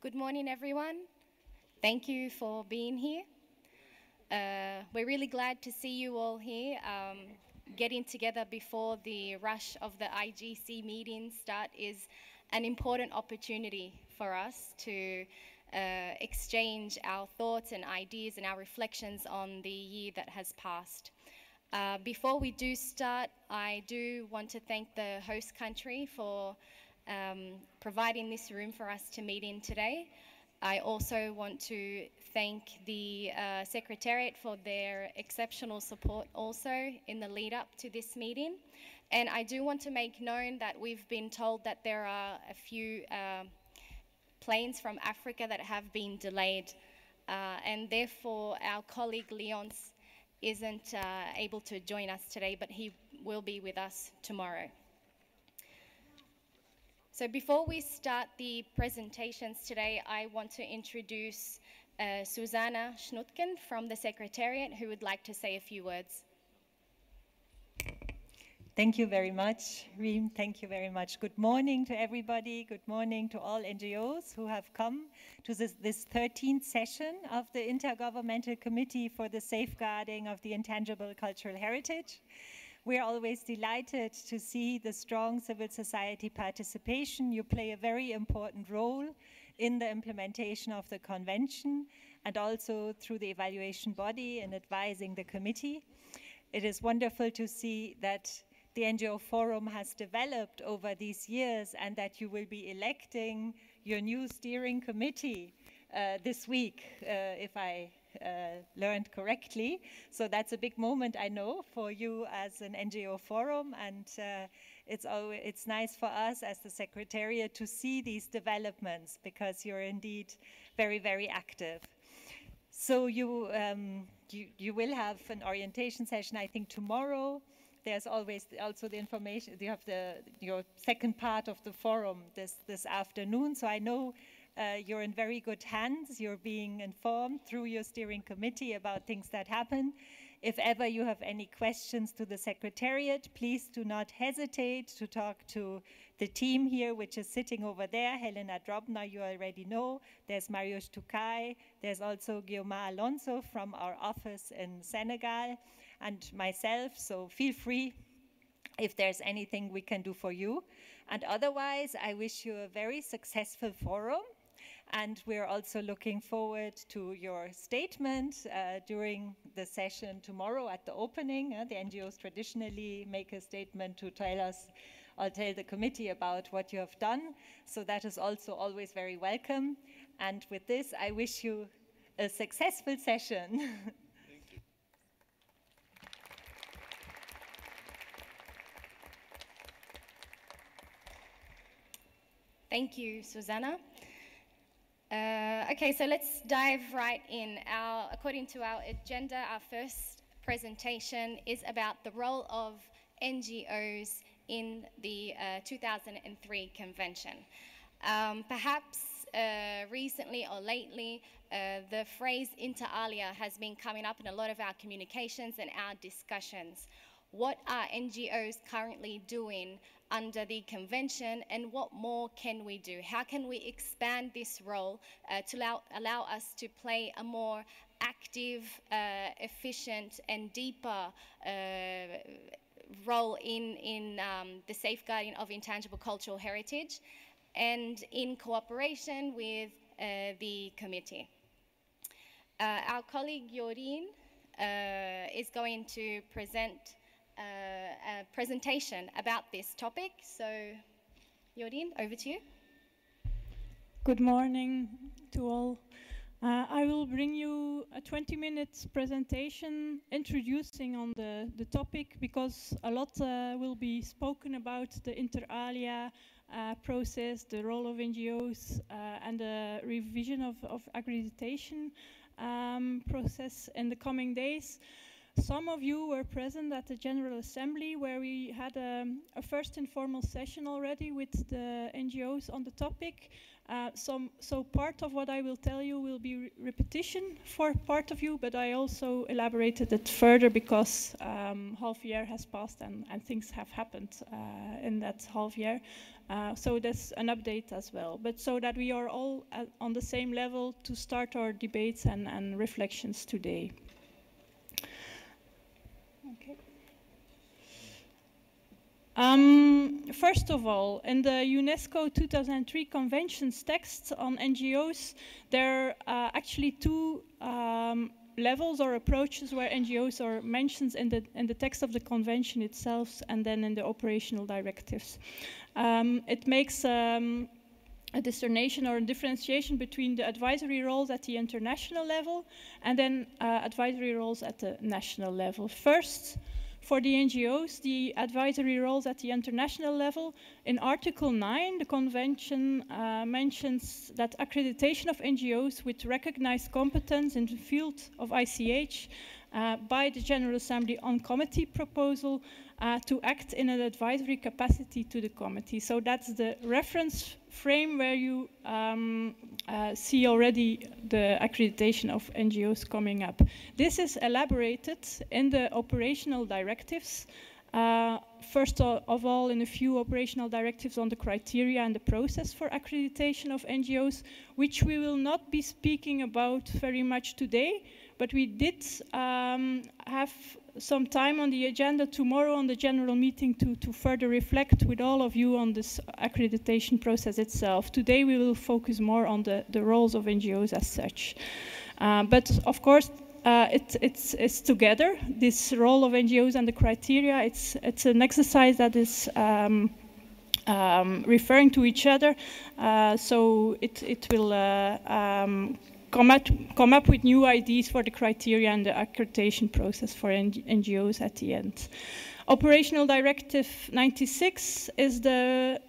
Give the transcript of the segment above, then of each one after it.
Good morning, everyone. Thank you for being here. We're really glad to see you all here. Getting together before the rush of the IGC meeting start is an important opportunity for us to exchange our thoughts and ideas and our reflections on the year that has passed. Before we do start, I do want to thank the host country for providing this room for us to meet in today. I also want to thank the Secretariat for their exceptional support also in the lead up to this meeting. And I do want to make known that we've been told that there are a few planes from Africa that have been delayed. And therefore our colleague Leonce isn't able to join us today, but he will be with us tomorrow. So before we start the presentations today, I want to introduce Susanna Nutkin from the Secretariat, who would like to say a few words. Thank you very much, Reem. Thank you very much. Good morning to everybody. Good morning to all NGOs who have come to this 13th session of the Intergovernmental Committee for the Safeguarding of the Intangible Cultural Heritage. We're always delighted to see the strong civil society participation. You play a very important role in the implementation of the convention and also through the evaluation body and advising the committee. It is wonderful to see that the NGO Forum has developed over these years and that you will be electing your new steering committee this week, if I learned correctly. So that's a big moment, I know, for you as an NGO Forum, and it's nice for us as the Secretariat to see these developments because you're indeed very, very active. So you will have an orientation session, I think, tomorrow. There's always also the information, you have your second part of the forum this afternoon, so I know you're in very good hands. You're being informed through your steering committee about things that happen. If ever you have any questions to the Secretariat, please do not hesitate to talk to the team here, which is sitting over there. Helena Drobna, you already know. There's Marius Tukai. There's also Guillaume Alonso from our office in Senegal, and myself, so feel free if there's anything we can do for you. And otherwise, I wish you a very successful forum. And we're also looking forward to your statement during the session tomorrow at the opening. The NGOs traditionally make a statement to tell us, or tell the committee about what you have done. So that is also always very welcome. And with this, I wish you a successful session. Thank you, Susanna. Okay, so let's dive right in. According to our agenda, our first presentation is about the role of NGOs in the 2003 convention. Perhaps recently or lately, the phrase inter alia has been coming up in a lot of our communications and our discussions. What are NGOs currently doing under the convention, and what more can we do? How can we expand this role to allow us to play a more active, efficient, and deeper role in the safeguarding of intangible cultural heritage, and in cooperation with the committee? Our colleague Yorin is going to present a presentation about this topic. So, Yorin, over to you. Good morning to all. I will bring you a 20-minute presentation introducing on the topic, because a lot will be spoken about the inter alia process, the role of NGOs, and the revision of accreditation process in the coming days. Some of you were present at the General Assembly, where we had a first informal session already with the NGOs on the topic. So part of what I will tell you will be repetition for part of you, but I also elaborated it further because half year has passed and things have happened in that half year. So there's an update as well, but so that we are all on the same level to start our debates and reflections today. Okay. First of all, in the UNESCO 2003 Convention's text on NGOs, there are actually two levels or approaches where NGOs are mentioned in the text of the convention itself and then in the operational directives. It makes a discernation or a differentiation between the advisory roles at the international level and then advisory roles at the national level. First, for the NGOs, the advisory roles at the international level, in Article 9, the Convention mentions that accreditation of NGOs with recognized competence in the field of ICH by the General Assembly on committee proposal to act in an advisory capacity to the committee. So that's the reference frame where you see already the accreditation of NGOs coming up. This is elaborated in the operational directives. First of all, in a few operational directives on the criteria and the process for accreditation of NGOs, which we will not be speaking about very much today, but we did have some time on the agenda tomorrow on the general meeting to further reflect with all of you on this accreditation process itself. Today we will focus more on the roles of NGOs as such. But of course, it's together, this role of NGOs and the criteria. It's an exercise that is referring to each other, so it will come up with new ideas for the criteria and the accreditation process for NGOs at the end. Operational Directive 96 is the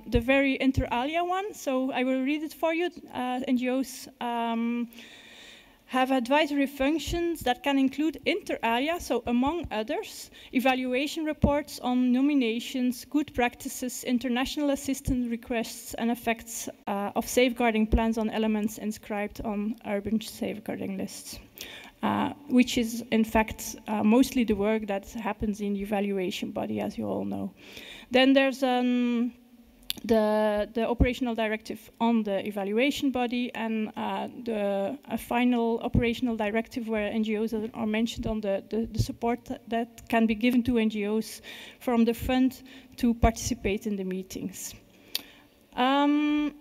very inter alia one, so I will read it for you. NGOs have advisory functions that can include inter alia, so among others, evaluation reports on nominations, good practices, international assistance requests, and effects of safeguarding plans on elements inscribed on urban safeguarding lists, which is in fact mostly the work that happens in the evaluation body, as you all know. Then there's the operational directive on the evaluation body and a final operational directive where NGOs are mentioned on the support that can be given to NGOs from the fund to participate in the meetings. On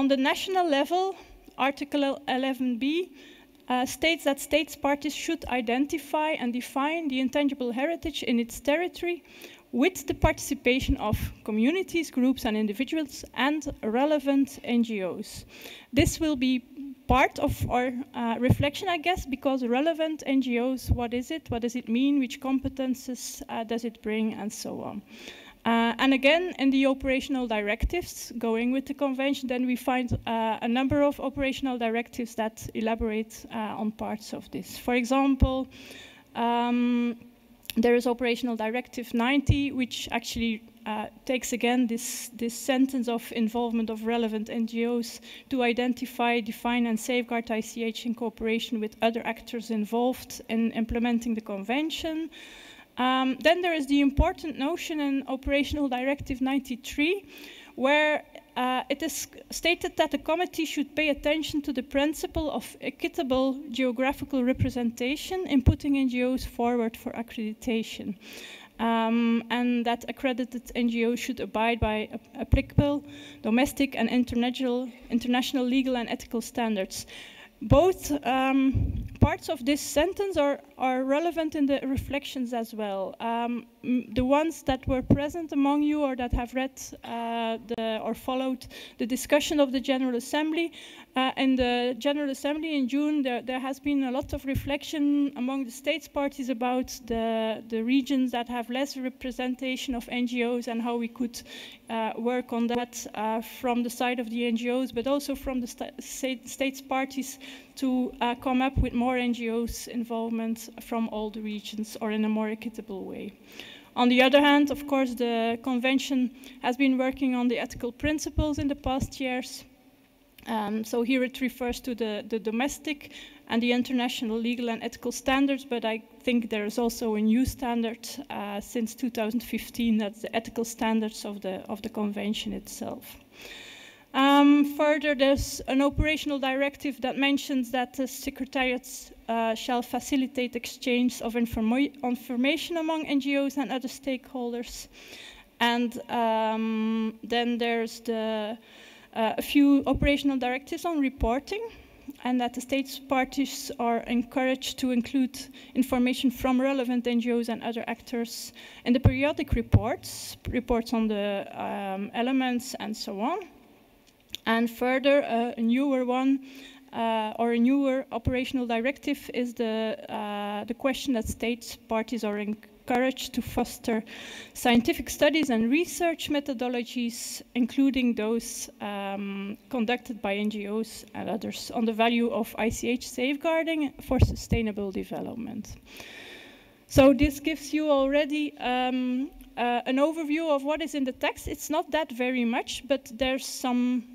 the national level, Article 11b states that states parties should identify and define the intangible heritage in its territory with the participation of communities, groups and individuals and relevant NGOs. This will be part of our reflection, I guess, because relevant NGOs, what is it? What does it mean? Which competences does it bring? And so on. And again, in the operational directives, going with the convention, then we find a number of operational directives that elaborate on parts of this. For example, there is Operational Directive 90, which actually takes again this sentence of involvement of relevant NGOs to identify, define and safeguard ICH in cooperation with other actors involved in implementing the convention. Then there is the important notion in Operational Directive 93, where it is stated that the committee should pay attention to the principle of equitable geographical representation in putting NGOs forward for accreditation. And that accredited NGOs should abide by applicable domestic and international legal and ethical standards. Both parts of this sentence are relevant in the reflections as well. The ones that were present among you or that have read or followed the discussion of the General Assembly. In the General Assembly in June, there has been a lot of reflection among the states parties about the regions that have less representation of NGOs and how we could work on that from the side of the NGOs, but also from the states parties to come up with more NGOs involvement from all the regions or in a more equitable way. On the other hand, of course, the convention has been working on the ethical principles in the past years. So here it refers to the domestic and the international legal and ethical standards, but I think there is also a new standard since 2015, that's the ethical standards of the convention itself. Further, there's an operational directive that mentions that the Secretariats shall facilitate exchange of information among NGOs and other stakeholders. And then there's a few operational directives on reporting, and that the states parties are encouraged to include information from relevant NGOs and other actors in the periodic reports on the elements and so on. And further, a newer one or a newer operational directive is the question that states parties are encouraged to foster scientific studies and research methodologies, including those conducted by NGOs and others, on the value of ICH safeguarding for sustainable development. So this gives you already an overview of what is in the text. It's not that very much, but there's some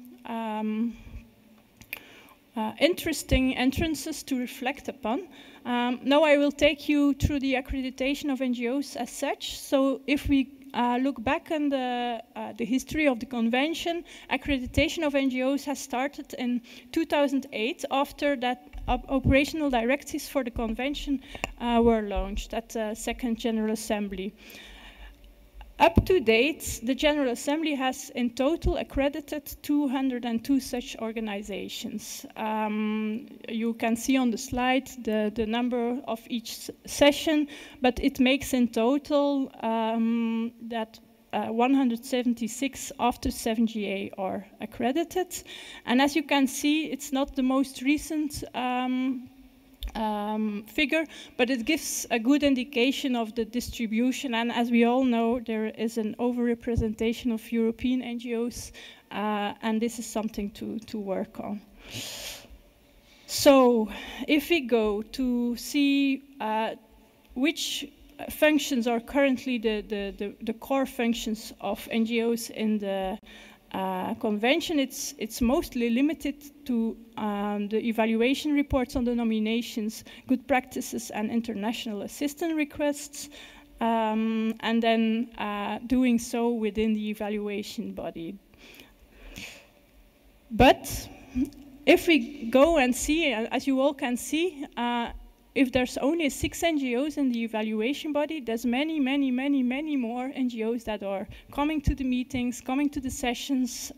interesting entrances to reflect upon. Now I will take you through the accreditation of NGOs as such. So if we look back on the history of the convention, accreditation of NGOs has started in 2008 after that operational directives for the convention were launched at the Second General Assembly. Up to date, the General Assembly has in total accredited 202 such organizations. You can see on the slide the number of each session, but it makes in total that 176 after 7GA are accredited. And as you can see, it's not the most recent figure, but it gives a good indication of the distribution. And as we all know, there is an overrepresentation of European NGOs, and this is something to work on. So if we go to see which functions are currently the core functions of NGOs in the convention, it's mostly limited to the evaluation reports on the nominations, good practices and international assistance requests, and then doing so within the evaluation body. But if we go and see, as you all can see, if there's only 6 NGOs in the evaluation body, there's many more NGOs that are coming to the meetings, coming to the sessions,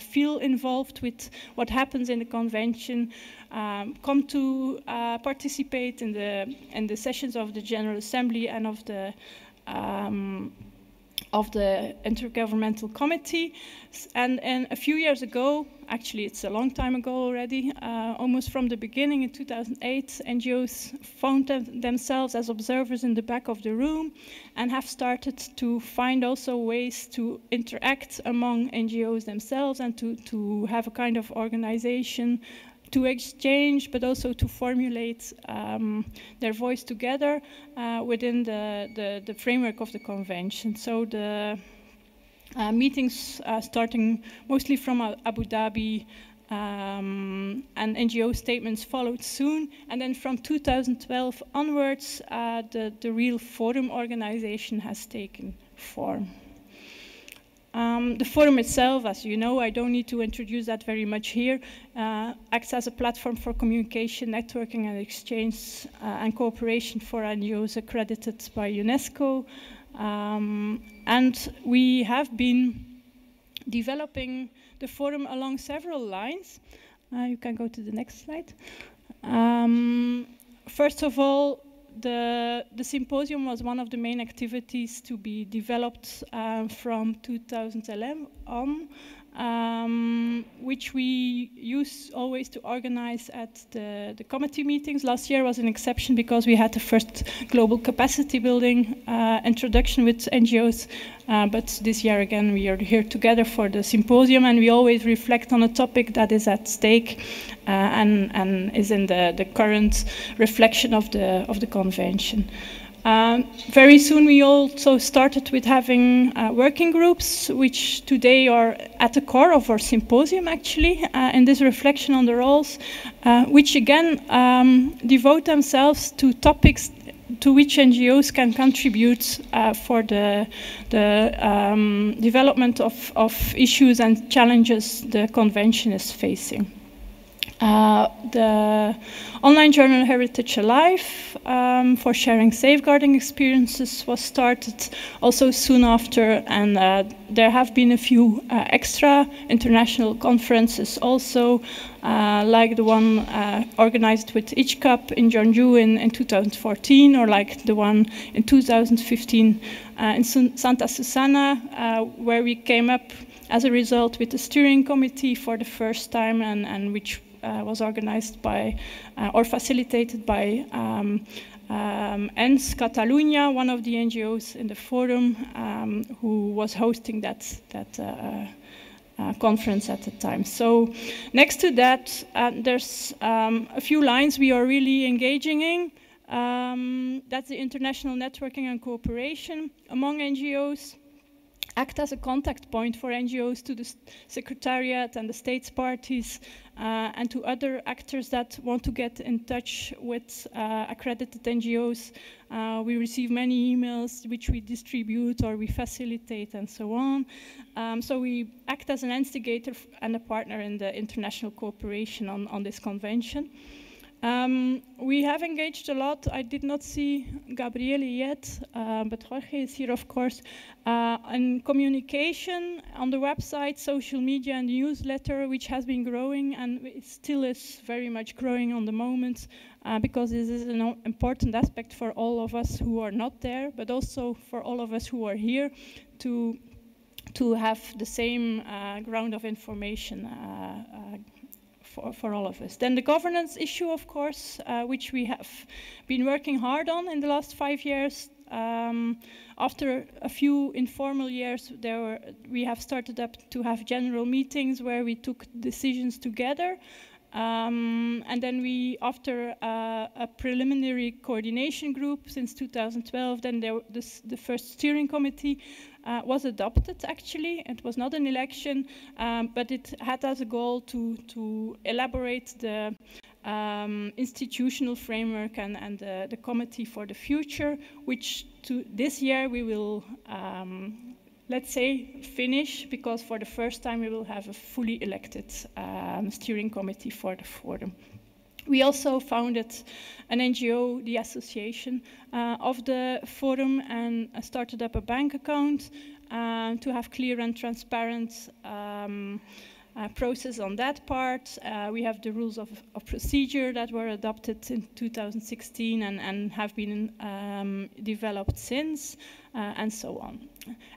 feel involved with what happens in the convention, come to participate in the sessions of the General Assembly and of the Intergovernmental Committee. And a few years ago, actually it's a long time ago already, almost from the beginning in 2008, NGOs found themselves as observers in the back of the room and have started to find also ways to interact among NGOs themselves and to have a kind of organization to exchange, but also to formulate their voice together within the framework of the convention. So the meetings starting mostly from Abu Dhabi, and NGO statements followed soon. And then from 2012 onwards, the real forum organization has taken form. The forum itself, as you know, I don't need to introduce that very much here, acts as a platform for communication, networking and exchange and cooperation for NGOs accredited by UNESCO. And we have been developing the forum along several lines. You can go to the next slide. First of all, the symposium was one of the main activities to be developed from 2011 on, which we use always to organize at the committee meetings. Last year was an exception because we had the first global capacity building introduction with NGOs, but this year again we are here together for the symposium, and we always reflect on a topic that is at stake and is in the current reflection of the convention. Very soon we also started with having working groups, which today are at the core of our symposium actually, in this reflection on the roles, which again devote themselves to topics to which NGOs can contribute for the development of issues and challenges the convention is facing. The online journal Heritage Alive for sharing safeguarding experiences was started also soon after, and there have been a few extra international conferences also, like the one organized with ICCAP in Jeonju in 2014, or like the one in 2015 in Santa Susana, where we came up as a result with the steering committee for the first time, and which was organized by or facilitated by ENS Catalunya, one of the NGOs in the forum, who was hosting that conference at the time. So next to that, there's a few lines we are really engaging in. That's the international networking and cooperation among NGOs. Act as a contact point for NGOs to the Secretariat and the states parties, and to other actors that want to get in touch with accredited NGOs. We receive many emails which we distribute or we facilitate and so on. So we act as an instigator and a partner in the international cooperation on this convention. We have engaged a lot. I did not see Gabriele yet, but Jorge is here, of course, in communication on the website, social media, and newsletter, which has been growing, and it still is very much growing on the moment, because this is an important aspect for all of us who are not there, but also for all of us who are here to have the same ground of information for all of us. Then the governance issue, of course, which we have been working hard on in the last 5 years. After a few informal years, we have started up to have general meetings where we took decisions together. And then after a preliminary coordination group since 2012, then the first steering committee was adopted, actually. It was not an election, but it had as a goal to elaborate the institutional framework and the committee for the future, which this year we will, let's say, finish, because for the first time we will have a fully elected steering committee for the forum. We also founded an NGO, the association of the forum, and started up a bank account to have clear and transparent process on that part. We have the rules of procedure that were adopted in 2016 and have been developed since, and so on.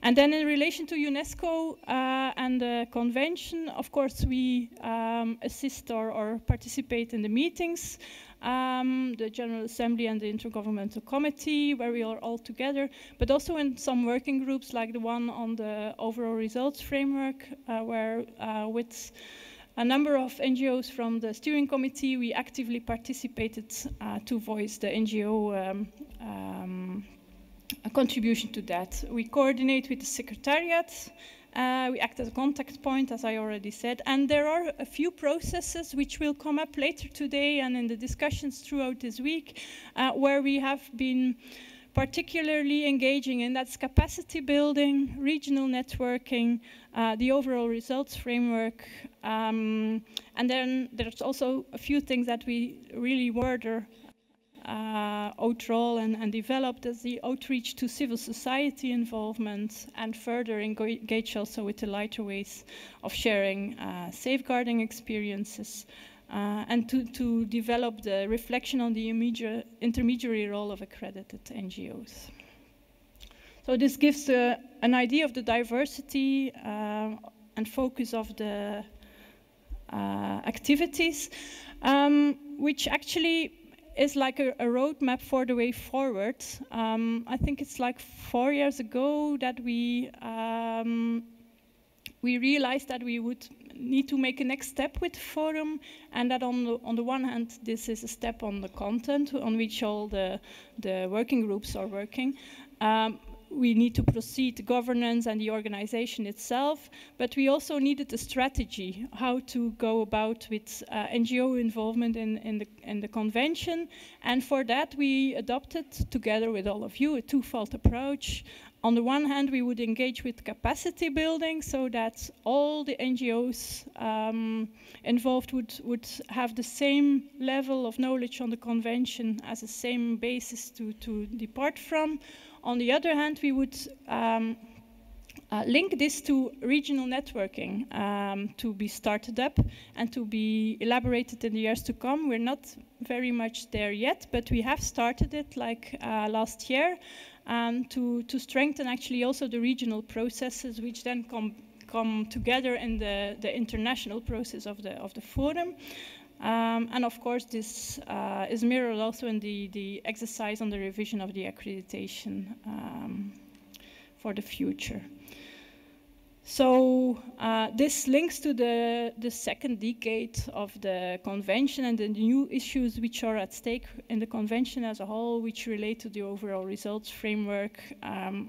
And then in relation to UNESCO and the convention, of course, we assist or participate in the meetings, the General Assembly and the Intergovernmental Committee, where we are all together, but also in some working groups like the one on the overall results framework, where with a number of NGOs from the steering committee, we actively participated to voice the NGO a contribution to that. We coordinate with the Secretariat. We act as a contact point, as I already said. And there are a few processes which will come up later today and in the discussions throughout this week, where we have been particularly engaging in. That's capacity building, regional networking, the overall results framework. And then there's also a few things that we really further outroll and developed as the outreach to civil society involvement, and further engage also with the lighter ways of sharing safeguarding experiences, and to develop the reflection on the intermediary role of accredited NGOs. So this gives an idea of the diversity and focus of the activities, which actually is like a roadmap for the way forward. I think it's like 4 years ago that we realized that we would need to make a next step with the forum, and that on the one hand, this is a step on the content on which all the working groups are working. We need to proceed the governance and the organization itself, but we also needed a strategy how to go about with NGO involvement in the convention. And for that, we adopted, together with all of you, a twofold approach. On the one hand, we would engage with capacity building so that all the NGOs involved would have the same level of knowledge on the convention as the same basis to depart from. On the other hand, we would link this to regional networking to be started up and to be elaborated in the years to come. We're not very much there yet, but we have started it like last year to strengthen actually also the regional processes, which then come together in the international process of the forum. And of course, this is mirrored also in the exercise on the revision of the accreditation for the future. So this links to the second decade of the convention and the new issues which are at stake in the convention as a whole, which relate to the overall results framework,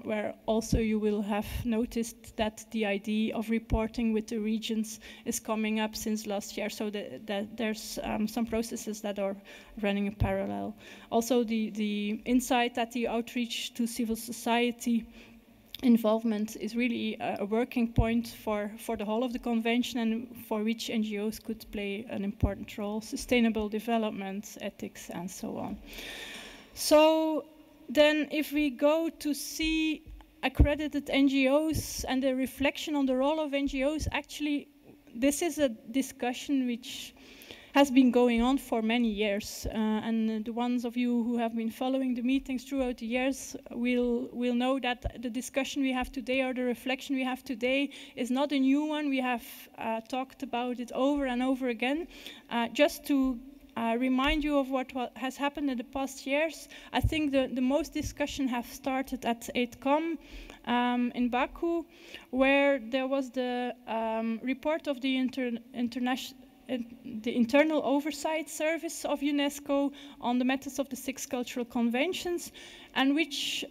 where also you will have noticed that the idea of reporting with the regions is coming up since last year, so that there's some processes that are running in parallel. Also the insight that the outreach to civil society involvement is really a working point for the whole of the convention, and for which NGOs could play an important role: sustainable development, ethics, and so on. So then if we go to see accredited NGOs and the reflection on the role of NGOs, actually this is a discussion which has been going on for many years, and the ones of you who have been following the meetings throughout the years will know that the discussion we have today, or the reflection we have today, is not a new one. We have talked about it over and over again. Just to remind you of what has happened in the past years, I think the most discussion have started at 8Com in Baku, where there was the report of the Internal Oversight Service of UNESCO on the methods of the 6 cultural conventions, and which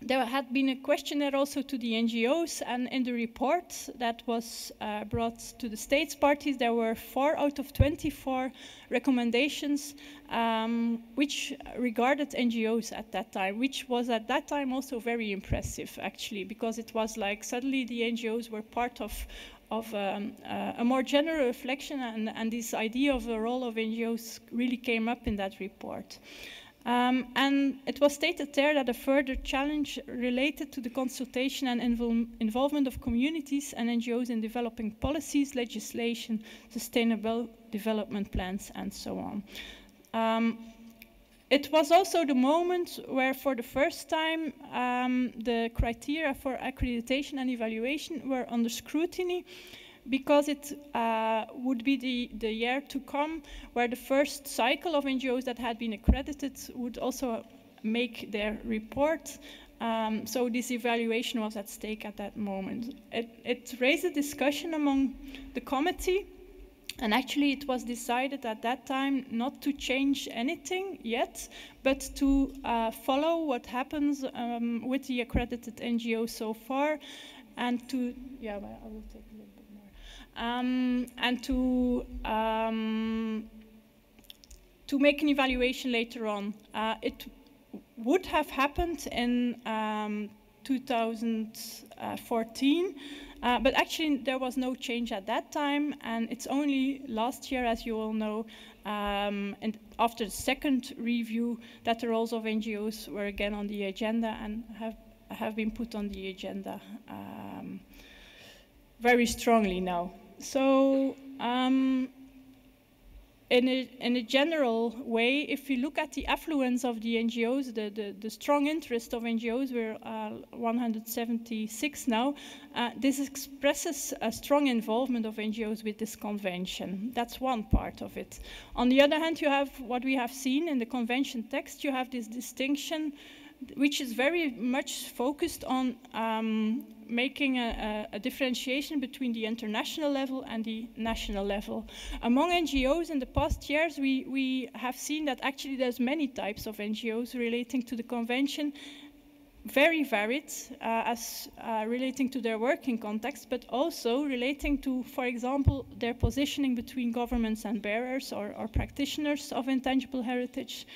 there had been a questionnaire also to the NGOs, and in the report that was brought to the states parties, there were 4 out of 24 recommendations which regarded NGOs at that time, which was at that time also very impressive, actually, because it was like suddenly the NGOs were part of a more general reflection, and this idea of the role of NGOs really came up in that report. And it was stated there that a further challenge related to the consultation and involvement of communities and NGOs in developing policies, legislation, sustainable development plans, and so on. It was also the moment where, for the first time, the criteria for accreditation and evaluation were under scrutiny, because it would be the year to come where the first cycle of NGOs that had been accredited would also make their report. So this evaluation was at stake at that moment. It raised a discussion among the committee, and actually it was decided at that time not to change anything yet, but to follow what happens with the accredited NGO so far, and to, yeah, I will take a little bit more, and to make an evaluation later on. It would have happened in 2014, but actually there was no change at that time, and it's only last year, as you all know, and after the second review, that the roles of NGOs were again on the agenda and have been put on the agenda very strongly now. So in a general way, if you look at the affluence of the NGOs, the strong interest of NGOs, we're 176 now, this expresses a strong involvement of NGOs with this convention. That's one part of it. On the other hand, you have what we have seen in the convention text, you have this distinction which is very much focused on making a differentiation between the international level and the national level. Among NGOs in the past years, we have seen that actually there's many types of NGOs relating to the convention, very varied as relating to their working context, but also relating to, for example, their positioning between governments and bearers or practitioners of intangible heritage,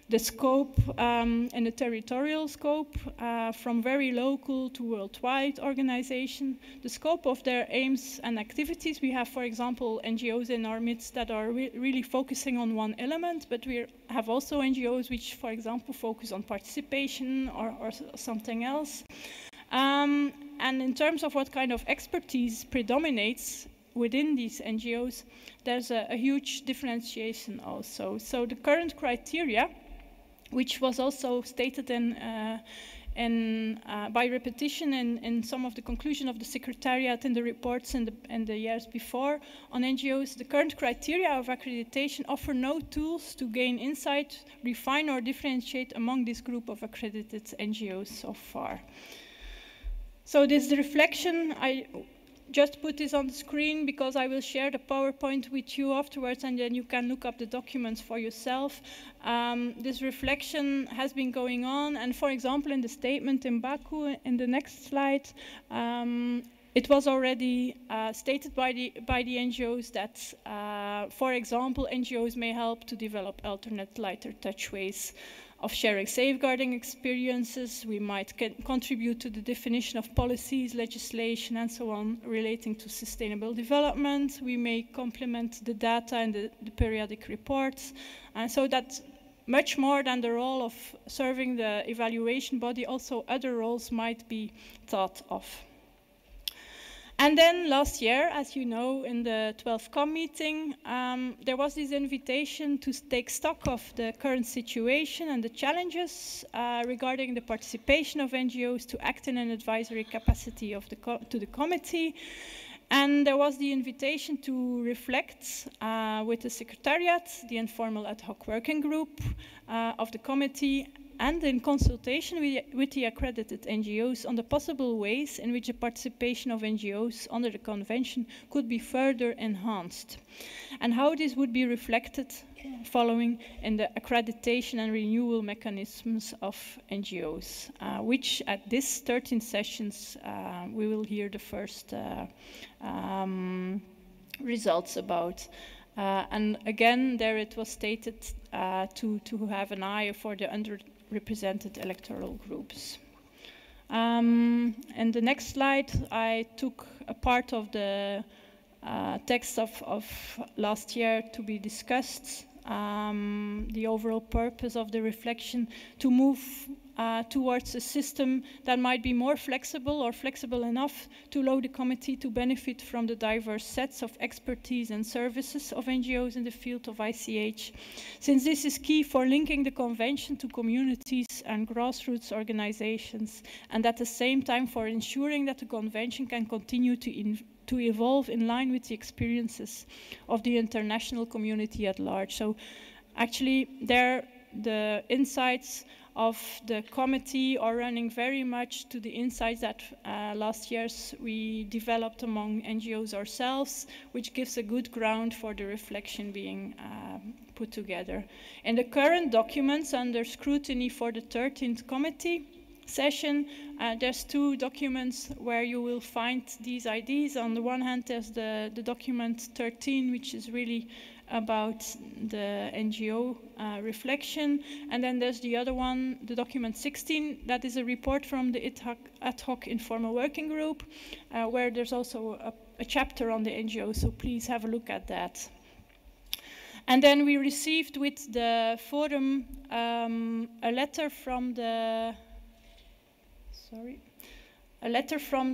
the scope and the territorial scope from very local to worldwide organization, the scope of their aims and activities. We have, for example, NGOs in our midst that are really focusing on one element, but we have also NGOs which, for example, focus on participation or something else. And in terms of what kind of expertise predominates within these NGOs, there's a huge differentiation also. So the current criteria, which was also stated by repetition in some of the conclusion of the Secretariat in the reports in the years before on NGOs, the current criteria of accreditation offer no tools to gain insight, refine or differentiate among this group of accredited NGOs so far. So this reflection, I just put this on the screen because I will share the PowerPoint with you afterwards, and then you can look up the documents for yourself. This reflection has been going on, and for example, in the statement in Baku, in the next slide, it was already stated by the NGOs that, for example, NGOs may help to develop alternate lighter touch ways of sharing safeguarding experiences. We might contribute to the definition of policies, legislation, and so on relating to sustainable development. We may complement the data and the periodic reports. And so that's much more than the role of serving the evaluation body, also other roles might be thought of. And then last year, as you know, in the 12th COM meeting, there was this invitation to take stock of the current situation and the challenges regarding the participation of NGOs to act in an advisory capacity of to the committee. And there was the invitation to reflect with the Secretariat, the informal ad hoc working group of the committee, and in consultation with the accredited NGOs on the possible ways in which the participation of NGOs under the convention could be further enhanced, and how this would be reflected following in the accreditation and renewal mechanisms of NGOs, which at this 13 sessions we will hear the first results about. And again, there it was stated to have an eye for the underrepresented electoral groups. And the next slide, I took a part of the text of last year to be discussed, the overall purpose of the reflection to move towards a system that might be more flexible or flexible enough to allow the committee to benefit from the diverse sets of expertise and services of NGOs in the field of ICH, since this is key for linking the convention to communities and grassroots organizations, and at the same time for ensuring that the convention can continue to evolve in line with the experiences of the international community at large. So actually the insights of the committee are running very much to the insights that last year we developed among NGOs ourselves, which gives a good ground for the reflection being put together. In the current documents under scrutiny for the 13th committee session, there's two documents where you will find these ideas. On the one hand, there's the document 13, which is really about the NGO reflection, and then there's the other one, the document 16, that is a report from the ad hoc informal working group, where there's also a chapter on the NGO, so please have a look at that. And then we received with the forum a letter from the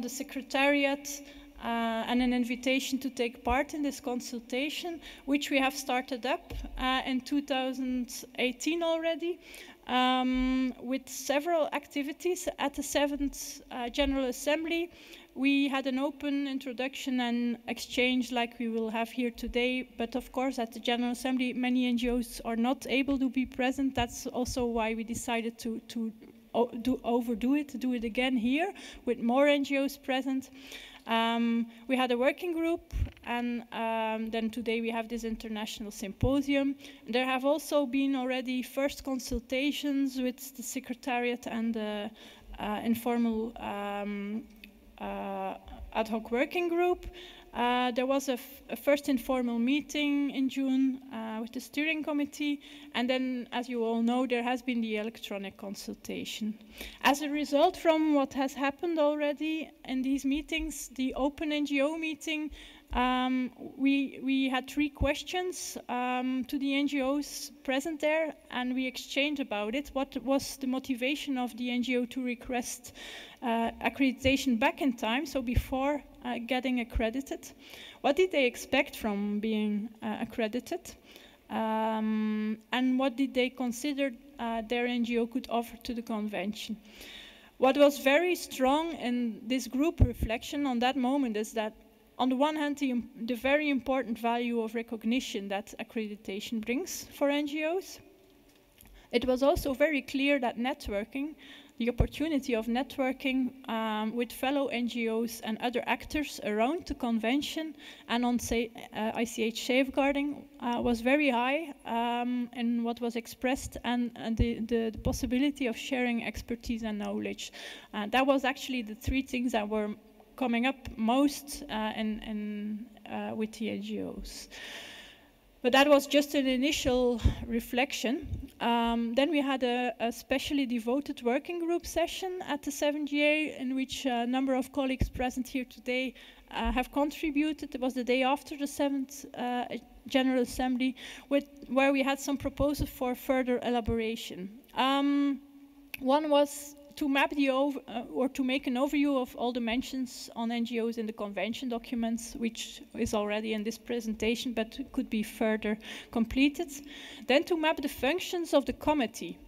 Secretariat and an invitation to take part in this consultation, which we have started up in 2018 already, with several activities. At the 7th General Assembly, we had an open introduction and exchange like we will have here today, but of course at the General Assembly many NGOs are not able to be present. That's also why we decided to overdo it, to do it again here with more NGOs present. We had a working group, and then today we have this international symposium. There have also been already first consultations with the Secretariat and the informal ad hoc working group. There was a first informal meeting in June with the steering committee, and then, as you all know, there has been the electronic consultation. As a result from what has happened already in these meetings, the open NGO meeting, we had 3 questions to the NGOs present there, and we exchanged about it. What was the motivation of the NGO to request accreditation back in time, so before getting accredited? What did they expect from being accredited? And what did they consider their NGO could offer to the convention? What was very strong in this group reflection on that moment is that, on the one hand, the very important value of recognition that accreditation brings for NGOs. It was also very clear that networking, the opportunity of networking with fellow NGOs and other actors around the convention and on ICH safeguarding was very high in what was expressed, and the possibility of sharing expertise and knowledge. That was actually the 3 things that were coming up most with the NGOs. But that was just an initial reflection. Then we had a specially devoted working group session at the 7GA, in which a number of colleagues present here today have contributed. It was the day after the 7th General Assembly, where we had some proposals for further elaboration. One was to map or to make an overview of all the mentions on NGOs in the convention documents, which is already in this presentation, but could be further completed. Then to map the functions of the committee.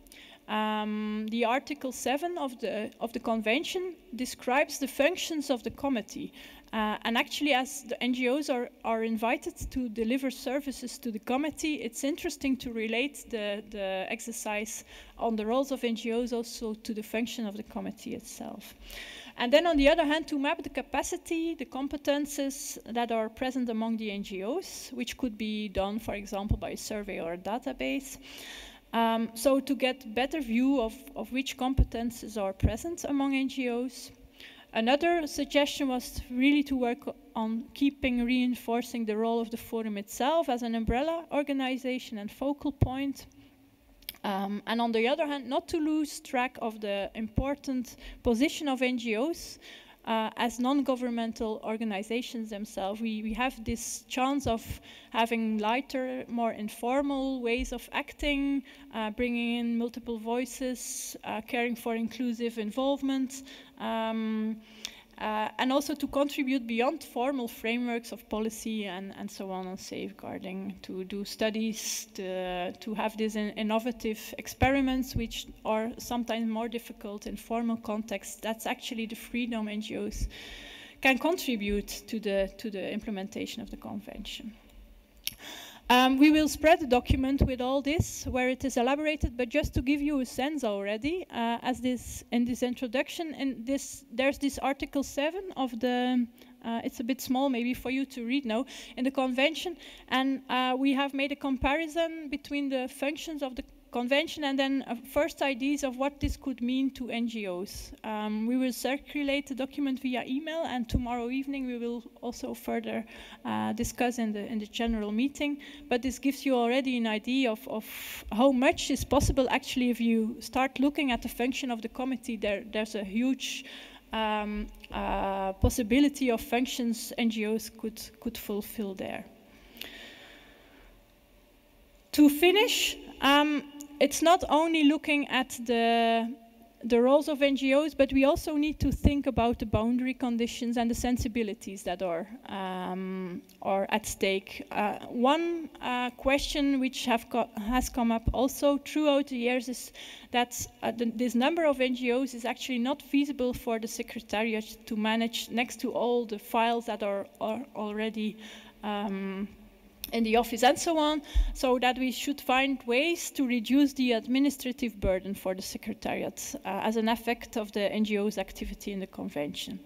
The Article 7 of the convention describes the functions of the committee. And actually, as the NGOs are invited to deliver services to the committee, it's interesting to relate the exercise on the roles of NGOs also to the function of the committee itself. And then on the other hand, to map the capacity, the competences that are present among the NGOs, which could be done, for example, by a survey or a database. So to get better view of which competences are present among NGOs. Another suggestion was really to work on reinforcing the role of the forum itself as an umbrella organization and focal point. And on the other hand, not to lose track of the important position of NGOs as non-governmental organizations themselves. We have this chance of having lighter, more informal ways of acting, bringing in multiple voices, caring for inclusive involvement, and also to contribute beyond formal frameworks of policy and so on safeguarding, to do studies, to have these innovative experiments which are sometimes more difficult in formal contexts. That's actually the freedom NGOs can contribute to the implementation of the convention. We will spread the document with all this where it is elaborated, but just to give you a sense already, in this introduction, there's this Article 7 of the, it's a bit small maybe for you to read now, in the convention, and we have made a comparison between the functions of the convention and then first ideas of what this could mean to NGOs. We will circulate the document via email, and tomorrow evening we will also further discuss in the general meeting. But this gives you already an idea of how much is possible actually if you start looking at the function of the committee. There's a huge possibility of functions NGOs could fulfill there. To finish, it's not only looking at the roles of NGOs, but we also need to think about the boundary conditions and the sensibilities that are at stake. One question which has come up also throughout the years is that this number of NGOs is actually not feasible for the Secretariat to manage next to all the files that are already in the office and so on, so that we should find ways to reduce the administrative burden for the Secretariat as an effect of the NGO's activity in the Convention.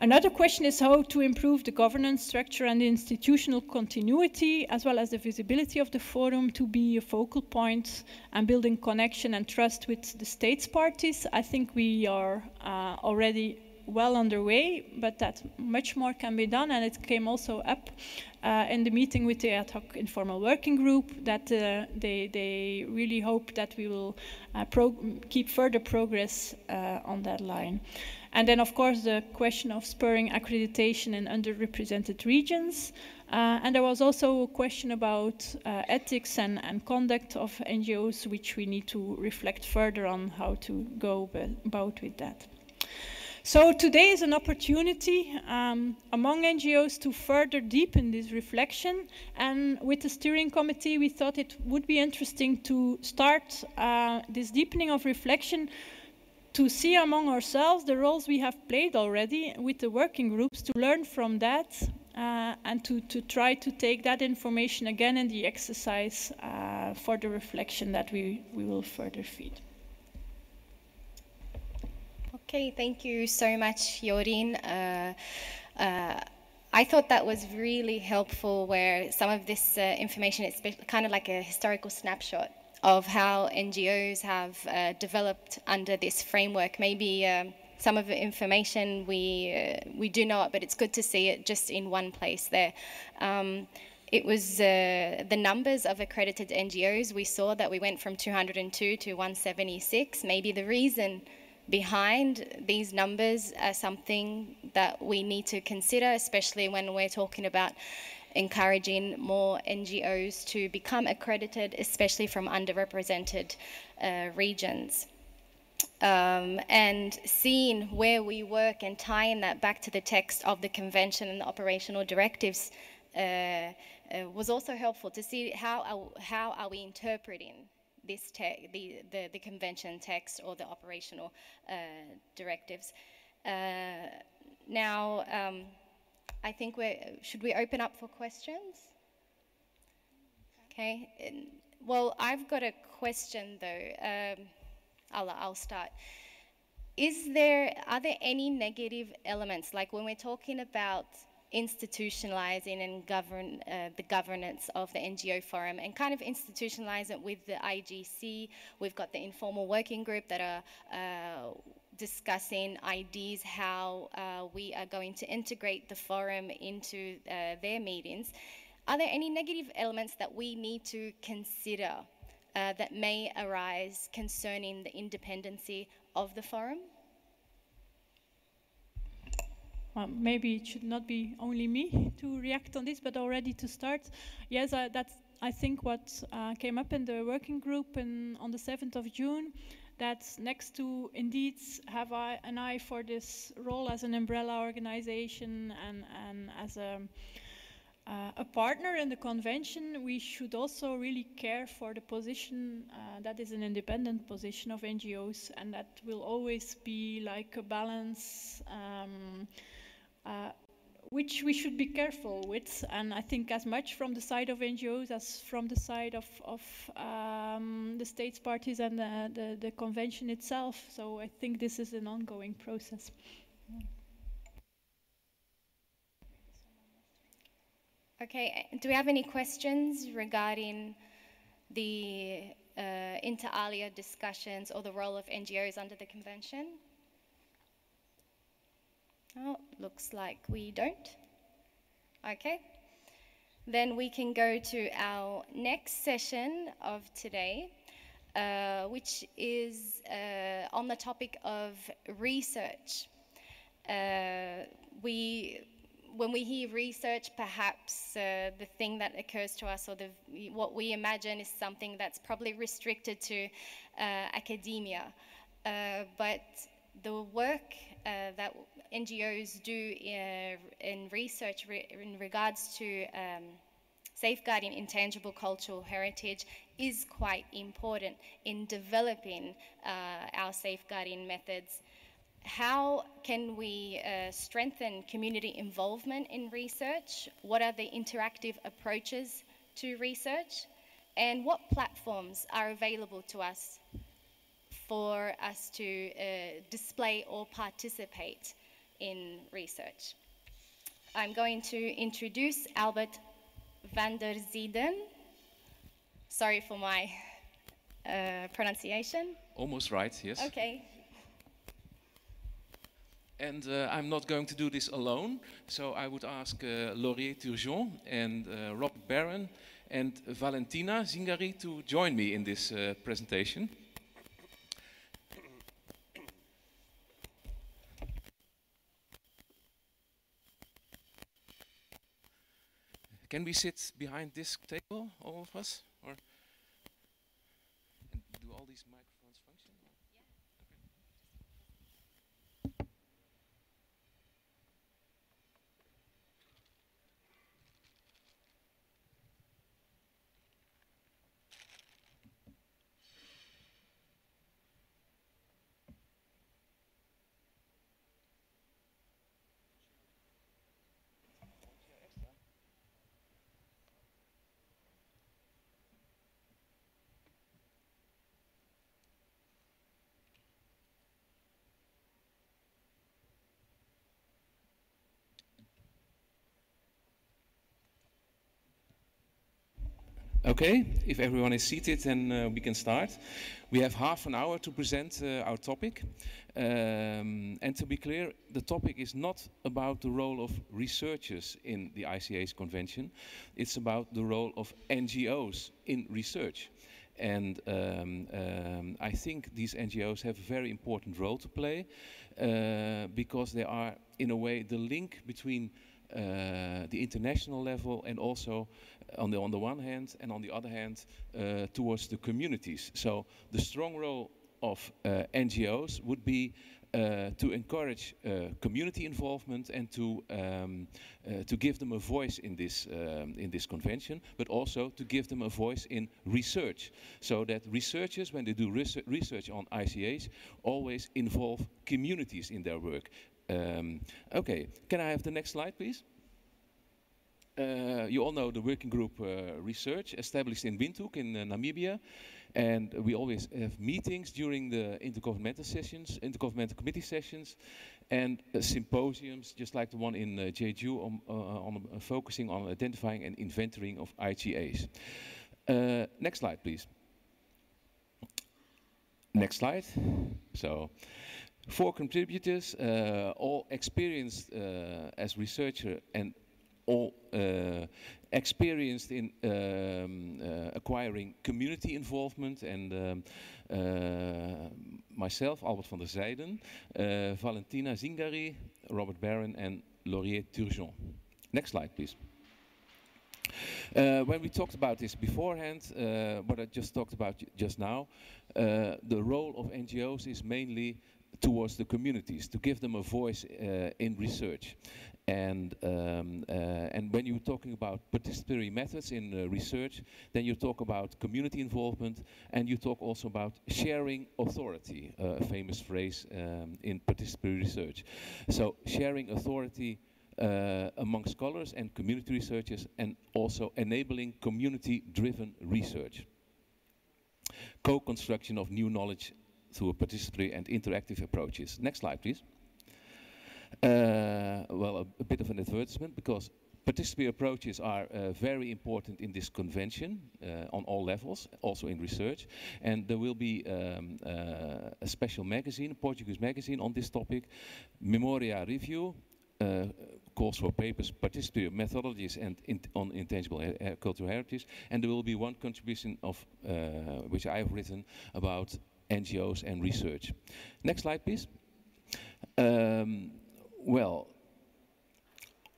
Another question is how to improve the governance structure and the institutional continuity, as well as the visibility of the forum to be a focal point and building connection and trust with the states parties. I think we are already well underway, but that much more can be done, and it came also up in the meeting with the ad hoc informal working group that they really hope that we will keep further progress on that line. And then, of course, the question of spurring accreditation in underrepresented regions. And there was also a question about ethics and conduct of NGOs, which we need to reflect further on how to go about with that. So today is an opportunity among NGOs to further deepen this reflection. And with the steering committee, we thought it would be interesting to start this deepening of reflection to see among ourselves the roles we have played already with the working groups, to learn from that and to try to take that information again in the exercise for the reflection that we will further feed. Okay, thank you so much, Jorien. I thought that was really helpful, where some of this information is kind of like a historical snapshot of how NGOs have developed under this framework. Maybe some of the information we do know it, but it's good to see it just in one place there. It was the numbers of accredited NGOs. We saw that we went from 202 to 176. Maybe the reason behind these numbers are something that we need to consider, especially when we're talking about encouraging more NGOs to become accredited, especially from underrepresented regions. And seeing where we work and tying that back to the text of the convention and the operational directives was also helpful to see how are we interpreting this the convention text or the operational directives. Now, I think should we open up for questions? Okay. Well, I've got a question though. I'll start. Are there any negative elements, like when we're talking about institutionalizing and the governance of the NGO Forum, and kind of institutionalize it with the IGC? We've got the informal working group that are discussing ideas how we are going to integrate the forum into their meetings. Are there any negative elements that we need to consider that may arise concerning the independency of the forum? Well, maybe it should not be only me to react on this, but already to start. Yes, that's I think what came up in the working group on the 7th of June, that next to indeed have an eye for this role as an umbrella organization and as a partner in the convention, we should also really care for the position that is an independent position of NGOs, and that will always be like a balance which we should be careful with. And I think as much from the side of NGOs as from the side of the states parties and the convention itself. So I think this is an ongoing process. Okay, do we have any questions regarding the inter alia discussions or the role of NGOs under the convention? Oh, looks like we don't. Okay, then we can go to our next session of today, which is on the topic of research. When we hear research, perhaps the thing that occurs to us, or what we imagine, is something that's probably restricted to academia. But the work that NGOs do in research in regards to safeguarding intangible cultural heritage is quite important in developing our safeguarding methods. how can we strengthen community involvement in research? What are the interactive approaches to research? And what platforms are available to us for us to display or participate in research? I'm going to introduce Albert van der Zieden. Sorry for my pronunciation. Almost right, yes. Okay. And I'm not going to do this alone, so I would ask Laurier Turgeon and Robert Barron and Valentina Zingari to join me in this presentation. Can we sit behind this table, all of us? Or and do all these microphones function? Okay, if everyone is seated, then we can start. We have half an hour to present our topic. And to be clear, the topic is not about the role of researchers in the ICA's convention. It's about the role of NGOs in research. And I think these NGOs have a very important role to play because they are, in a way, the link between the international level and also on the one hand and on the other hand towards the communities. So the strong role of NGOs would be to encourage community involvement and to give them a voice in this convention, but also to give them a voice in research, so that researchers, when they do research on ICAs, always involve communities in their work. Okay, can I have the next slide, please? You all know the working group research established in Windhoek in Namibia, and we always have meetings during the intergovernmental committee sessions, and symposiums, just like the one in Jeju, on focusing on identifying and inventorying of IGAs. Next slide, please. Next slide. So, 4 contributors, all experienced as researcher and all experienced in acquiring community involvement, and myself, Albert van der Zieden, Valentina Zingari, Robert Barron and Laurier Turgeon. Next slide, please. When we talked about this beforehand, what I just talked about just now, the role of NGOs is mainly towards the communities, to give them a voice in research. And when you're talking about participatory methods in research, then you talk about community involvement, and you talk also about sharing authority, a famous phrase in participatory research. So sharing authority among scholars and community researchers, and also enabling community-driven research. Co-construction of new knowledge through participatory and interactive approaches. Next slide, please. Well, a bit of an advertisement, because participatory approaches are very important in this convention on all levels, also in research. And there will be a special magazine, a Portuguese magazine on this topic, Memoria Review, calls for papers, participatory methodologies and on intangible cultural heritage. And there will be one contribution of which I have written about NGOs and research. Next slide, please. Well,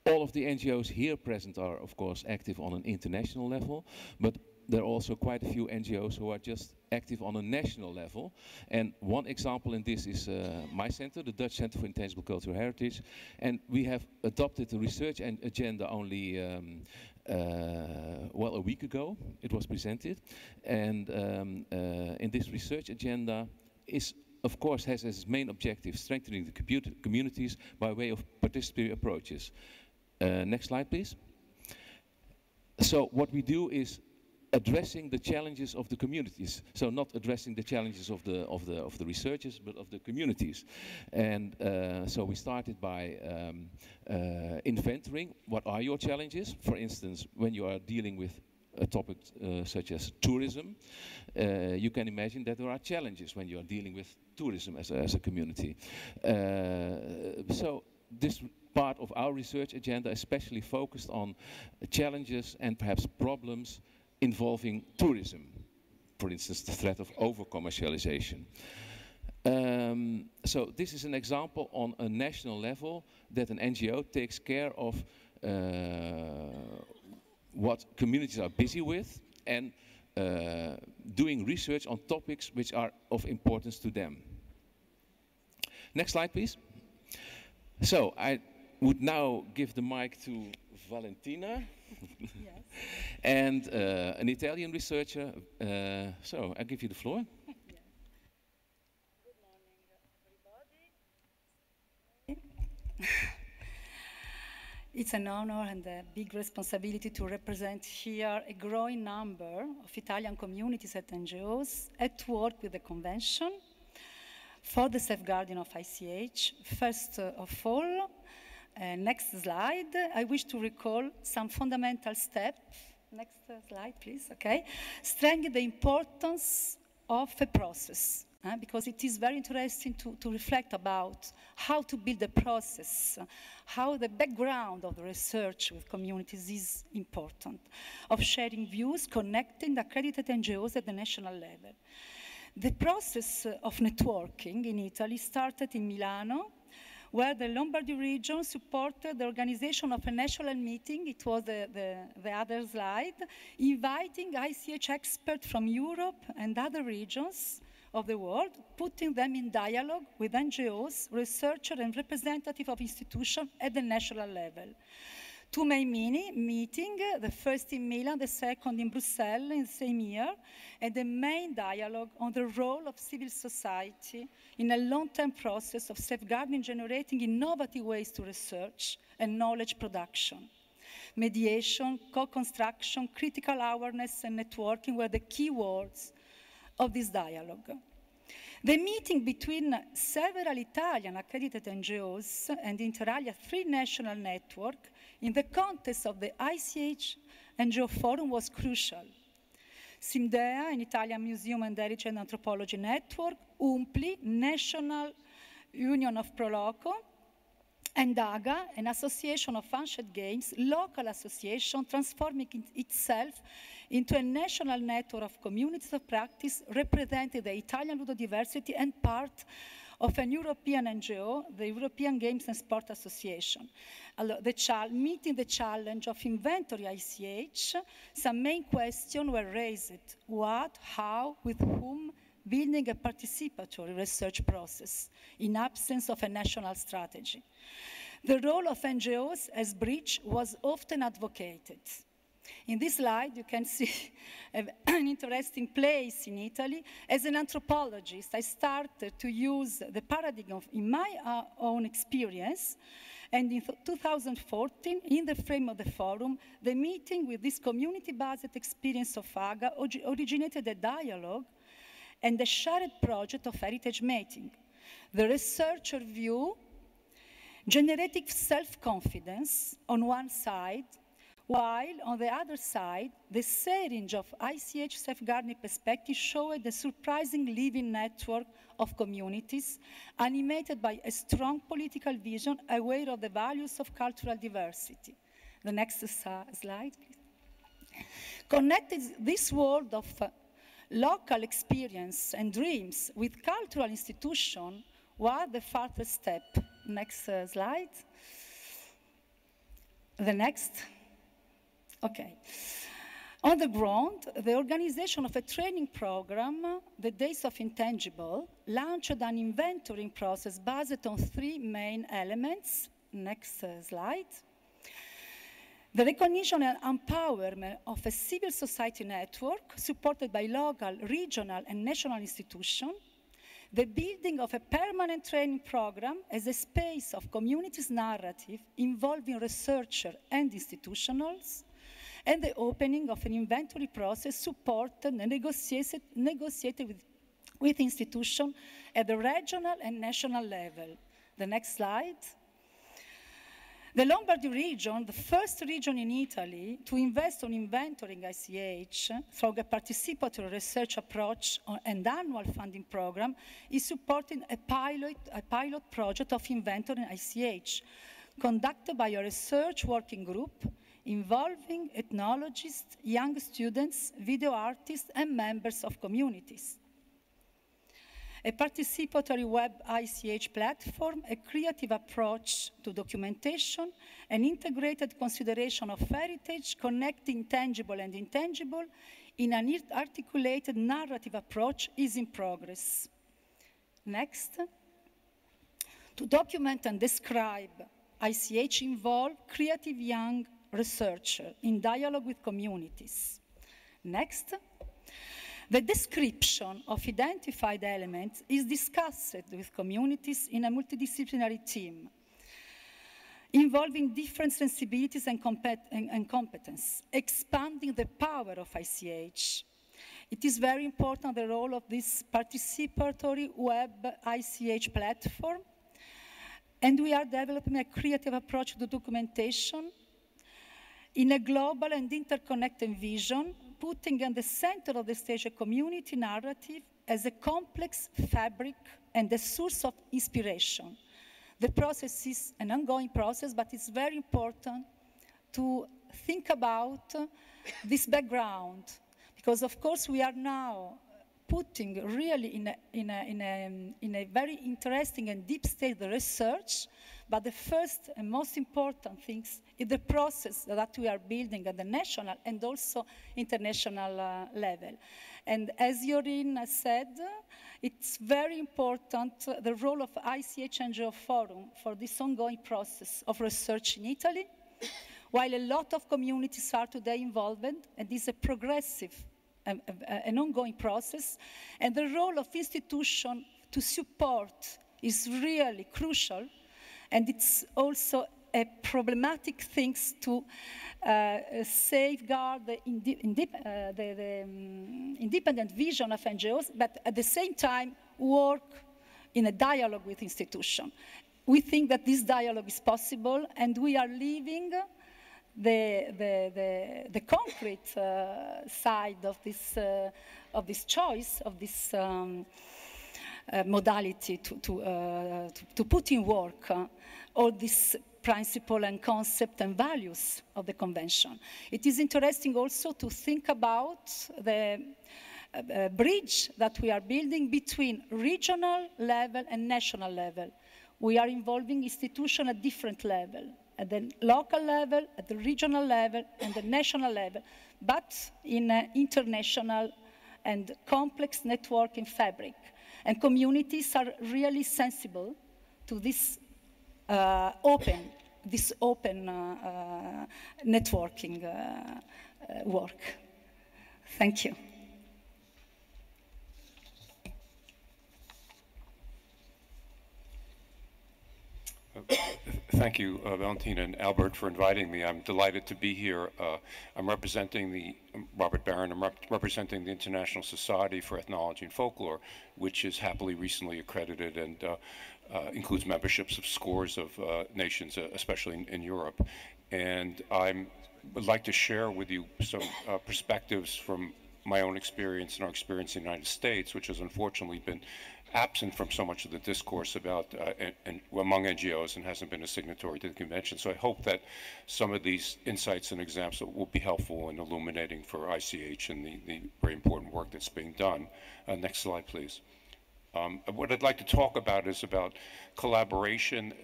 all of the NGOs here present are, of course, active on an international level, but there are also quite a few NGOs who are just active on a national level. And one example in this is my center, the Dutch Center for Intangible Cultural Heritage. And we have adopted the research agenda only well, a week ago. It was presented. And in this research agenda is of course, has as its main objective strengthening the communities by way of participatory approaches. Next slide, please. So what we do is addressing the challenges of the communities. So not addressing the challenges of the researchers, but of the communities. And so we started by inventorying what are your challenges. For instance, when you are dealing with a topic such as tourism, you can imagine that there are challenges when you are dealing with tourism as a community. So this part of our research agenda especially focused on challenges and perhaps problems involving tourism. For instance, the threat of over-commercialization. So this is an example on a national level that an NGO takes care of what communities are busy with and doing research on topics which are of importance to them. Next slide, please. So I would now give the mic to Valentina. Yes. And an Italian researcher. So I give you the floor. Yeah. Good morning, everybody. It's an honor and a big responsibility to represent here a growing number of Italian communities and NGOs at work with the Convention for the safeguarding of ICH. First of all, next slide, I wish to recall some fundamental steps. Next slide, please, okay. Strengthening the importance of a process, because it is very interesting to reflect about how to build a process, how the background of the research with communities is important, of sharing views, connecting the accredited NGOs at the national level. The process of networking in Italy started in Milano, where the Lombardy region supported the organization of a national meeting, it was the other slide, inviting ICH experts from Europe and other regions of the world, putting them in dialogue with NGOs, researchers, and representatives of institutions at the national level. Two main meetings, the first in Milan, the second in Brussels in the same year, and the main dialogue on the role of civil society in a long-term process of safeguarding, generating innovative ways to research and knowledge production. Mediation, co-construction, critical awareness, and networking were the key words of this dialogue. The meeting between several Italian accredited NGOs and inter alia 3 national networks in the context of the ICH NGO Forum was crucial. SIMDEA, an Italian Museum and Heritage and Anthropology Network, UMPLI, National Union of Proloco, and AGA, an association of ancient games, local association transforming itself into a national network of communities of practice representing the Italian ludodiversity and part of an European NGO, the European Games and Sport Association. Meeting the challenge of inventory ICH, some main questions were raised. What, how, with whom, building a participatory research process in absence of a national strategy. The role of NGOs as bridge was often advocated. In this slide, you can see an interesting place in Italy. As an anthropologist, I started to use the paradigm of, in my own experience, and in 2014, in the frame of the forum, the meeting with this community-based experience of AGA originated a dialogue and a shared project of heritage making. The researcher view generating self-confidence on one side, while on the other side, the sharing of ICH safeguarding perspective showed a surprising living network of communities animated by a strong political vision aware of the values of cultural diversity. The next slide, please. Connected this world of local experience and dreams with cultural institution was the further step. Next slide. The next. Okay. On the ground, the organization of a training program, the Days of Intangible, launched an inventorying process based on 3 main elements. Next slide. The recognition and empowerment of a civil society network supported by local, regional, and national institutions, the building of a permanent training program as a space of communities narrative involving researchers and institutionals, and the opening of an inventory process supported and negotiated with institutions at the regional and national level. The next slide. The Lombardy region, the first region in Italy to invest on inventorying ICH through a participatory research approach and annual funding program, is supporting a pilot project of inventorying ICH, conducted by a research working group involving ethnologists, young students, video artists, and members of communities. A participatory web ICH platform, a creative approach to documentation, an integrated consideration of heritage, connecting tangible and intangible in an articulated narrative approach is in progress. Next. To document and describe ICH involve creative young researchers in dialogue with communities. Next. The description of identified elements is discussed with communities in a multidisciplinary team, involving different sensibilities and competence, expanding the power of ICH. It is very important, the role of this participatory web ICH platform, and we are developing a creative approach to documentation in a global and interconnected vision, putting in the center of the stage a community narrative as a complex fabric and a source of inspiration. The process is an ongoing process, but it's very important to think about this background, because of course we are now putting really in a very interesting and deep state the research, but the first and most important things is the process that we are building at the national and also international level. And as Jorin said, it's very important the role of ICH NGO Forum for this ongoing process of research in Italy, while a lot of communities are today involved, and it's a progressive, an ongoing process, and the role of institutions to support is really crucial. And it's also a problematic thing to safeguard the independent vision of NGOs, but at the same time work in a dialogue with institutions. We think that this dialogue is possible, and we are leaving the concrete side of this choice, of this modality to put in work all these principles and concepts and values of the convention. It is interesting also to think about the bridge that we are building between regional level and national level. We are involving institutions at different levels, at the local level, at the regional level, and the national level, but in an international and complex networking fabric. And communities are really sensible to this open networking work. Thank you. Thank you, Valentina and Albert, for inviting me. I'm delighted to be here. I'm representing Robert Barron. I'm representing the International Society for Ethnology and Folklore, which is happily recently accredited and includes memberships of scores of nations, especially in Europe. And I would like to share with you some perspectives from my own experience and our experience in the United States, which has unfortunately been absent from so much of the discourse about among NGOs and hasn't been a signatory to the convention. So I hope that some of these insights and examples will be helpful in illuminating for ICH and the very important work that's being done. Next slide, please. What I'd like to talk about is about collaboration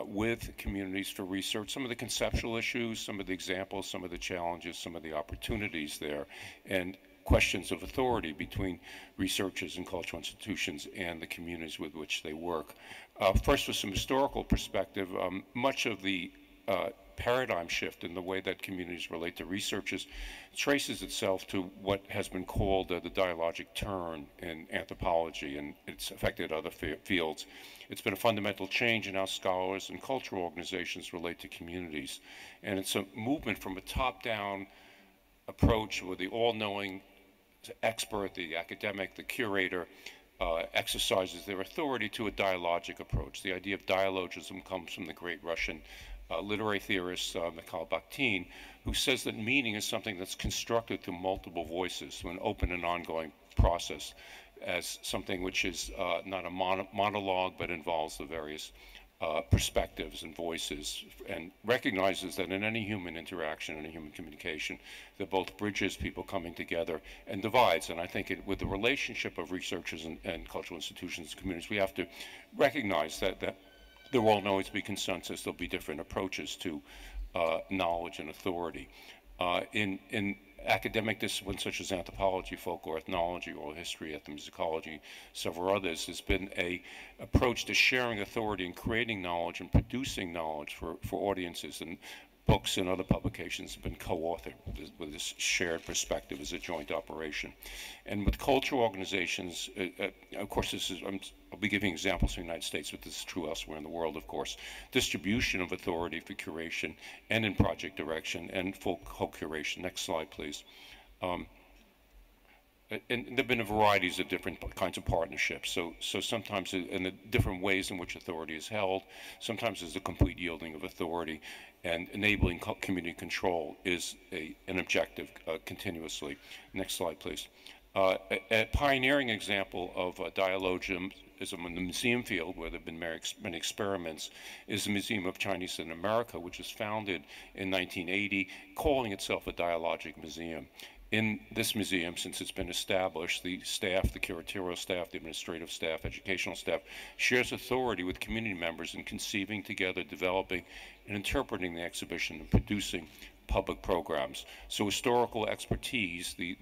with communities for research, some of the conceptual issues, some of the examples, some of the challenges, some of the opportunities there, and questions of authority between researchers and cultural institutions and the communities with which they work. First, with some historical perspective, much of the paradigm shift in the way that communities relate to researchers traces itself to what has been called the dialogic turn in anthropology, and it's affected other fields. It's been a fundamental change in how scholars and cultural organizations relate to communities. And it's a movement from a top-down approach where the all-knowing expert, the academic, the curator, exercises their authority to a dialogic approach. The idea of dialogism comes from the great Russian literary theorist Mikhail Bakhtin, who says that meaning is something that's constructed through multiple voices, through an open and ongoing process, as something which is not a monologue, but involves the various perspectives and voices, and recognizes that in any human interaction and human communication, that both bridges people coming together and divides. And I think with the relationship of researchers and cultural institutions and communities, we have to recognize that there won't always be consensus. There'll be different approaches to knowledge and authority. In academic disciplines such as anthropology, folklore, ethnology, oral history, ethnomusicology, several others, there's been an approach to sharing authority and creating knowledge and producing knowledge for audiences. And books and other publications have been co-authored with this shared perspective as a joint operation. And with cultural organizations, of course, I'll be giving examples from the United States, but this is true elsewhere in the world, of course. Distribution of authority for curation and in project direction and full co-curation. Next slide, please. And there have been a varieties of different kinds of partnerships. So sometimes in the different ways in which authority is held, sometimes there's a complete yielding of authority, and enabling community control is an objective continuously. Next slide, please. A pioneering example of dialogism in the museum field, where there have been many experiments, is the Museum of Chinese in America, which was founded in 1980, calling itself a dialogic museum. In this museum, since it's been established, the staff, the curatorial staff, the administrative staff, educational staff, shares authority with community members in conceiving together, developing, and interpreting the exhibition and producing public programs. So historical expertise, the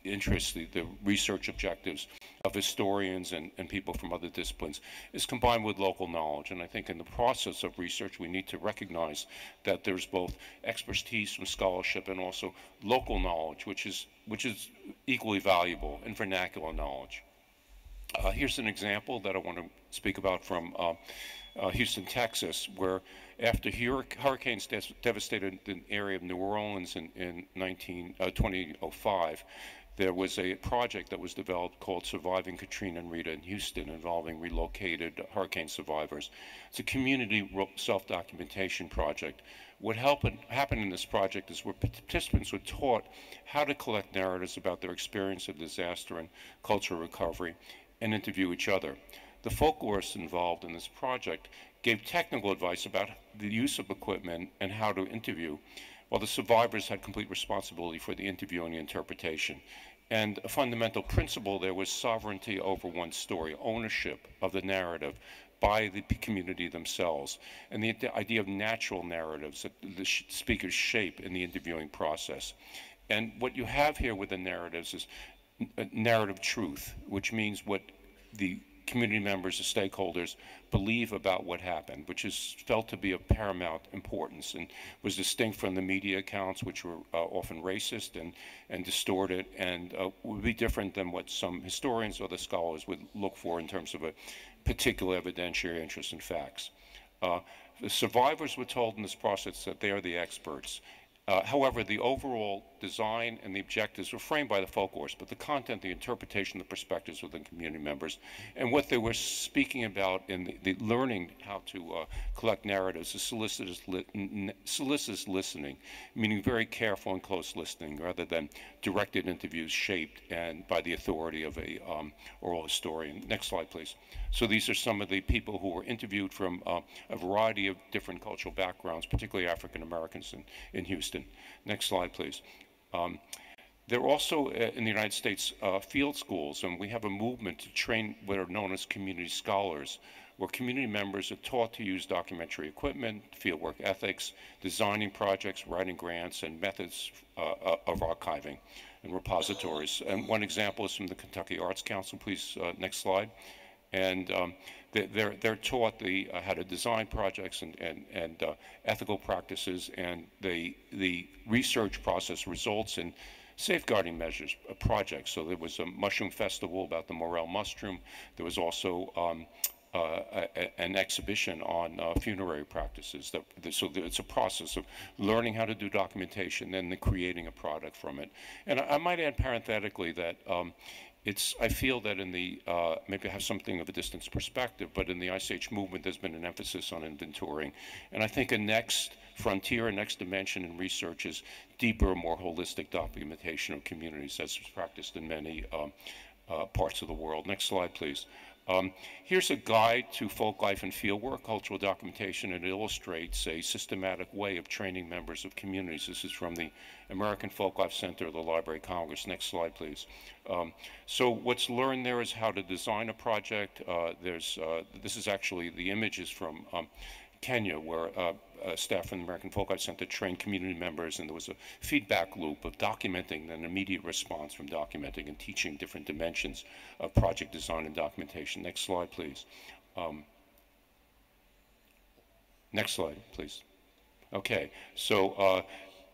interests, the research objectives of historians and people from other disciplines is combined with local knowledge. And I think in the process of research, we need to recognize that there's both expertise from scholarship and also local knowledge, which is equally valuable, and vernacular knowledge. Here's an example that I want to speak about from Houston, Texas, where after hurricanes devastated the area of New Orleans in 2005, there was a project that was developed called Surviving Katrina and Rita in Houston, involving relocated hurricane survivors. It's a community self-documentation project. What happened in this project is where participants were taught how to collect narratives about their experience of disaster and cultural recovery and interview each other. The folklorists involved in this project gave technical advice about the use of equipment and how to interview, while the survivors had complete responsibility for the interview and the interpretation. And a fundamental principle there was sovereignty over one's story, ownership of the narrative by the community themselves, and the idea of natural narratives that the speakers shape in the interviewing process. And what you have here with the narratives is narrative truth, which means what the community members, the stakeholders, believe about what happened, which is felt to be of paramount importance and was distinct from the media accounts, which were often racist and distorted, and would be different than what some historians or the scholars would look for in terms of a particular evidentiary interest in facts. The survivors were told in this process that they are the experts. However, the overall design and the objectives were framed by the folklorists, but the content, the interpretation, the perspectives within community members, and what they were speaking about in the learning how to collect narratives is solicitous listening, meaning very careful and close listening, rather than directed interviews shaped and by the authority of a oral historian. Next slide, please. So these are some of the people who were interviewed from a variety of different cultural backgrounds, particularly African Americans in Houston. Next slide, please. There are also in the United States field schools, and we have a movement to train what are known as community scholars, where community members are taught to use documentary equipment, fieldwork ethics, designing projects, writing grants, and methods of archiving and repositories. And one example is from the Kentucky Arts Council. Please, next slide. And they're taught how to design projects and ethical practices, and the research process results in safeguarding measures, projects. So there was a mushroom festival about the morel mushroom. There was also an exhibition on funerary practices. So it's a process of learning how to do documentation and then creating a product from it. And I might add parenthetically that I feel that in the, maybe I have something of a distance perspective, but in the ICH movement, there's been an emphasis on inventorying. And I think a next frontier, a next dimension in research is deeper, more holistic documentation of communities, as is practiced in many parts of the world. Next slide, please. Here's a guide to folk life and fieldwork, cultural documentation. It illustrates a systematic way of training members of communities. This is from the American Folk Life Center of the Library of Congress. Next slide, please. So what's learned there is how to design a project. This is actually, the images from Kenya, where staff from the American Folk Life Center trained community members, and there was a feedback loop of documenting and immediate response from documenting and teaching different dimensions of project design and documentation. Next slide, please. Next slide, please. Okay, so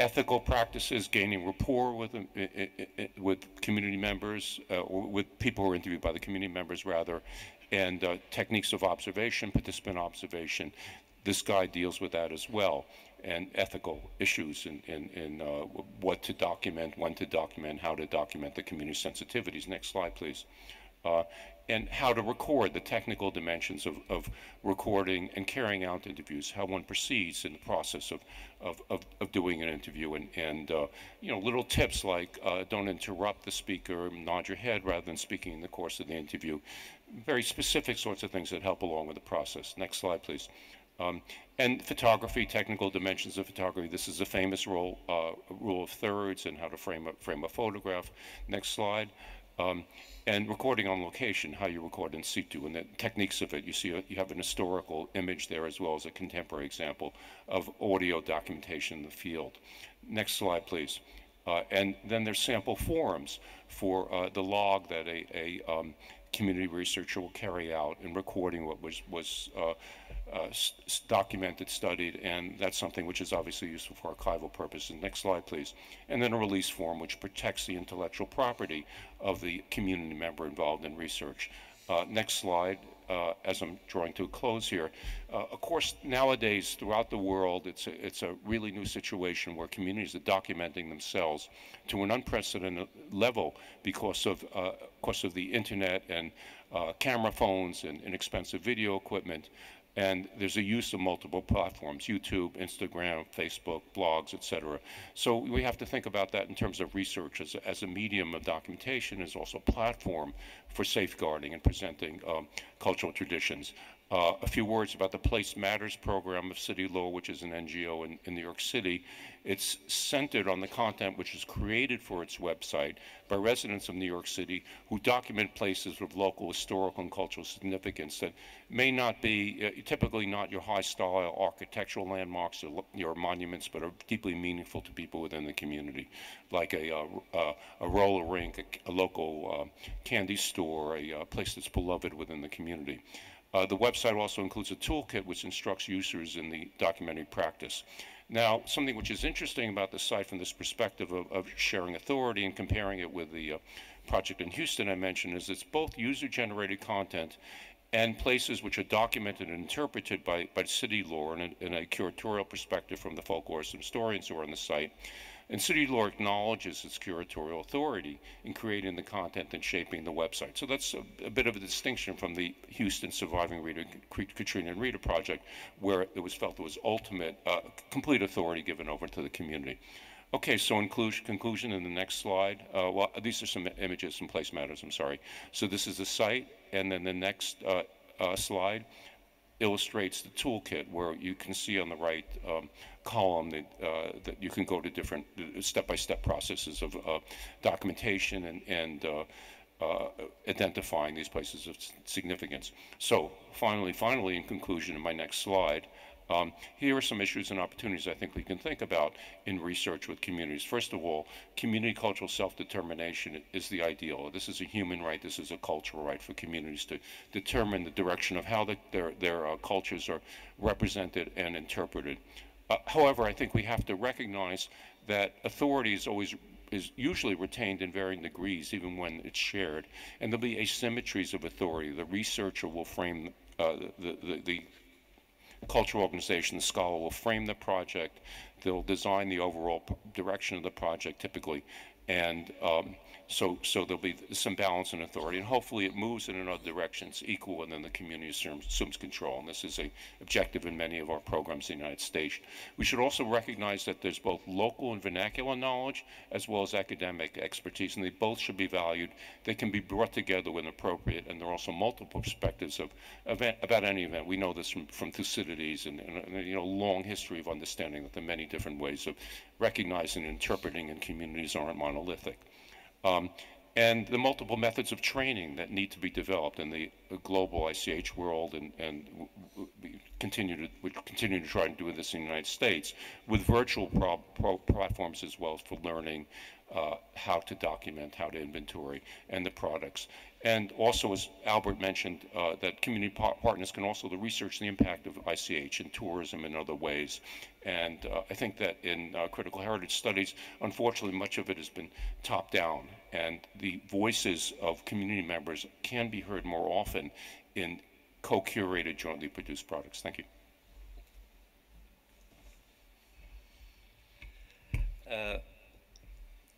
ethical practices, gaining rapport with community members, or with people who are interviewed by the community members, rather, and techniques of observation, participant observation. This guide deals with that as well, and ethical issues in what to document, when to document, how to document the community sensitivities. Next slide, please. And how to record, the technical dimensions of recording and carrying out interviews, how one proceeds in the process of doing an interview, and you know, little tips like don't interrupt the speaker, nod your head rather than speaking in the course of the interview. Very specific sorts of things that help along with the process. Next slide, please. And photography, technical dimensions of photography. This is a famous rule of thirds and how to frame a photograph. Next slide. And recording on location, how you record in situ, and the techniques of it. You see, you have an historical image there as well as a contemporary example of audio documentation in the field. Next slide, please. And then there's sample forums for the log that a community researcher will carry out in recording what was documented, studied, and that's something which is obviously useful for archival purposes. Next slide, please. And then a release form which protects the intellectual property of the community member involved in research. Next slide, as I'm drawing to a close here. Of course, nowadays, throughout the world, it's a really new situation where communities are documenting themselves to an unprecedented level because of the internet and camera phones and inexpensive video equipment. And there's a use of multiple platforms, YouTube, Instagram, Facebook, blogs, etc. So we have to think about that in terms of research as a medium of documentation, as also a platform for safeguarding and presenting cultural traditions. A few words about the Place Matters program of City Law, which is an NGO in New York City. It's centered on the content which is created for its website by residents of New York City who document places with local historical and cultural significance that may not be, typically not your high-style architectural landmarks or your monuments, but are deeply meaningful to people within the community, like a roller rink, a local candy store, a place that's beloved within the community. The website also includes a toolkit which instructs users in the documentary practice. Now, something which is interesting about the site from this perspective of sharing authority and comparing it with the project in Houston I mentioned is it's both user-generated content and places which are documented and interpreted by city law in a curatorial perspective from the folklorists and historians who are on the site. And city law acknowledges its curatorial authority in creating the content and shaping the website. So that's a bit of a distinction from the Houston Surviving Rita, Katrina and Rita project, where it was felt there was ultimate, complete authority given over to the community. Okay, so in conclusion in the next slide, well, these are some images from Place Matters, I'm sorry. So this is the site, and then the next slide illustrates the toolkit, where you can see on the right column that you can go to different step-by-step processes of documentation and identifying these places of significance. So finally, in conclusion, in my next slide, Here are some issues and opportunities I think we can think about in research with communities. First of all, community cultural self-determination is the ideal. This is a human right. This is a cultural right for communities to determine the direction of how their cultures are represented and interpreted. However, I think we have to recognize that authority is usually retained in varying degrees, even when it's shared. And there'll be asymmetries of authority. The researcher will frame the cultural organization, the scholar will frame the project, they'll design the overall direction of the project typically, and so there'll be some balance in authority, and hopefully it moves in another direction, it's equal, and then the community assumes control, and this is an objective in many of our programs in the United States. We should also recognize that there's both local and vernacular knowledge as well as academic expertise, and they both should be valued. They can be brought together when appropriate, and there are also multiple perspectives about any event. We know this from Thucydides and long history of understanding that there are many different ways of recognizing and interpreting, and communities aren't monolithic. And the multiple methods of training that need to be developed in the global ICH world, and we continue to try to do this in the United States with virtual platforms as well, for learning how to document, how to inventory, and the products. And also, as Albert mentioned, that community partners can also research the impact of ICH in tourism and other ways. And I think that in critical heritage studies, unfortunately, much of it has been top down, and the voices of community members can be heard more often in co-curated, jointly produced products. Thank you.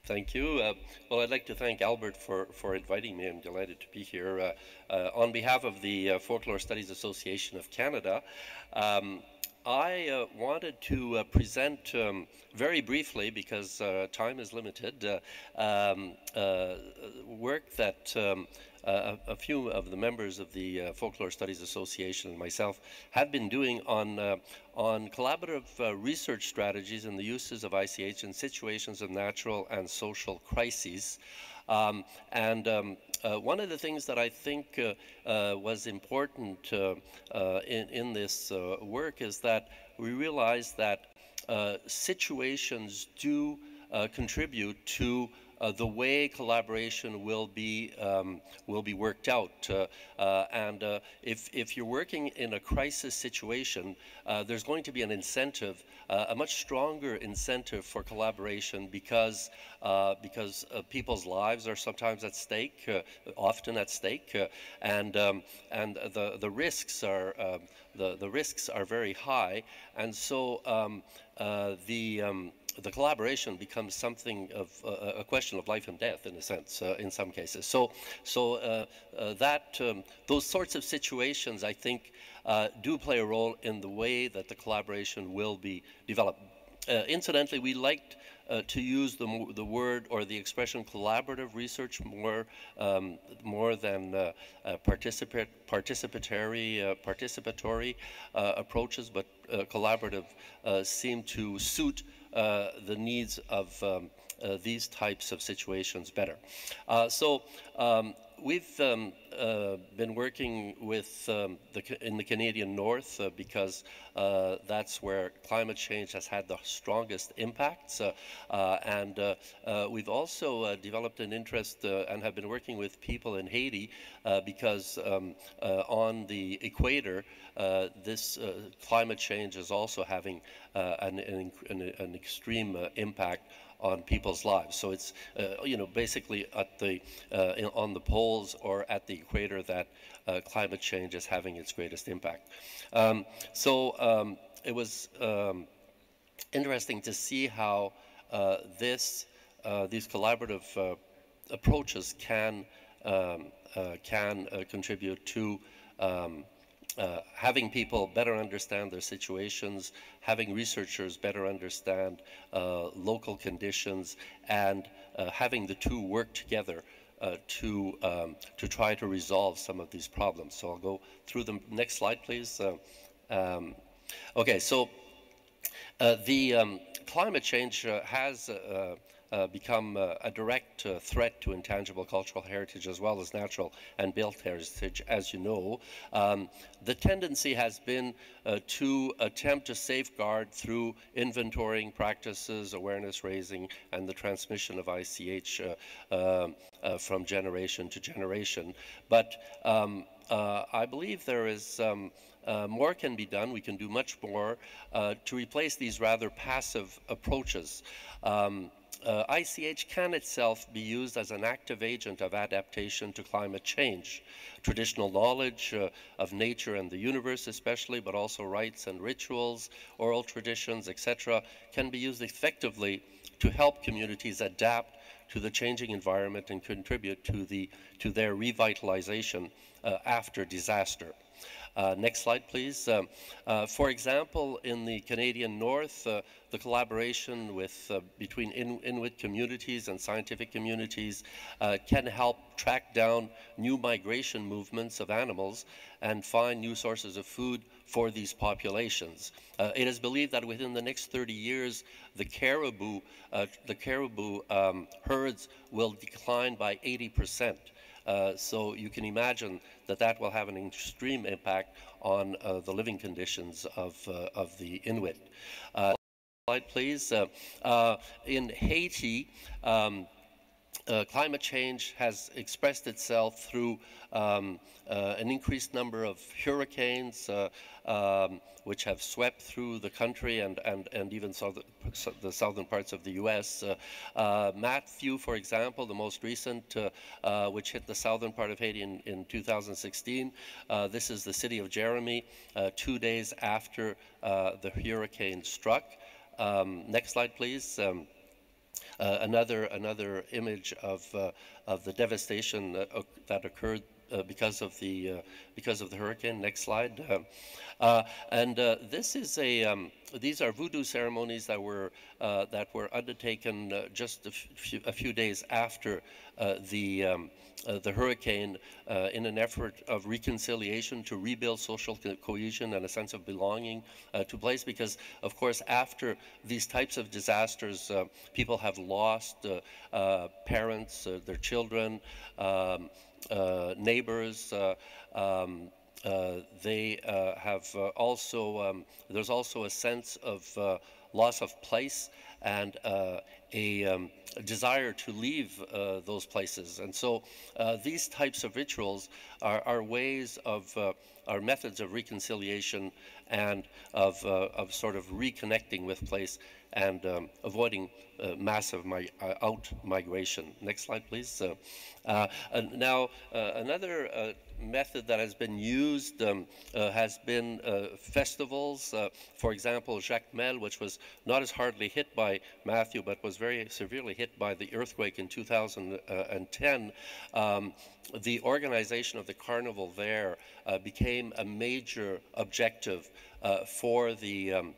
Thank you. Well, I'd like to thank Albert for inviting me. I'm delighted to be here. On behalf of the Folklore Studies Association of Canada, I wanted to present very briefly, because time is limited, work that a few of the members of the Folklore Studies Association and myself have been doing on collaborative research strategies and the uses of ICH in situations of natural and social crises. One of the things that I think was important in this work is that we realize that situations do contribute to the way collaboration will be worked out. If you're working in a crisis situation, there's going to be an incentive, a much stronger incentive for collaboration, because people's lives are sometimes at stake, often at stake, and the risks are very high, and so the collaboration becomes something of a question of life and death, in a sense, in some cases. Those sorts of situations, I think, do play a role in the way that the collaboration will be developed. Incidentally, we liked to use the word or the expression collaborative research more than participatory approaches, but collaborative seem to suit the needs of these types of situations better. We've been working with in the Canadian North because that's where climate change has had the strongest impacts, and we've also developed an interest and have been working with people in Haiti because on the equator this climate change is also having an extreme impact on people's lives. So it's basically at on the poles or at the equator that climate change is having its greatest impact. It was interesting to see how these collaborative approaches can contribute to having people better understand their situations, having researchers better understand local conditions, and having the two work together to try to resolve some of these problems. So I'll go through them. Next slide, please. Okay, so the climate change has become a direct threat to intangible cultural heritage as well as natural and built heritage, as you know. The tendency has been to attempt to safeguard through inventorying practices, awareness raising, and the transmission of ICH from generation to generation. But I believe there is more can be done. We can do much more to replace these rather passive approaches. ICH can itself be used as an active agent of adaptation to climate change. Traditional knowledge of nature and the universe especially, but also rites and rituals, oral traditions, etc., can be used effectively to help communities adapt to the changing environment and contribute to their revitalization after disaster. Next slide, please. For example, in the Canadian North, the collaboration between Inuit communities and scientific communities can help track down new migration movements of animals and find new sources of food for these populations. It is believed that within the next 30 years, the caribou herds will decline by 80%. So you can imagine that that will have an extreme impact on the living conditions of the Inuit. Slide, please. In Haiti, climate change has expressed itself through an increased number of hurricanes which have swept through the country and even the southern parts of the U.S. Matthew, for example, the most recent, which hit the southern part of Haiti in 2016. This is the city of Jeremy, 2 days after the hurricane struck. Next slide, please. Another image of the devastation that occurred because of the hurricane. Next slide. This is these are voodoo ceremonies that were undertaken just a few days after the hurricane in an effort of reconciliation to rebuild social cohesion and a sense of belonging to place, because of course after these types of disasters people have lost parents, their children, neighbors. They have also there's also a sense of loss of place and a desire to leave those places. And so these types of rituals are ways of are methods of reconciliation and of sort of reconnecting with place and avoiding massive out-migration. Next slide, please. Now, another method that has been used has been festivals. For example, Jacmel, which was not as hardly hit by Matthew, but was very severely hit by the earthquake in 2010. The organization of the carnival there became a major objective for the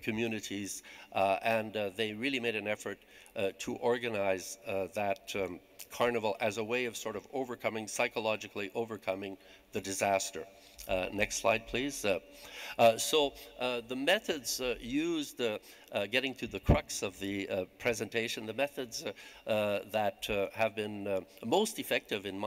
communities, and they really made an effort to organize that carnival as a way of sort of psychologically overcoming the disaster. Next slide, please. So the methods used, getting to the crux of the presentation, the methods that have been most effective in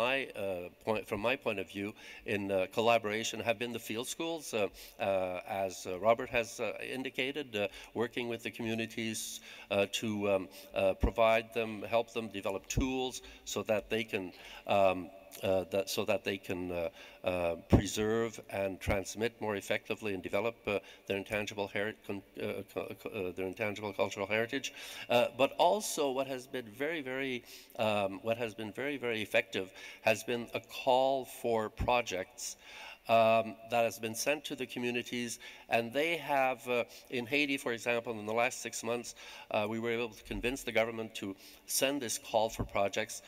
from my point of view in collaboration have been the field schools, as Robert has indicated, working with the communities to help them develop tools so that they can preserve and transmit more effectively and develop their intangible cultural heritage. But also, what has been very effective has been a call for projects that has been sent to the communities, and they have, in Haiti, for example, in the last 6 months, we were able to convince the government to send this call for projects.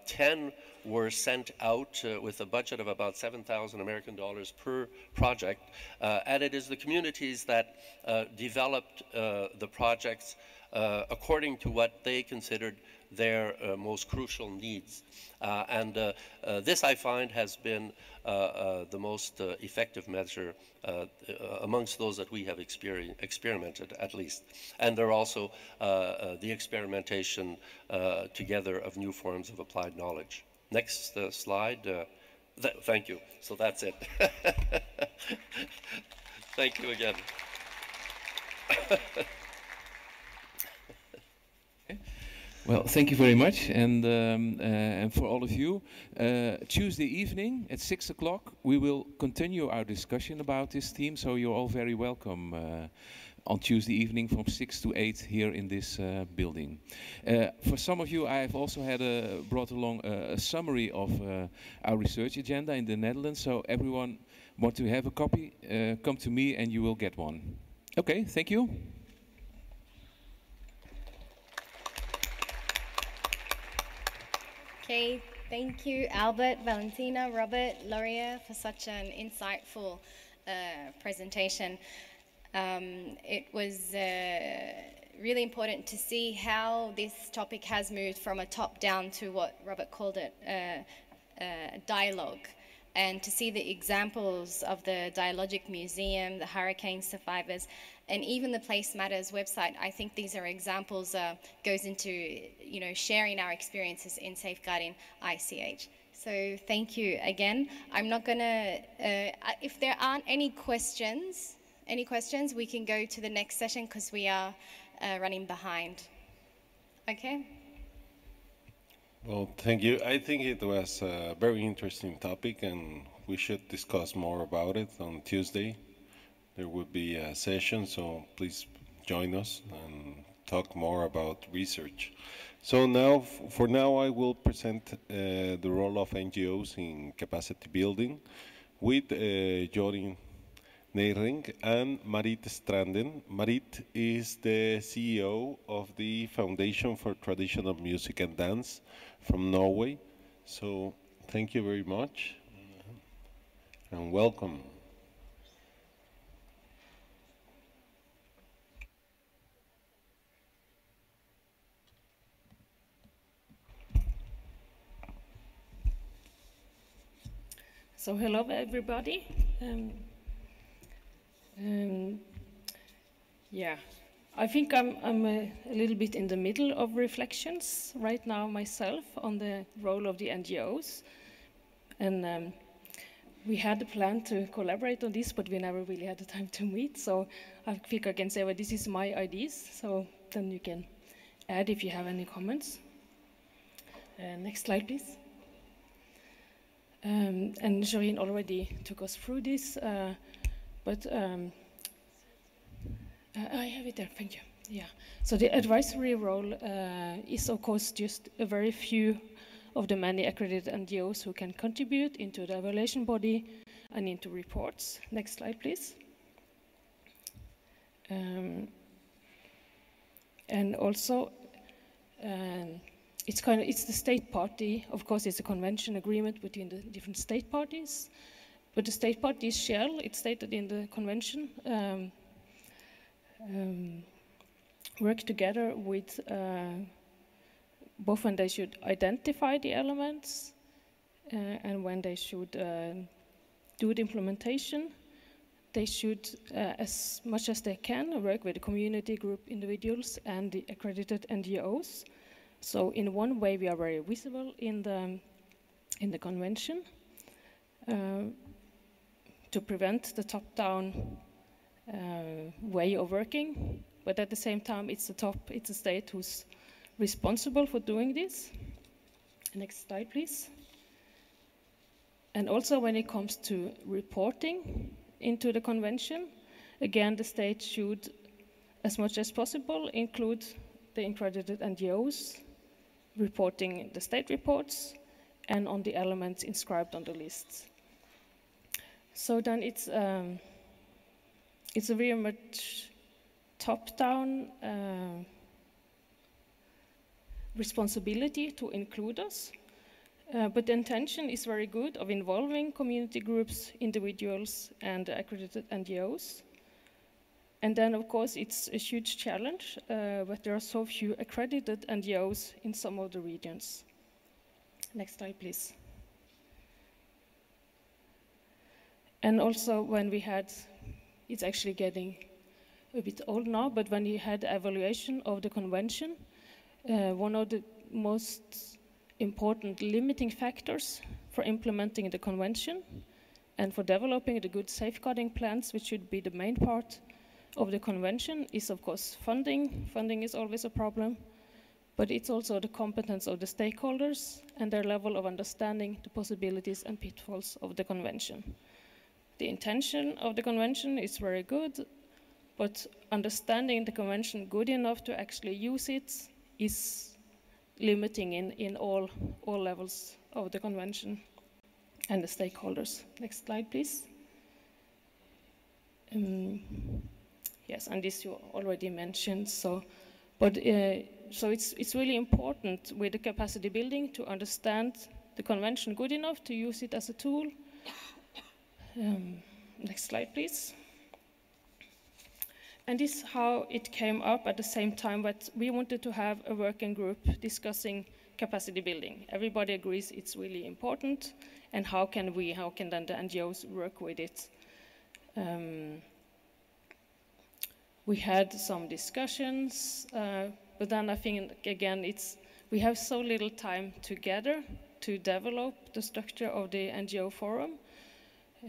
10 were sent out with a budget of about $7,000 American dollars per project, and it is the communities that developed the projects according to what they considered their most crucial needs. This, I find, has been the most effective measure amongst those that we have experimented, at least. And they're also the experimentation together of new forms of applied knowledge. Next slide. Thank you. So that's it. Thank you again. Well, thank you very much, and for all of you, Tuesday evening at 6 o'clock we will continue our discussion about this theme. So you're all very welcome on Tuesday evening from 6 to 8 here in this building. For some of you, I have also brought along a summary of our research agenda in the Netherlands. So everyone want to have a copy, come to me and you will get one. Okay, thank you. Okay, thank you, Albert, Valentina, Robert, Loria, for such an insightful presentation. It was really important to see how this topic has moved from a top-down to what Robert called it, dialogue, and to see the examples of the Dialogic Museum, the hurricane survivors, and even the Place Matters website. I think these are examples, goes into, you know, sharing our experiences in safeguarding ICH. So thank you again. I'm not gonna, if there aren't any questions, we can go to the next session because we are running behind. Okay? Well, thank you. I think it was a very interesting topic and we should discuss more about it on Tuesday. There will be a session, so please join us and talk more about research. So now, for now, I will present the role of NGOs in capacity building with Jorin Neyring and Marit Stranden. Marit is the CEO of the Foundation for Traditional Music and Dance from Norway. So thank you very much and welcome. So hello everybody. Yeah, I think I'm a little bit in the middle of reflections right now myself on the role of the NGOs. And we had a plan to collaborate on this, but we never really had the time to meet. So I think I can say, well, this is my ideas. So then you can add if you have any comments. Next slide, please. And Jorin already took us through this, but I have it there, thank you. Yeah, so the advisory role is of course just a very few of the many accredited NGOs who can contribute into the evaluation body and into reports. Next slide, please. And also, it's the state party. Of course, it's a convention agreement between the different state parties, but the state parties shall, it's stated in the convention, work together with both when they should identify the elements and when they should do the implementation. They should, as much as they can, work with the community group individuals and the accredited NGOs. So in one way, we are very visible in the convention to prevent the top-down way of working. But at the same time, it's the state who's responsible for doing this. Next slide, please. And also when it comes to reporting into the convention, again, the state should, as much as possible, include the accredited NGOs reporting the state reports and on the elements inscribed on the lists. So then it's a very much top-down responsibility to include us, but the intention is very good of involving community groups, individuals, and accredited NGOs. And then, of course, it's a huge challenge, but there are so few accredited NGOs in some of the regions. Next slide, please. And also when we had, it's actually getting a bit old now, but when you had evaluation of the convention, one of the most important limiting factors for implementing the convention and for developing the good safeguarding plans, which should be the main part of the convention, is of course funding. Funding is always a problem, but it's also the competence of the stakeholders and their level of understanding the possibilities and pitfalls of the convention. The intention of the convention is very good, but understanding the convention good enough to actually use it is limiting in all levels of the convention and the stakeholders. Next slide, please. Yes, and this you already mentioned. So it's really important with the capacity building to understand the convention good enough to use it as a tool. Next slide, please. And this is how it came up at the same time that we wanted to have a working group discussing capacity building. Everybody agrees it's really important, and how can then the NGOs work with it? We had some discussions, but then I think, again, we have so little time together to develop the structure of the NGO Forum.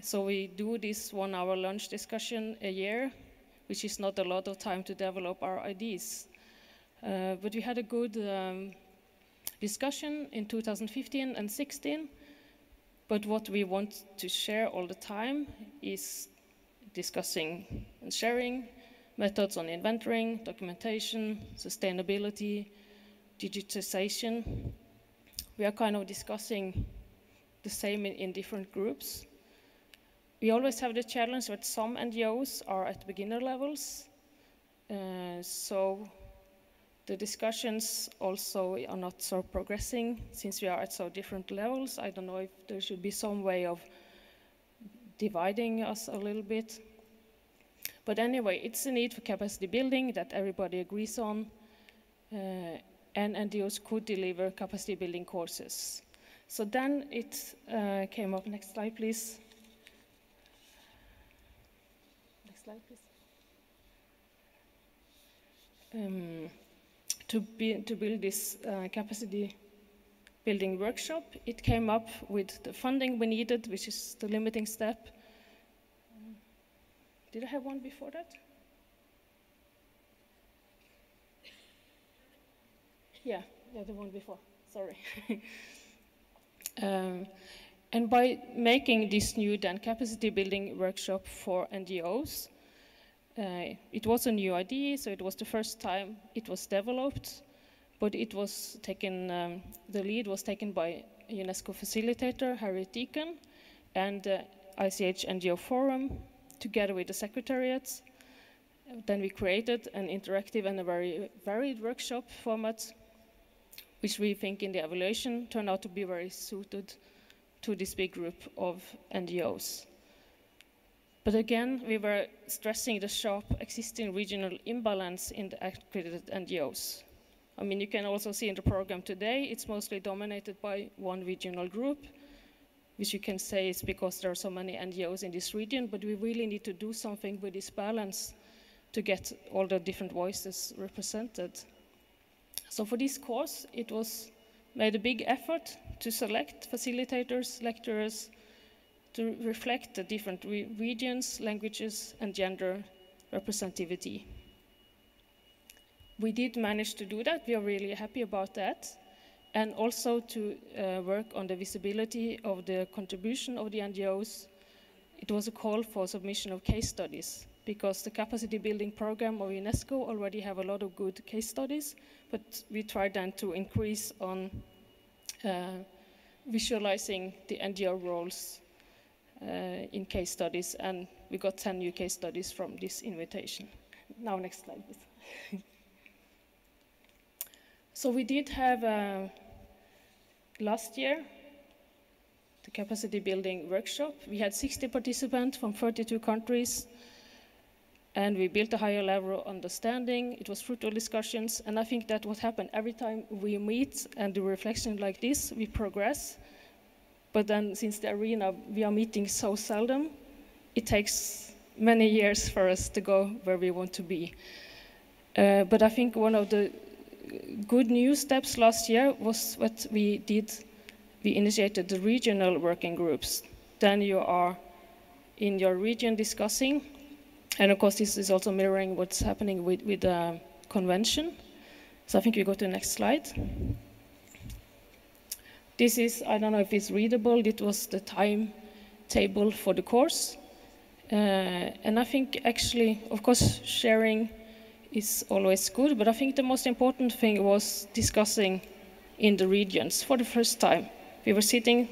So we do this 1 hour lunch discussion a year, which is not a lot of time to develop our ideas. But we had a good discussion in 2015 and 16. But what we want to share all the time is discussing and sharing methods on inventorying, documentation, sustainability, digitization. We are kind of discussing the same in different groups. We always have the challenge that some NGOs are at beginner levels. So the discussions also are not so progressing since we are at so different levels. I don't know if there should be some way of dividing us a little bit. But anyway, it's a need for capacity building that everybody agrees on, and NGOs could deliver capacity building courses. So then it came up. Next slide, please. Next slide, please. To build this capacity building workshop, it came up with the funding we needed, which is the limiting step. Did I have one before that? Yeah, the one before, sorry. And by making this new capacity building workshop for NGOs, it was a new idea, so it was the first time it was developed, but it was taken, the lead was taken by UNESCO facilitator, Harry Deacon, and ICH NGO Forum, together with the Secretariat. Then we created an interactive and a very varied workshop format, which we think in the evaluation turned out to be very suited to this big group of NGOs. But again, we were stressing the sharp existing regional imbalance in the accredited NGOs. I mean, you can also see in the program today, it's mostly dominated by one regional group, which you can say is because there are so many NGOs in this region, but we really need to do something with this balance to get all the different voices represented. So for this course, it was made a big effort to select facilitators, lecturers, to reflect the different regions, languages, and gender representativity. We did manage to do that. We are really happy about that. And also to work on the visibility of the contribution of the NGOs. It was a call for submission of case studies, because the capacity building program of UNESCO already have a lot of good case studies, but we tried then to increase on visualizing the NGO roles in case studies, and we got 10 new case studies from this invitation. Now, next slide, please. So we did have last year the capacity building workshop. We had 60 participants from 32 countries, and we built a higher level of understanding. It was fruitful discussions, and I think that what happened every time we meet and do reflection like this, we progress. But then since the arena, we are meeting so seldom, it takes many years for us to go where we want to be. But I think one of the good new steps last year was what we did. We initiated the regional working groups. Then you are in your region discussing, and of course this is also mirroring what's happening with the convention. So I think we go to the next slide. This is, I don't know if it's readable, it was the timetable for the course. And I think actually, of course, sharing is always good, but I think the most important thing was discussing in the regions for the first time. We were sitting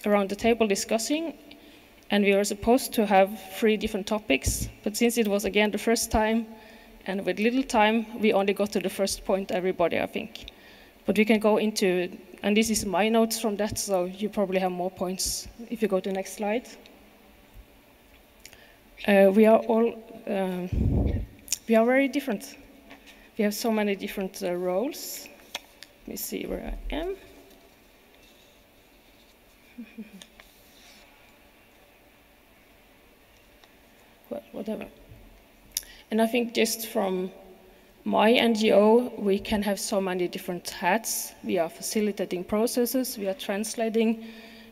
around the table discussing, and we were supposed to have 3 different topics, but since it was again the first time, and with little time, we only got to the first point, everybody, I think. But we can go into, and this is my notes from that, so you probably have more points if you go to the next slide. We are all, we are very different. We have so many different roles. Let me see where I am. Well, whatever. And I think just from my NGO, we can have so many different hats. We are facilitating processes, we are translating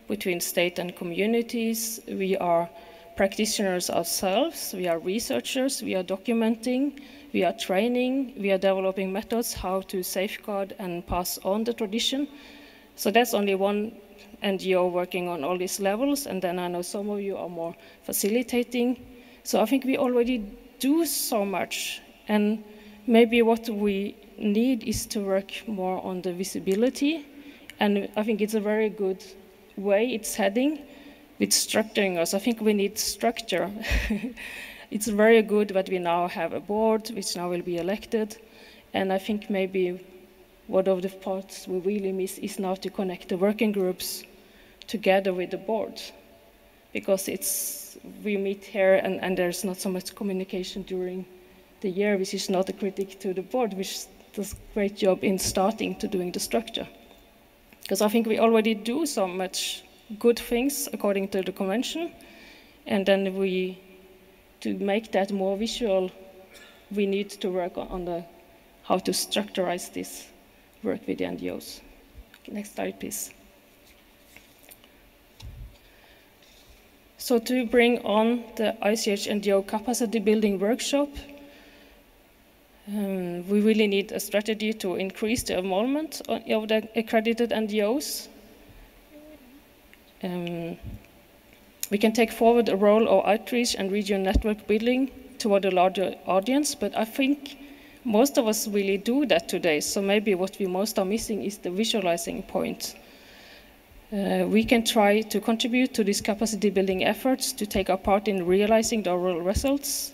between state and communities, we are practitioners ourselves, we are researchers, we are documenting, we are training, we are developing methods how to safeguard and pass on the tradition. So that's only one NGO working on all these levels, and then I know some of you are more facilitating. So I think we already do so much, and maybe what we need is to work more on the visibility, and I think it's a very good way it's heading with structuring us. I think we need structure. It's very good that we now have a board, which now will be elected, and I think maybe one of the parts we really miss is now to connect the working groups together with the board, because we meet here and there's not so much communication during the year, which is not a critic to the board, which does a great job in starting to doing the structure. Because I think we already do so much good things according to the convention, and then to make that more visual, we need to work on how to structurize this work with the NGOs. Next slide, please. So to bring on the ICH NGO capacity building workshop, we really need a strategy to increase the involvement of the accredited NGOs. We can take forward a role of outreach and regional network building toward a larger audience, but I think most of us really do that today, so maybe what we most are missing is the visualizing point. We can try to contribute to these capacity building efforts to take our part in realizing the overall results,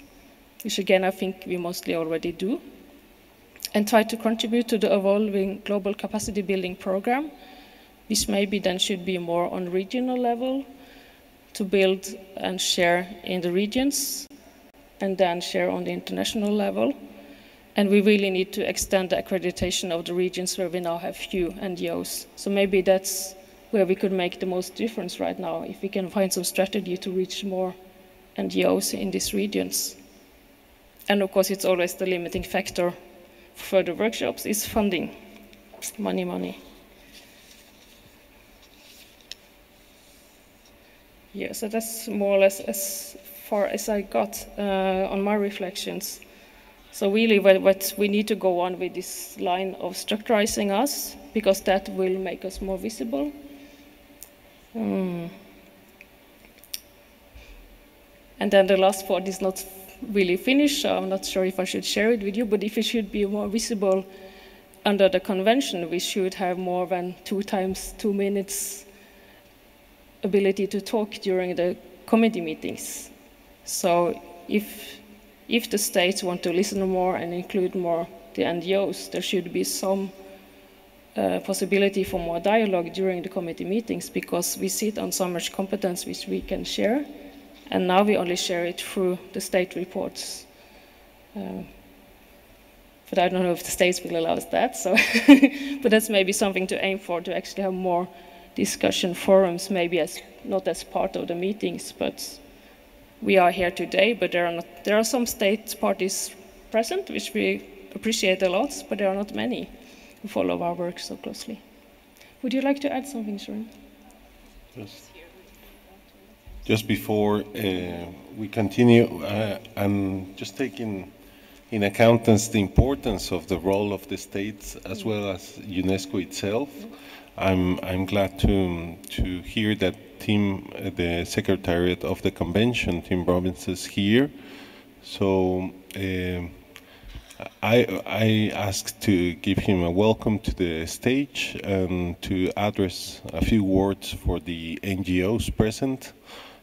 which again I think we mostly already do, and try to contribute to the evolving global capacity building program, which maybe then should be more on regional level to build and share in the regions and then share on the international level. And we really need to extend the accreditation of the regions where we now have few NGOs. So maybe that's where we could make the most difference right now, if we can find some strategy to reach more NGOs in these regions. And of course, it's always the limiting factor for the workshops is funding, money. Yeah, so that's more or less as far as I got on my reflections. So really what we need to go on with this line of structurizing us, because that will make us more visible. And then the last part is not really finished, so I'm not sure if I should share it with you, but if it should be more visible under the convention, we should have more than 2 times 2 minutes ability to talk during the committee meetings. So if the states want to listen more and include more the NGOs, there should be some possibility for more dialogue during the committee meetings, because we sit on so much competence which we can share, and now we only share it through the state reports. But I don't know if the states will allow that. So, but that's maybe something to aim for, to actually have more discussion forums, maybe not as part of the meetings, but we are here today. But there are some state parties present, which we appreciate a lot, but there are not many who follow our work so closely. Would you like to add something, Sharon? Just before we continue, I'm just taking in account the importance of the role of the states as well as UNESCO itself. I'm glad to hear that the Secretariat of the Convention, Tim Robbins, is here. So I asked to give him a welcome to the stage and to address a few words for the NGOs present.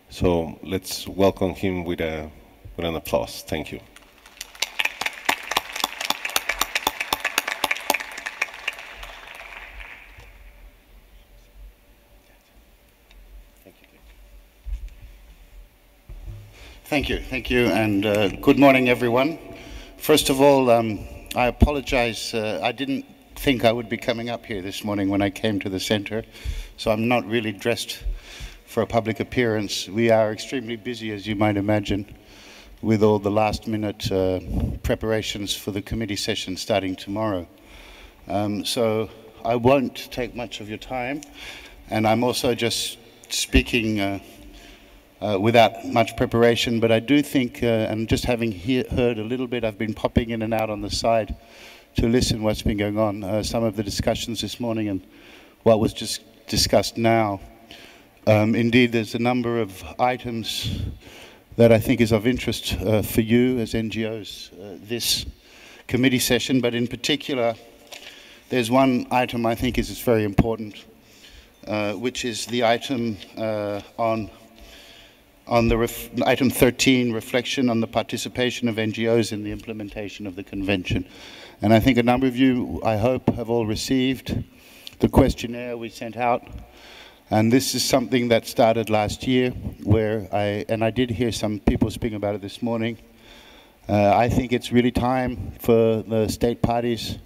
So let's welcome him with an applause. Thank you. Thank you, and good morning, everyone. First of all, I apologize. I didn't think I would be coming up here this morning when I came to the center, so I'm not really dressed for a public appearance. We are extremely busy, as you might imagine, with all the last-minute preparations for the committee session starting tomorrow. So I won't take much of your time, and I'm also just speaking without much preparation, but I do think, and just having heard a little bit, I've been popping in and out on the side to listen what's been going on, some of the discussions this morning and what was just discussed now. Indeed, there's a number of items that I think is of interest for you as NGOs this committee session, but in particular, there's one item I think is very important, which is the item on the item 13, reflection on the participation of NGOs in the implementation of the convention. And I think a number of you, I hope, have all received the questionnaire we sent out. And this is something that started last year, where I did hear some people speaking about it this morning. I think it's really time for the state parties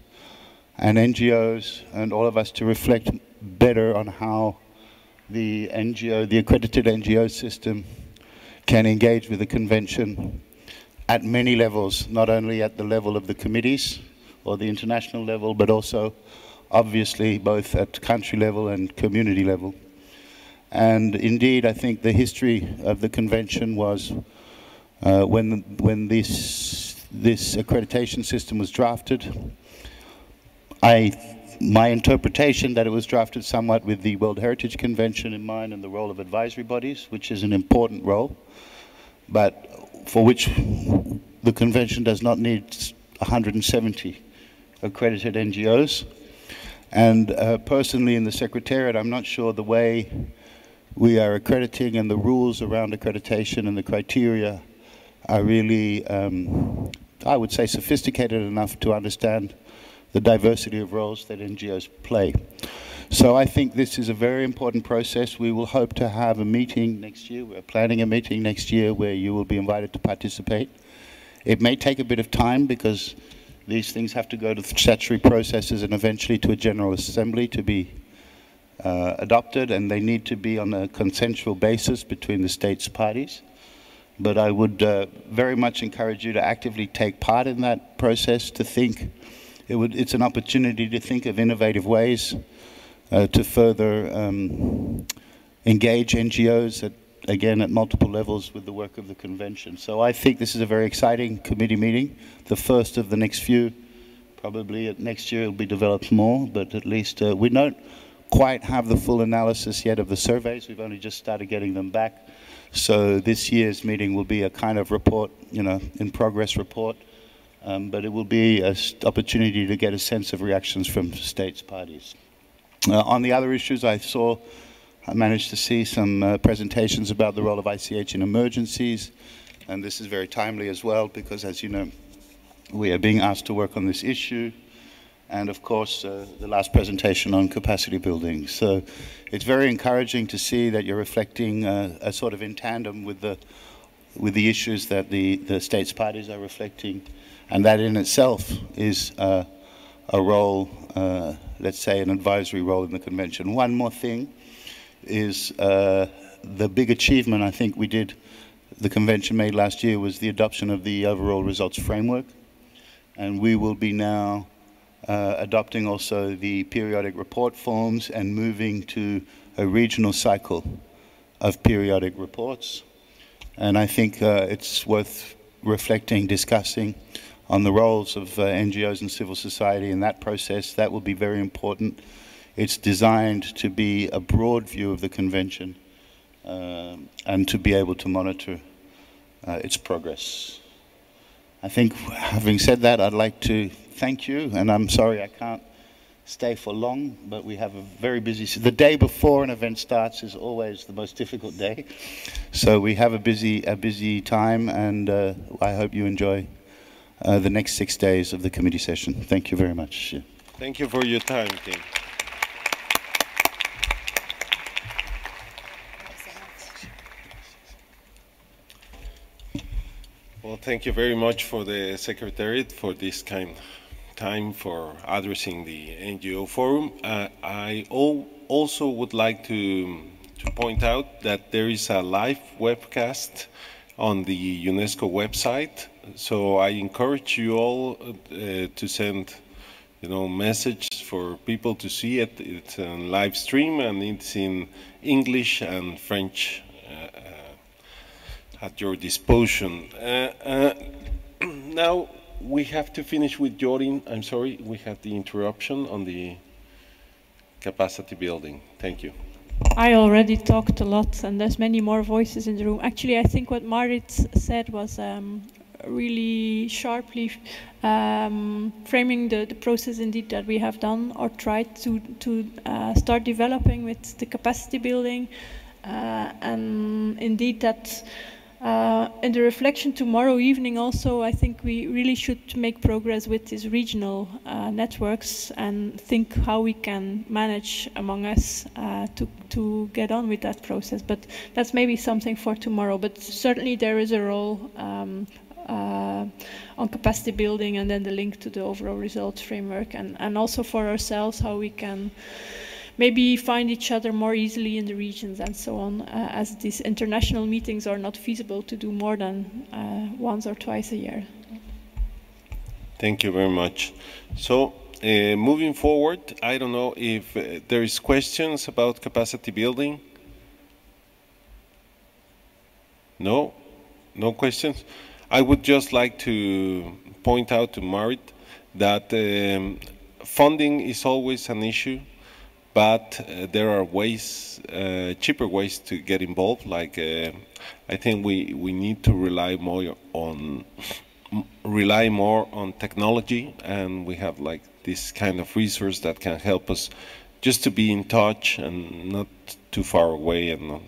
and NGOs and all of us to reflect better on how the NGO, the accredited NGO system, can engage with the convention at many levels, not only at the level of the committees or the international level, but also obviously both at country level and community level. And indeed, I think the history of the convention was when this accreditation system was drafted, my interpretation that it was drafted somewhat with the World Heritage Convention in mind and the role of advisory bodies, which is an important role, but for which the convention does not need 170 accredited NGOs. And personally in the Secretariat, I'm not sure the way we are accrediting and the rules around accreditation and the criteria are really, I would say, sophisticated enough to understand the diversity of roles that NGOs play. So I think this is a very important process. We will hope to have a meeting next year. We're planning a meeting next year where you will be invited to participate. It may take a bit of time because these things have to go to statutory processes and eventually to a General Assembly to be adopted, and they need to be on a consensual basis between the states parties. But I would very much encourage you to actively take part in that process, to think. It's an opportunity to think of innovative ways to further engage NGOs, again, at multiple levels with the work of the convention. So I think this is a very exciting committee meeting, the first of the next few. Probably next year it will be developed more, but at least we don't quite have the full analysis yet of the surveys. We've only just started getting them back. So this year's meeting will be a kind of report, in progress report. But it will be an opportunity to get a sense of reactions from states parties. On the other issues, I managed to see some presentations about the role of ICH in emergencies, and this is very timely as well because, as you know, we are being asked to work on this issue, and of course the last presentation on capacity building. So it's very encouraging to see that you're reflecting a sort of in tandem with the issues that the states parties are reflecting. And that in itself is a role, let's say an advisory role in the convention. One more thing is the big achievement I think the convention made last year was the adoption of the overall results framework. And we will be now adopting also the periodic report forms and moving to a regional cycle of periodic reports. And I think it's worth reflecting, discussing on the roles of NGOs and civil society in that process. That will be very important. It's designed to be a broad view of the convention and to be able to monitor its progress. I think, having said that, I'd like to thank you, and I'm sorry I can't stay for long, but we have a very busy, the day before an event starts is always the most difficult day. So we have a busy time, and I hope you enjoy the next 6 days of the committee session. Thank you very much. Thank you for your time, Tim. Well, thank you very much for the Secretariat for this kind of time for addressing the NGO Forum. I also would like to point out that there is a live webcast on the UNESCO website. So I encourage you all to send, messages for people to see it. It's a live stream and it's in English and French at your disposal. Now we have to finish with Jorin. I'm sorry, we had the interruption on the capacity building. Thank you. I already talked a lot, and there's many more voices in the room. Actually, I think what Marit said was really sharply framing the process indeed that we have done or tried to start developing with the capacity building, and indeed that in the reflection tomorrow evening also, I think we really should make progress with these regional networks and think how we can manage among us to get on with that process. But that's maybe something for tomorrow. But certainly there is a role on capacity building and then the link to the overall results framework, and also for ourselves how we can maybe find each other more easily in the regions and so on, as these international meetings are not feasible to do more than once or twice a year. Thank you very much. So moving forward, I don't know if there is questions about capacity building. No? No questions? I would just like to point out to Marit that funding is always an issue, but there are ways, cheaper ways to get involved. Like I think we need to rely more on technology, and we have like this kind of resource that can help us just to be in touch and not too far away and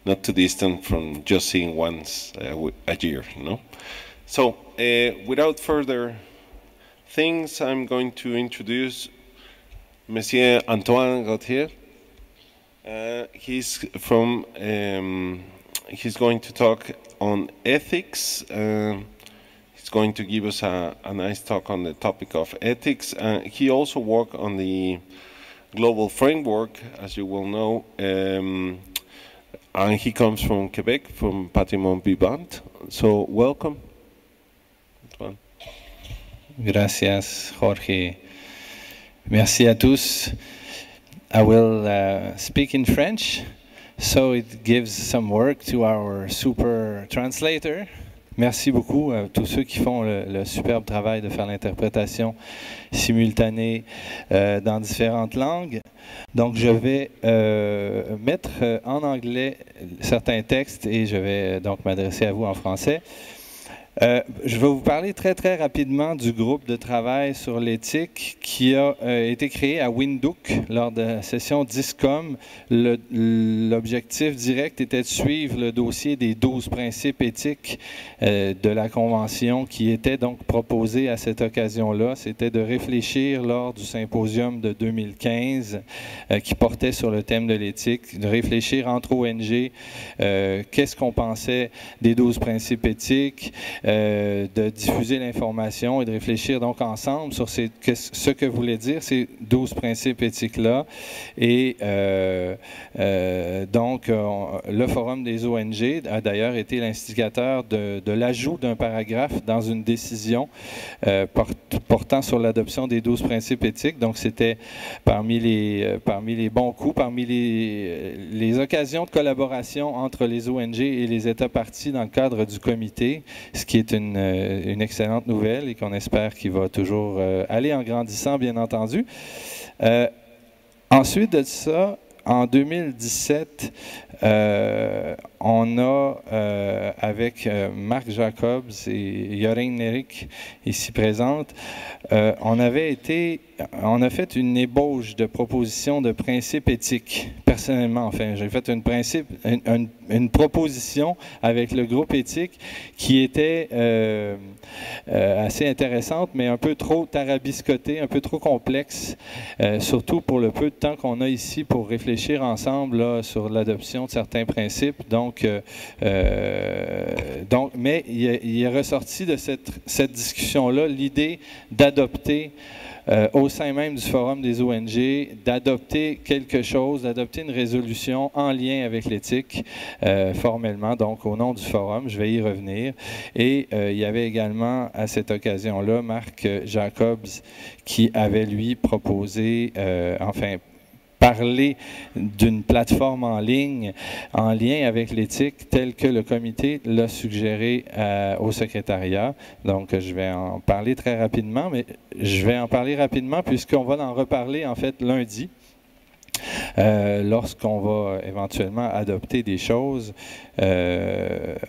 not too distant from just seeing once a year, So without further things, I'm going to introduce Monsieur Antoine Gauthier. He's going to talk on ethics. He's going to give us a nice talk on the topic of ethics. He also worked on the global framework, as you will know, and he comes from Quebec, from Patrimoine Vivant. So welcome, Antoine. Gracias, Jorge. Merci à tous. I will speak in French, so it gives some work to our super translator. Merci beaucoup à tous ceux qui font le superbe travail de faire l'interprétation simultanée dans différentes langues. Donc je vais mettre en anglais certains textes et je vais donc m'adresser à vous en français. Je vais vous parler très très rapidement du groupe de travail sur l'éthique qui a été créé à Windhoek lors de la session DISCOM. L'objectif direct était de suivre le dossier des 12 principes éthiques de la Convention qui était donc proposé à cette occasion-là. C'était de réfléchir lors du symposium de 2015 qui portait sur le thème de l'éthique, de réfléchir entre ONG, qu'est-ce qu'on pensait des 12 principes éthiques, de diffuser l'information et de réfléchir donc ensemble sur ce que voulaient dire ces 12 principes éthiques-là. Et donc, le Forum des ONG a d'ailleurs été l'instigateur de l'ajout d'un paragraphe dans une décision portant sur l'adoption des 12 principes éthiques. Donc, c'était parmi les bons coups, parmi les occasions de collaboration entre les ONG et les États partis dans le cadre du comité, ce qui est une excellente nouvelle et qu'on espère qu'il va toujours aller en grandissant, bien entendu. Ensuite de ça, en 2017, on a, avec Marc Jacobs et Jorijn Nerik, ici présente, on a fait une ébauche de propositions de principes éthiques. Personnellement, enfin, j'ai fait une proposition avec le groupe éthique qui était assez intéressante, mais un peu trop tarabiscotée, un peu trop complexe, surtout pour le peu de temps qu'on a ici pour réfléchir ensemble là, sur l'adoption de certains principes. Donc, mais il est ressorti de cette discussion-là l'idée d'adopter au sein même du Forum des ONG, d'adopter quelque chose, d'adopter une résolution en lien avec l'éthique, formellement, donc au nom du Forum, je vais y revenir. Et il y avait également, à cette occasion-là, Marc Jacobs, qui avait, lui, proposé, parler d'une plateforme en ligne en lien avec l'éthique telle que le comité l'a suggéré au secrétariat. Donc, je vais en parler très rapidement, mais je vais en parler rapidement puisqu'on va en reparler en fait lundi. Lorsqu'on va éventuellement adopter des choses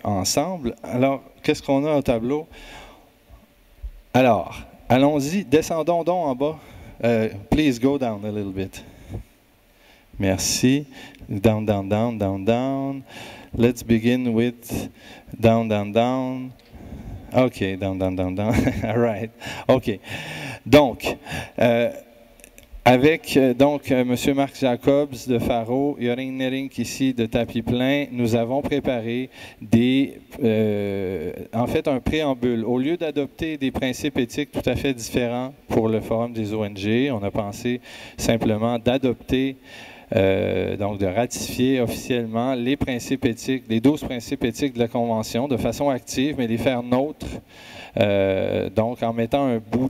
ensemble. Alors, qu'est-ce qu'on a au tableau? Alors, allons-y, descendons donc en bas. Please go down a little bit. Merci. Down, down, down, down, down. Let's begin with down, down, down. OK, down, down, down, down. All right. OK. Donc, avec M. Marc Jacobs de Faro, Jorijn Nerik ici de Tapis Plein, nous avons préparé en fait un préambule. Au lieu d'adopter des principes éthiques tout à fait différents pour le Forum des ONG, on a pensé simplement d'adopter donc de ratifier officiellement les principes éthiques, les 12 principes éthiques de la Convention de façon active, mais les faire nôtres, donc en mettant un bout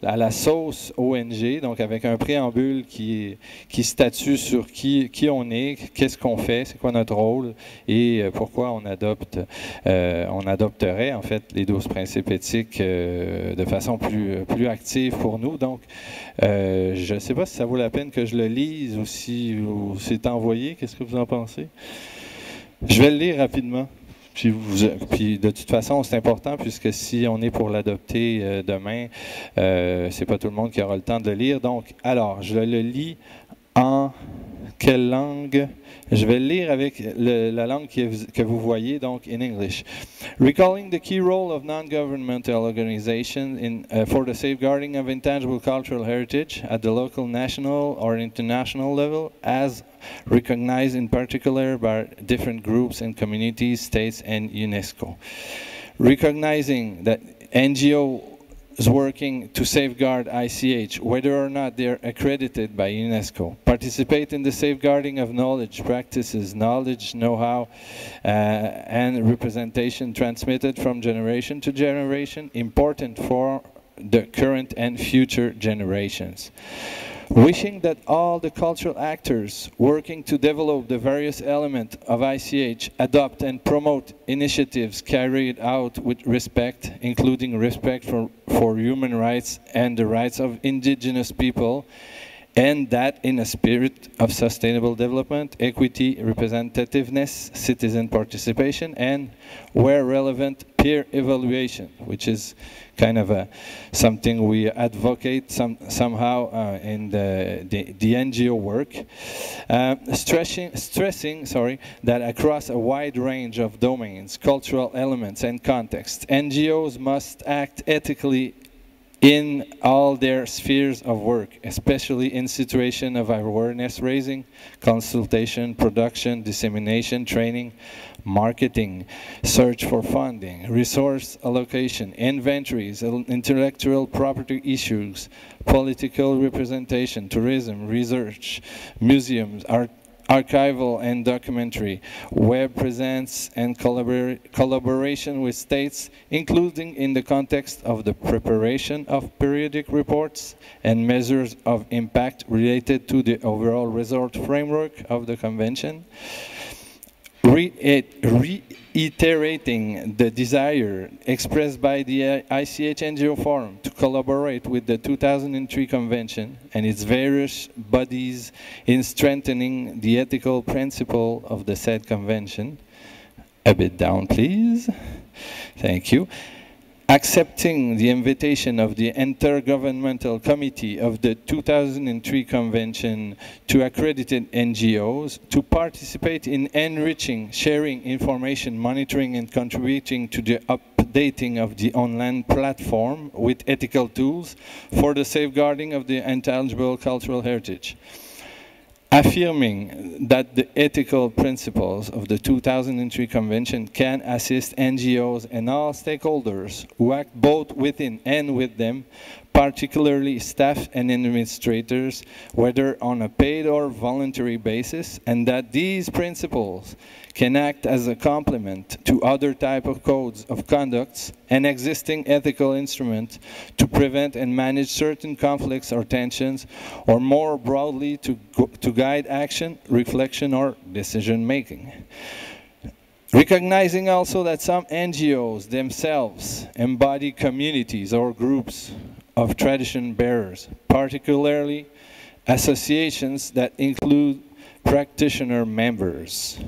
à la sauce ONG, donc avec un préambule qui statue sur qui on est, qu'est-ce qu'on fait, c'est quoi notre rôle et pourquoi on adopterait en fait les 12 principes éthiques de façon plus active pour nous. Donc, je ne sais pas si ça vaut la peine que je le lise ou si c'est envoyé. Qu'est-ce que vous en pensez? Je vais le lire rapidement. Puis de toute façon, c'est important puisque si on est pour l'adopter demain, c'est pas tout le monde qui aura le temps de le lire. Donc, alors, je le lis en quelle langue? Je vais le lire avec la langue que vous voyez, donc in English. Recalling the key role of non-governmental organizations for the safeguarding of intangible cultural heritage at the local, national, or international level, as recognized in particular by different groups and communities, states, and UNESCO. Recognizing that NGO is working to safeguard ICH, whether or not they're accredited by UNESCO, participate in the safeguarding of knowledge, practices, knowledge, know-how, and representation transmitted from generation to generation, important for the current and future generations. Wishing that all the cultural actors working to develop the various elements of ICH adopt and promote initiatives carried out with respect, including respect for human rights and the rights of indigenous people, and that in a spirit of sustainable development, equity, representativeness, citizen participation, and where relevant, peer evaluation, which is kind of something we advocate somehow in the NGO work, stressing that across a wide range of domains, cultural elements, and contexts, NGOs must act ethically in all their spheres of work, especially in situation of awareness raising, consultation, production, dissemination, training, marketing, search for funding, resource allocation, inventories, intellectual property issues, political representation, tourism, research, museums, archival and documentary, web presence and collaboration with states, including in the context of the preparation of periodic reports and measures of impact related to the overall result framework of the Convention, reiterating the desire expressed by the ICH NGO Forum to collaborate with the 2003 Convention and its various bodies in strengthening the ethical principle of the said Convention. A bit down, please. Thank you. Accepting the invitation of the Intergovernmental Committee of the 2003 Convention to accredited NGOs to participate in enriching, sharing information, monitoring and contributing to the updating of the online platform with ethical tools for the safeguarding of the intangible cultural heritage. Affirming that the ethical principles of the 2003 Convention can assist NGOs and all stakeholders who act both within and with them, particularly staff and administrators, whether on a paid or voluntary basis, and that these principles can act as a complement to other types of codes of conduct and existing ethical instruments to prevent and manage certain conflicts or tensions, or more broadly to guide action, reflection, or decision-making. Recognizing also that some NGOs themselves embody communities or groups of tradition bearers, particularly associations that include practitioner members.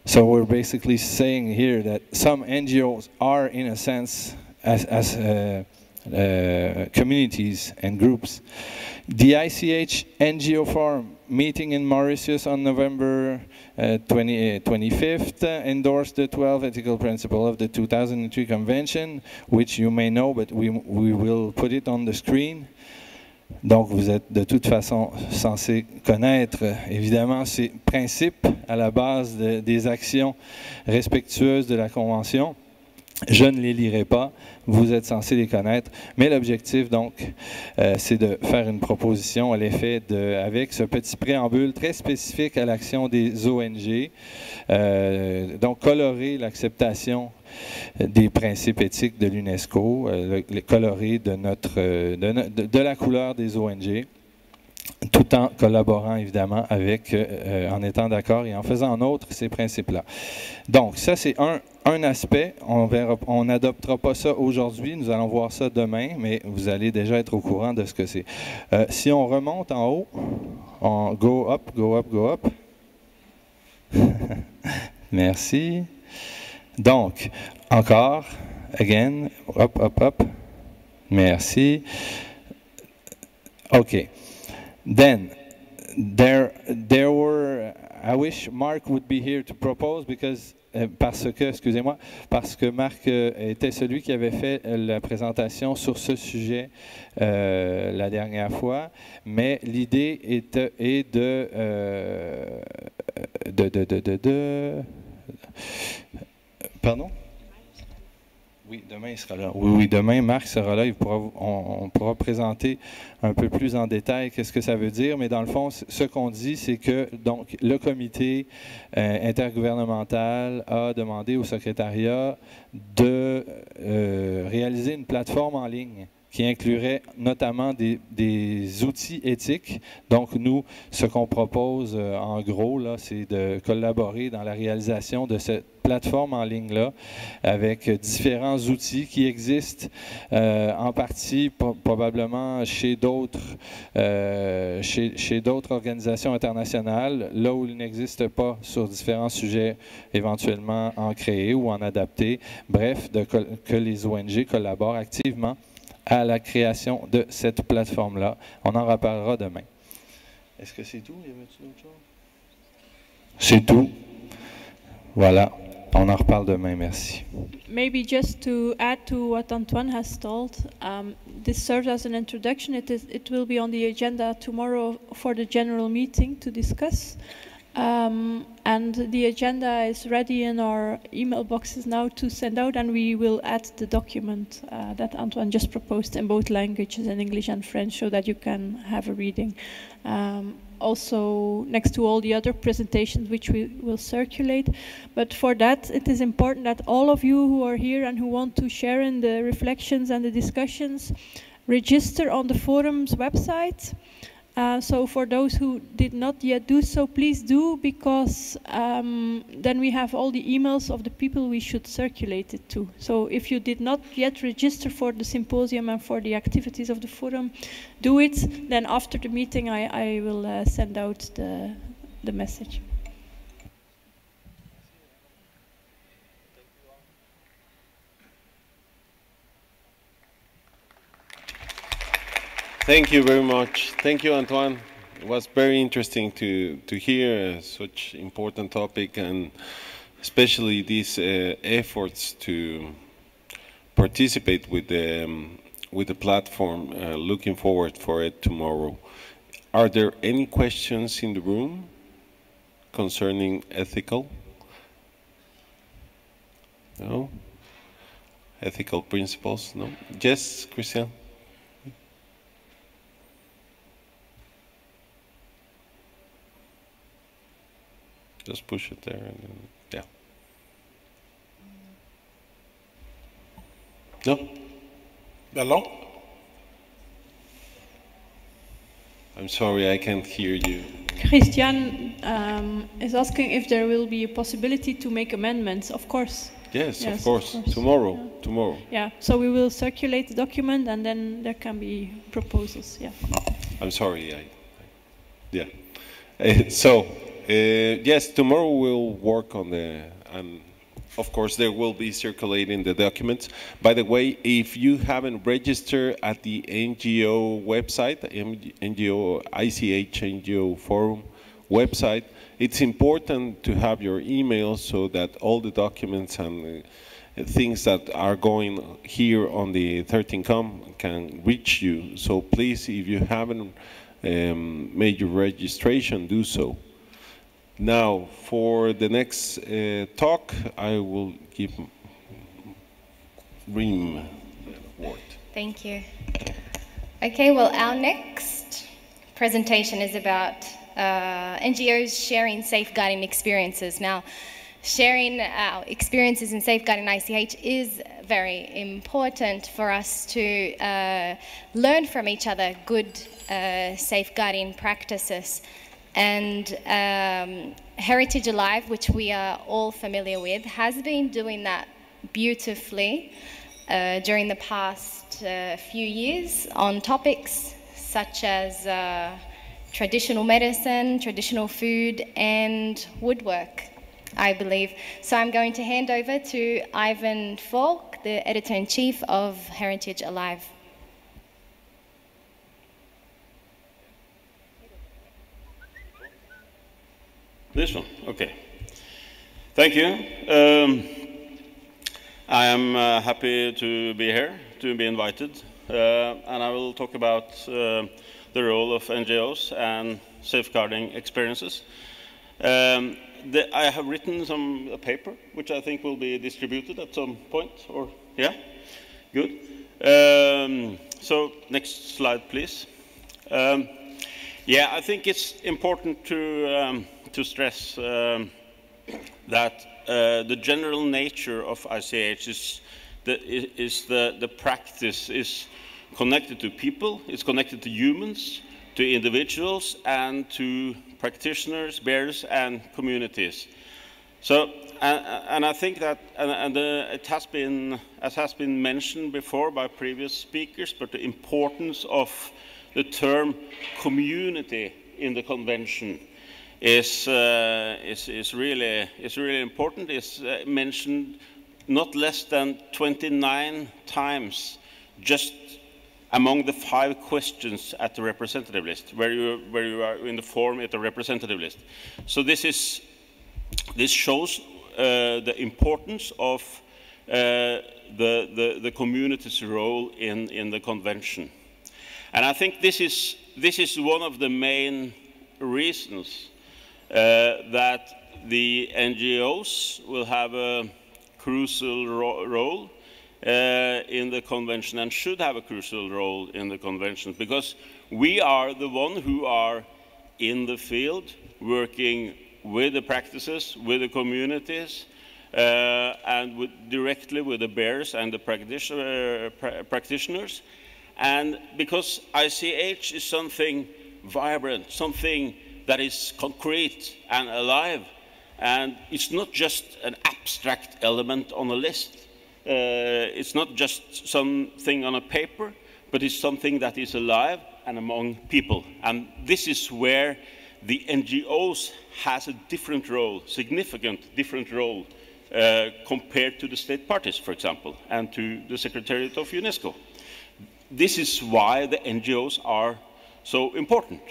So we're basically saying here that some NGOs are, in a sense, as communities and groups. The ICH NGO Forum meeting in Mauritius on November 25th endorsed the 12 ethical principles of the 2003 Convention, which you may know, but we will put it on the screen. Donc, vous êtes de toute façon censé connaître, évidemment, ces principes à la base des actions respectueuses de la Convention. Je ne les lirai pas, vous êtes censé les connaître, mais l'objectif, donc, c'est de faire une proposition à l'effet avec ce petit préambule très spécifique à l'action des ONG, donc colorer l'acceptation des principes éthiques de l'UNESCO, les colorer de la couleur des ONG, tout en collaborant évidemment avec, en étant d'accord et en faisant en outre ces principes-là. Donc ça c'est un aspect, on n'adoptera pas ça aujourd'hui, nous allons voir ça demain, mais vous allez déjà être au courant de ce que c'est. Si on remonte en haut, on go up, go up, go up. Merci. Donc, encore, again, up, up, up. Merci. Okay. Then, there were, I wish Mark would be here to propose parce que Marc était celui qui avait fait la présentation sur ce sujet la dernière fois, mais l'idée est Pardon? Oui, demain il sera là. Oui, demain Marc sera là. On pourra présenter un peu plus en détail qu'est-ce que ça veut dire. Mais dans le fond, ce qu'on dit, c'est que donc le comité intergouvernemental a demandé au secrétariat de réaliser une plateforme en ligne qui inclurait notamment des outils éthiques. Donc nous, ce qu'on propose en gros, là, c'est de collaborer dans la réalisation de cette plateforme en ligne-là avec différents outils qui existent en partie probablement chez d'autres organisations internationales, là où il n'existe pas sur différents sujets éventuellement en créer ou en adapter. Bref, que les ONG collaborent activement à la création de cette plateforme-là. On en reparlera demain. Est-ce que c'est tout? Y avait-tu d'autres choses? C'est tout. Voilà. On en reparle demain, merci. Maybe just to add to what Antoine has told, this serves as an introduction. It will be on the agenda tomorrow for the general meeting to discuss. And the agenda is ready in our email boxes now to send out, and we will add the document that Antoine just proposed in both languages, in English and French, so that you can have a reading. Also, next to all the other presentations which we will circulate. But for that, it is important that all of you who are here and who want to share in the reflections and the discussions, register on the forum's website. So for those who did not yet do so, please do, because then we have all the emails of the people we should circulate it to. So if you did not yet register for the symposium and for the activities of the forum, do it. Then after the meeting, I will send out the message. Thank you very much. Thank you, Antoine. It was very interesting to hear such important topic, and especially these efforts to participate with the platform. Looking forward for it tomorrow. Are there any questions in the room concerning ethical? No? Ethical principles? No? Yes, Christian? Just push it there, and then, yeah. No? Hello? I'm sorry, I can't hear you. Christian is asking if there will be a possibility to make amendments. Of course. Yes, of course. Tomorrow. Yeah. Tomorrow. Yeah, so we will circulate the document, and then there can be proposals. Yeah. I'm sorry. Yeah. Yes, tomorrow we'll work on and of course there will be circulating the documents. By the way, if you haven't registered at the NGO website, NGO ICH NGO Forum website, it's important to have your email so that all the documents and things that are going here on the 13Com can reach you. So please, if you haven't made your registration, do so. Now, for the next talk, I will give Reem the word. Thank you. Okay, well, our next presentation is about NGOs sharing safeguarding experiences. Now, sharing our experiences in safeguarding ICH is very important for us to learn from each other good safeguarding practices. And Heritage Alive, which we are all familiar with, has been doing that beautifully during the past few years on topics such as traditional medicine, traditional food, and woodwork, I believe. So I'm going to hand over to Ivan Falk, the Editor-in-Chief of Heritage Alive. This one, okay. Thank you. I am happy to be here, to be invited, and I will talk about the role of NGOs and safeguarding experiences. I have written a paper, which I think will be distributed at some point, or, yeah? Good. So, next slide, please. Yeah, I think it's important to stress that the general nature of ICH is the practice is connected to people, it's connected to humans, to individuals, and to practitioners, bearers, and communities. So, and I think that, it has been, as has been mentioned before by previous speakers, but the importance of the term community in the convention is really important. It's mentioned not less than 29 times just among the 5 questions at the representative list, where you are in the form at the representative list. So this shows the importance of the community's role in the convention. And I think this is one of the main reasons that the NGOs will have a crucial role in the convention and should have a crucial role in the convention, because we are the one who are in the field working with the practices, with the communities, and directly with the bearers and the practitioners. And because ICH is something vibrant, something that is concrete and alive, and it's not just an abstract element on a list. It's not just something on a paper, but it's something that is alive and among people. And this is where the NGOs has a different role, significant different role, compared to the state parties, for example, and to the Secretariat of UNESCO. This is why the NGOs are so important.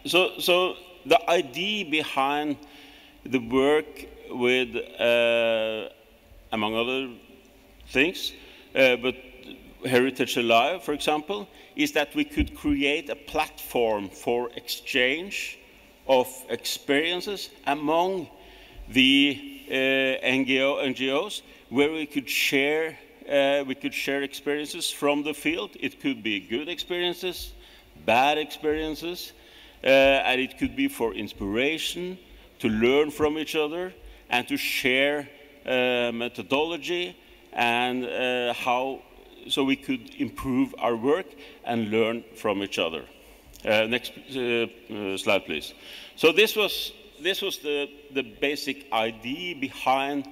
So the idea behind the work with, among other things, but Heritage Alive, for example, is that we could create a platform for exchange of experiences among the NGOs, where we could share experiences from the field. It could be good experiences, bad experiences, and it could be for inspiration, to learn from each other, and to share methodology and so we could improve our work and learn from each other. Next slide, please. So this was the basic idea behind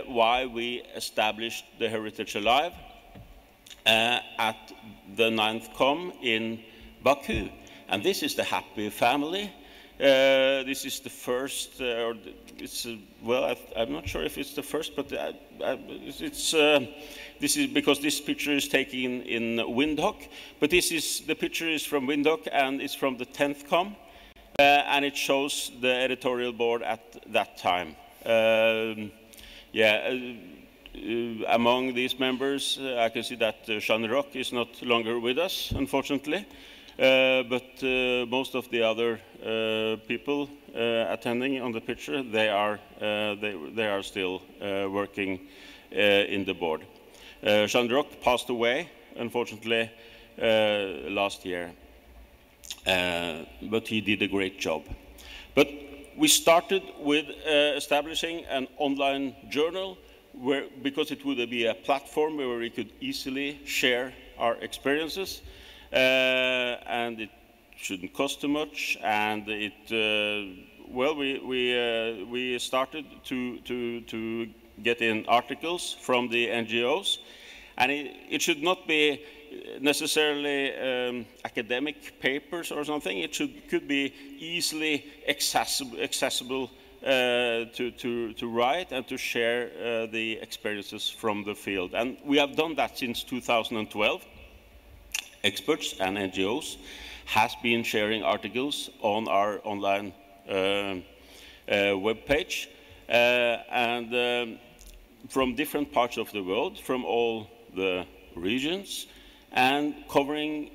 why we established the Heritage Alive at the 9th Com in Baku. And this is the happy family. This is the first, well, I'm not sure if it's the first, but this is because this picture is taken in Windhoek. But the picture is from Windhoek, and it's from the 10th Com, and it shows the editorial board at that time. Among these members, I can see that Jean Roch is not longer with us, unfortunately. But most of the other people attending on the picture, they are still working in the board. Jean Roch passed away, unfortunately, last year, but he did a great job. But we started with establishing an online journal because it would be a platform where we could easily share our experiences. And it shouldn't cost too much, and we started to get in articles from the NGOs, and it should not be necessarily academic papers or something. It could be easily accessible to write and to share the experiences from the field, and we have done that since 2012. Experts and NGOs has been sharing articles on our online webpage, and from different parts of the world, from all the regions, and covering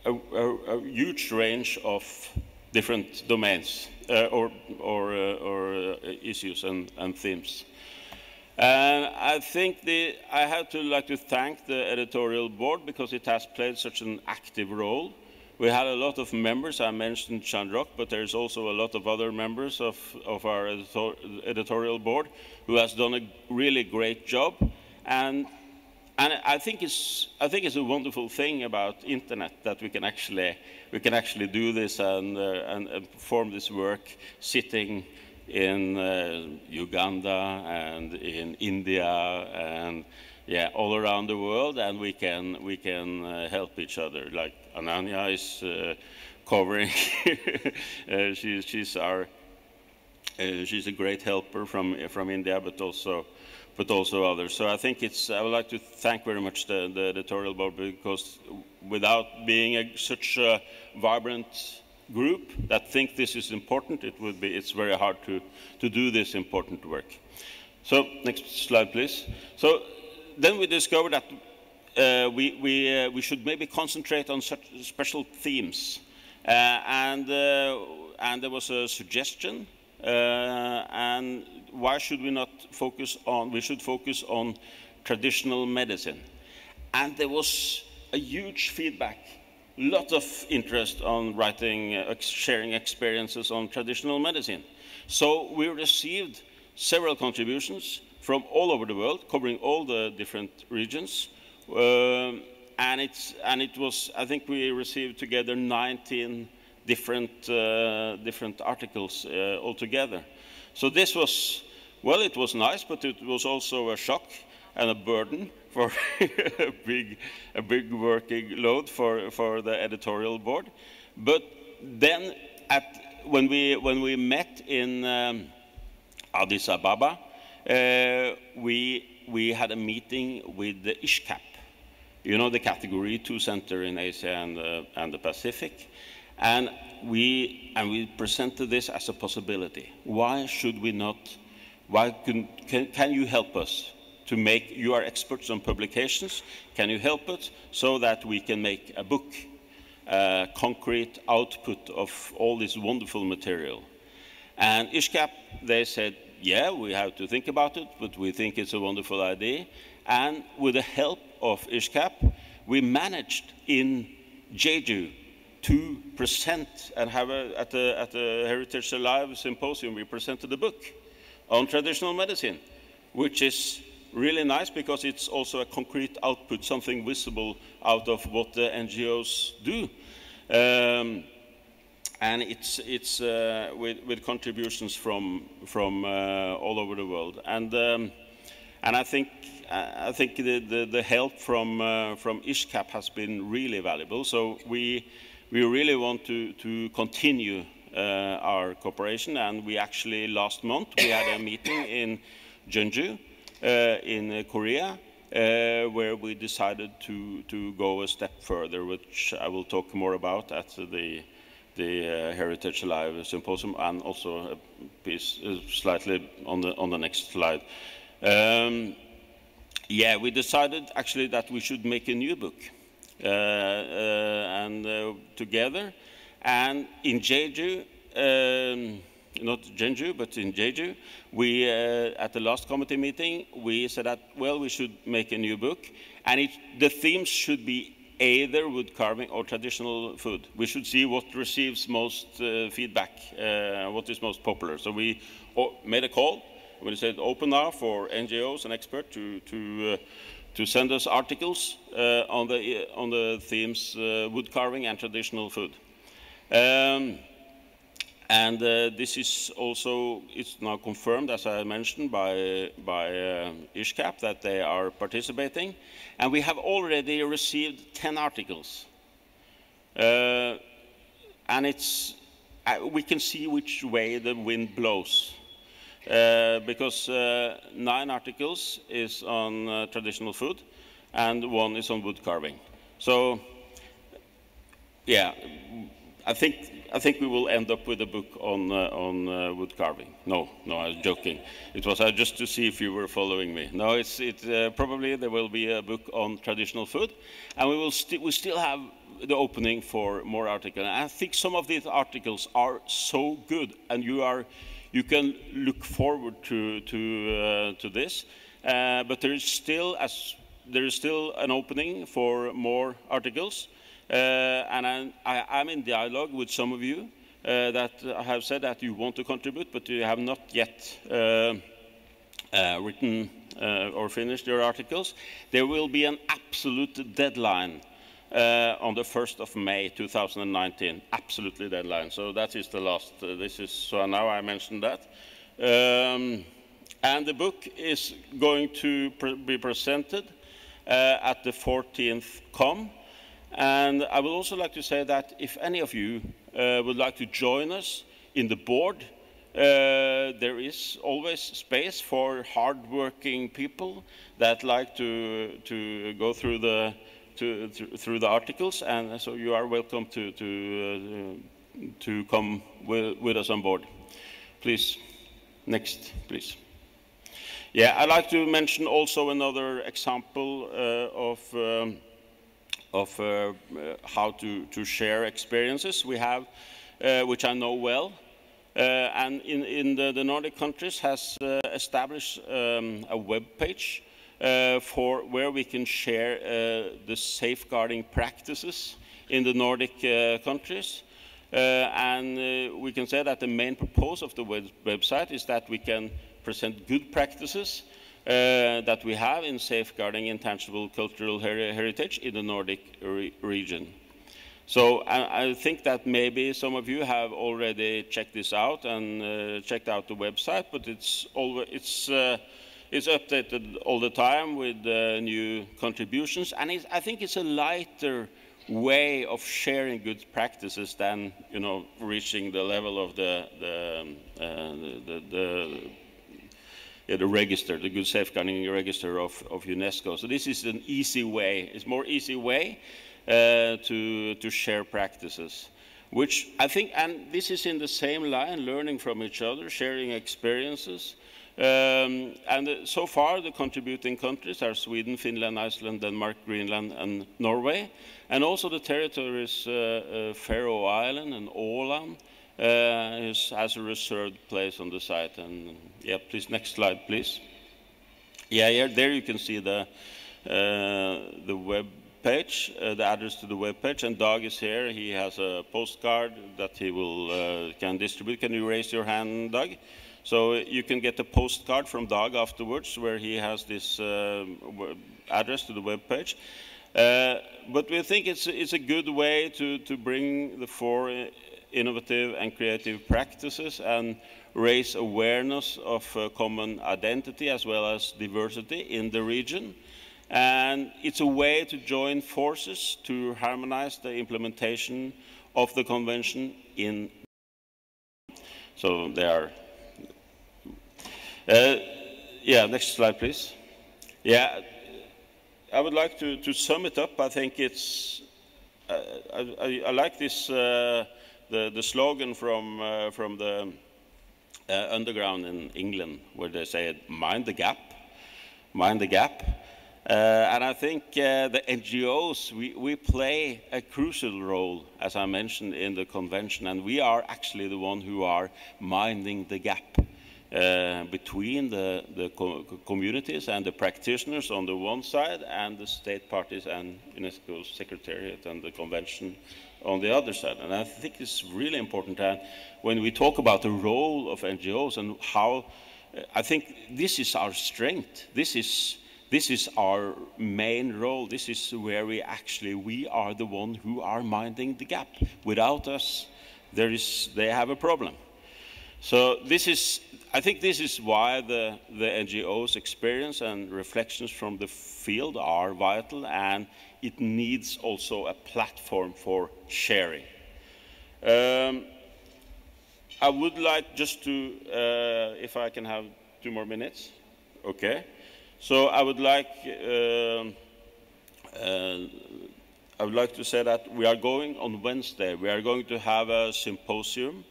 a huge range of different domains or issues and themes. And I think I have to like to thank the editorial board because it has played such an active role. We had a lot of members. I mentioned Jean Roch, but there's also a lot of other members of our editorial board who has done a really great job. And I think it's a wonderful thing about internet that we can actually do this and perform this work sitting in Uganda and in India and all around the world, and we can help each other. Like Ananya is covering. She's a great helper from India, but also others. So I think I would like to thank very much the editorial board, because without being such a vibrant group that think this is important, it's very hard to do this important work. So next slide, please. So then we discovered that we should maybe concentrate on such special themes, and there was a suggestion. And why should we not focus on? We should focus on traditional medicine, and there was a huge feedback. Lot of interest on writing, sharing experiences on traditional medicine. So we received several contributions from all over the world, covering all the different regions. And it was, I think we received together 19 different articles altogether. So this was, well, it was nice, but it was also a shock and a burden for a big working load for the editorial board. But then when we met in Addis Ababa, we had a meeting with the ISHCAP, you know, the Category 2 Center in Asia and the Pacific, and we presented this as a possibility. Why should we not? Why can you help us to make? You are experts on publications. Can you help us so that we can make a book, concrete output of all this wonderful material? And ISHCAP, they said, yeah, we have to think about it, but we think it's a wonderful idea. And with the help of ISHCAP, we managed in Jeju to present and have at the Heritage Alive Symposium, we presented a book on traditional medicine, which is really nice because it's also a concrete output, something visible out of what the NGOs do. And it's with contributions from all over the world. And I think the help from ISHCAP has been really valuable. So we really want to continue our cooperation. And we actually last month we had a meeting in Jeonju in Korea, where we decided to go a step further, which I will talk more about at the Heritage Alive Symposium, and also a piece slightly on the next slide. Yeah, we decided actually that we should make a new book together, and in Jeju, not Jeonju, but in Jeju, we at the last committee meeting we said that, well, we should make a new book, and the themes should be either wood carving or traditional food. We should see what receives most feedback, what is most popular. So we made a call. We said open now for NGOs and experts to send us articles on the themes wood carving and traditional food. And this is also, it's now confirmed, as I mentioned, by ISHCAP that they are participating. And we have already received 10 articles. And we can see which way the wind blows. Because 9 articles is on traditional food, and 1 is on wood carving. So, yeah, I think we will end up with a book on wood carving. No, I was joking. It was just to see if you were following me. No, probably there will be a book on traditional food, and we still have the opening for more articles. And I think some of these articles are so good, and you can look forward to this. But there is still an opening for more articles. And I'm in dialogue with some of you that have said that you want to contribute, but you have not yet written or finished your articles. There will be an absolute deadline on the 1st of May 2019. Absolutely deadline. So that is the last. So now I mentioned that. And the book is going to be presented at the 14th COM. And I would also like to say that if any of you would like to join us in the board, there is always space for hard-working people that like to go through the articles, and so you are welcome to to come with us on board. Please, next, please. Yeah, I'd like to mention also another example of how to share experiences we have, which I know well. And in the Nordic countries has established a web page for where we can share the safeguarding practices in the Nordic countries. And we can say that the main purpose of the website is that we can present good practices that we have in safeguarding intangible cultural heritage in the Nordic region. So I think that maybe some of you have already checked this out and checked out the website, but it's updated all the time with new contributions, and I think it's a lighter way of sharing good practices than, you know, reaching the level of the register, the good safeguarding register of UNESCO. So this is an easy way. It's more easy way to share practices, which I think, and this is in the same line, learning from each other, sharing experiences. And so far, the contributing countries are Sweden, Finland, Iceland, Denmark, Greenland, and Norway. And also the territories, Faroe Island and Åland, has a reserved place on the site. And yeah, please, next slide, please. Yeah, there you can see the web page, the address to the web page. And Dag is here. He has a postcard that he will can distribute. Can you raise your hand, Dag? So you can get a postcard from Dag afterwards, where he has this address to the web page. But we think it's a good way to bring the 4 innovative and creative practices and raise awareness of common identity as well as diversity in the region. And it's a way to join forces to harmonize the implementation of the convention in. So they are. Yeah, next slide, please. Yeah, I would like to sum it up. I think it's. I like this. The slogan from the underground in England, where they say, "Mind the gap, mind the gap." And I think the NGOs, we play a crucial role, as I mentioned, in the convention, and we are actually the one who are minding the gap between the communities and the practitioners on the one side, and the state parties and UNESCO's Secretariat and the convention on the other side. And I think it's really important that when we talk about the role of NGOs and how, I think this is our strength. This is our main role. This is where we are the one who are minding the gap. Without us, they have a problem. So I think this is why the NGOs' experience and reflections from the field are vital, and it needs also a platform for sharing. I would like just to, if I can have 2 more minutes, okay. So I would like to say that we are going on Wednesday. We are going to have a symposium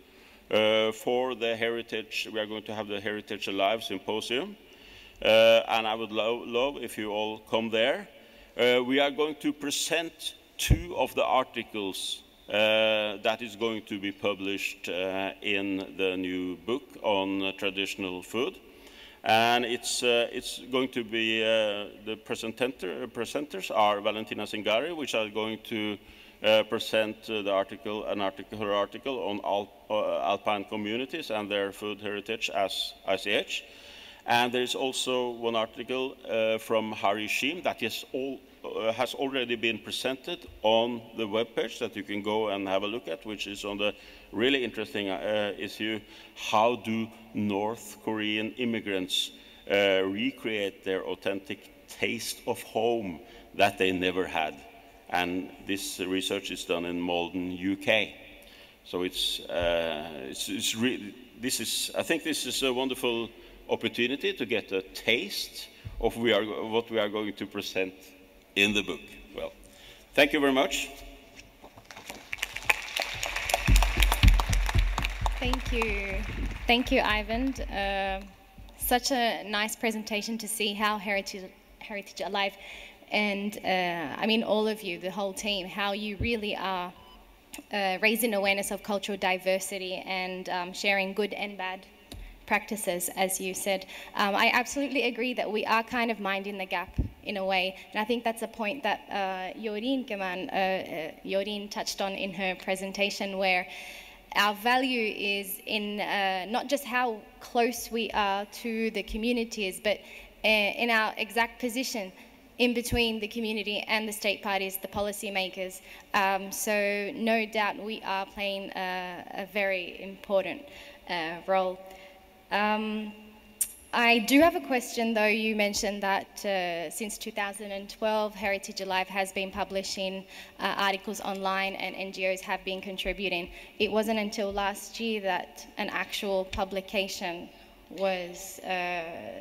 for the heritage. We are going to have the Heritage Alive Symposium, and I would love if you all come there. We are going to present 2 of the articles that is going to be published in the new book on traditional food. And it's going to be, the presenters are Valentina Zingari, which are going to present her article on alpine communities and their food heritage as ICH. And there's also one article from Hari Shim that has already been presented on the webpage that you can go and have a look at, which is on the really interesting issue: how do North Korean immigrants recreate their authentic taste of home that they never had? And this research is done in Malden, UK. So I think this is a wonderful opportunity to get a taste of what we are going to present in the book. Well, thank you very much. Thank you, Ivan. Such a nice presentation to see how Heritage Alive, and I mean all of you, the whole team, how you really are raising awareness of cultural diversity and sharing good and bad practices, as you said. I absolutely agree that we are kind of minding the gap in a way, and I think that's a point that Joreen touched on in her presentation, where our value is in not just how close we are to the communities, but in our exact position in between the community and the state parties, the policymakers. So no doubt we are playing a very important role. I do have a question, though. You mentioned that since 2012, Heritage Alive has been publishing articles online and NGOs have been contributing. It wasn't until last year that an actual publication was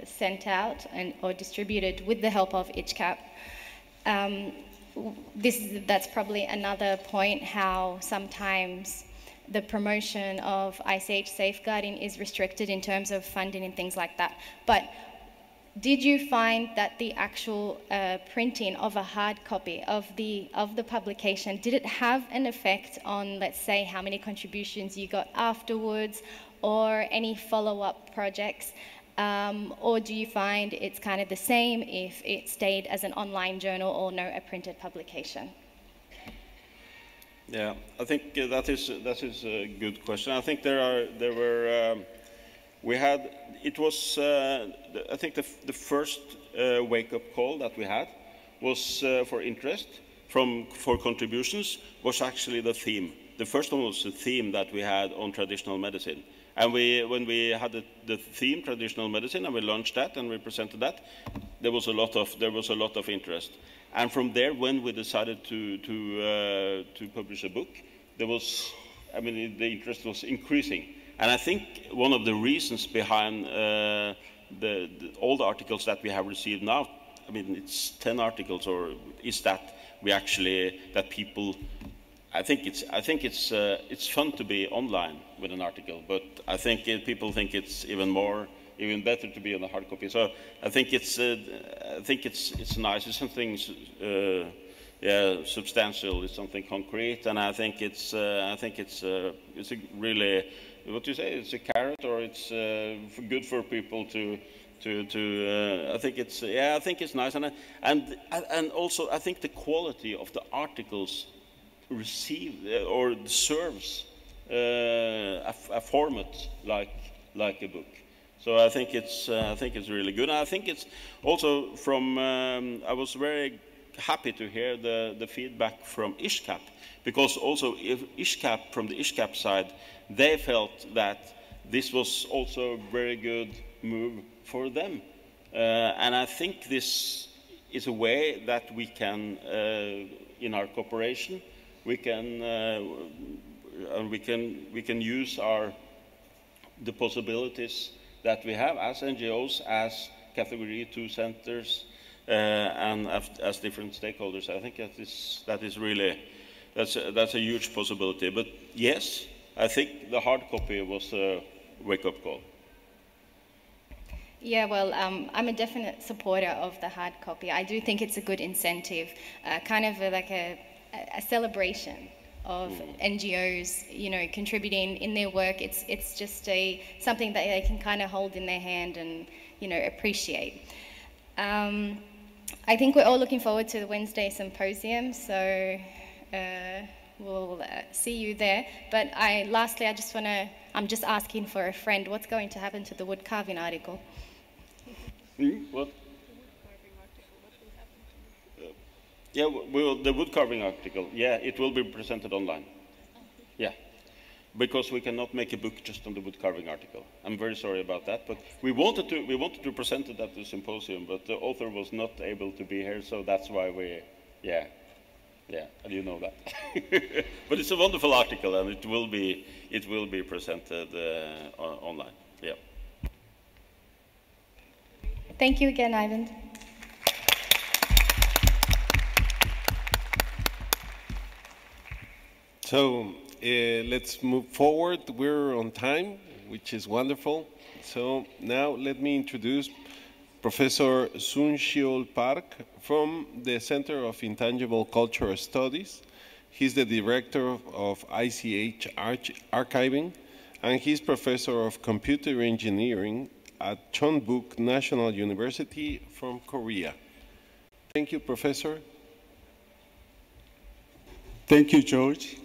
sent out or distributed with the help of ICHCAP. That's probably another point, how sometimes the promotion of ICH safeguarding is restricted in terms of funding and things like that. But did you find that the actual printing of a hard copy of the publication, did it have an effect on, let's say, how many contributions you got afterwards, or any follow-up projects? Or do you find it's kind of the same if it stayed as an online journal or no, a printed publication? Yeah, I think that is a good question. I think I think the first wake-up call that we had was for interest for contributions was actually the theme. The first one was the theme that we had on traditional medicine. And when we had the theme traditional medicine and we launched that and we presented that, there was a lot of interest. And from there, when we decided to publish a book, the interest was increasing. And I think one of the reasons behind all the articles that we have received now, I mean, it's 10 articles, or is that people. I think it's fun to be online with an article, but I think people think it's even better to be on a hard copy. So I think it's nice. It's something substantial. It's something concrete, and I think it's a really, what do you say? It's a carrot, or it's good for people to. I think it's nice, and also I think the quality of the articles received or serves a format like a book. So I think it's really good. And I think it's also from. I was very happy to hear the feedback from ICHCAP, because also from the ICHCAP side, they felt that this was also a very good move for them. And I think this is a way that we can, in our cooperation, we can use the possibilities that we have as NGOs, as Category 2 centers, and as different stakeholders. I think that is really that's a huge possibility. But yes, I think the hard copy was a wake-up call. Yeah, well, I'm a definite supporter of the hard copy. I do think it's a good incentive, kind of like a celebration of NGOs, contributing in their work. It's just something that they can kind of hold in their hand and, appreciate. I think we're all looking forward to the Wednesday Symposium, so we'll see you there. But lastly, I'm just asking for a friend. What's going to happen to the wood carving article? What? Yeah, the wood carving article. Yeah, it will be presented online. Yeah, because we cannot make a book just on the wood carving article. I'm very sorry about that, but we wanted to present it at the symposium, but the author was not able to be here, so that's why yeah, and you know that. But it's a wonderful article, and it will be presented online. Yeah. Thank you again, Ivan. So let's move forward. We're on time, which is wonderful. So now let me introduce Professor Soon-Shiol Park from the Center of Intangible Cultural Studies. He's the director of ICH Archiving, and he's professor of computer engineering at Chonbuk National University from Korea. Thank you, Professor. Thank you, George.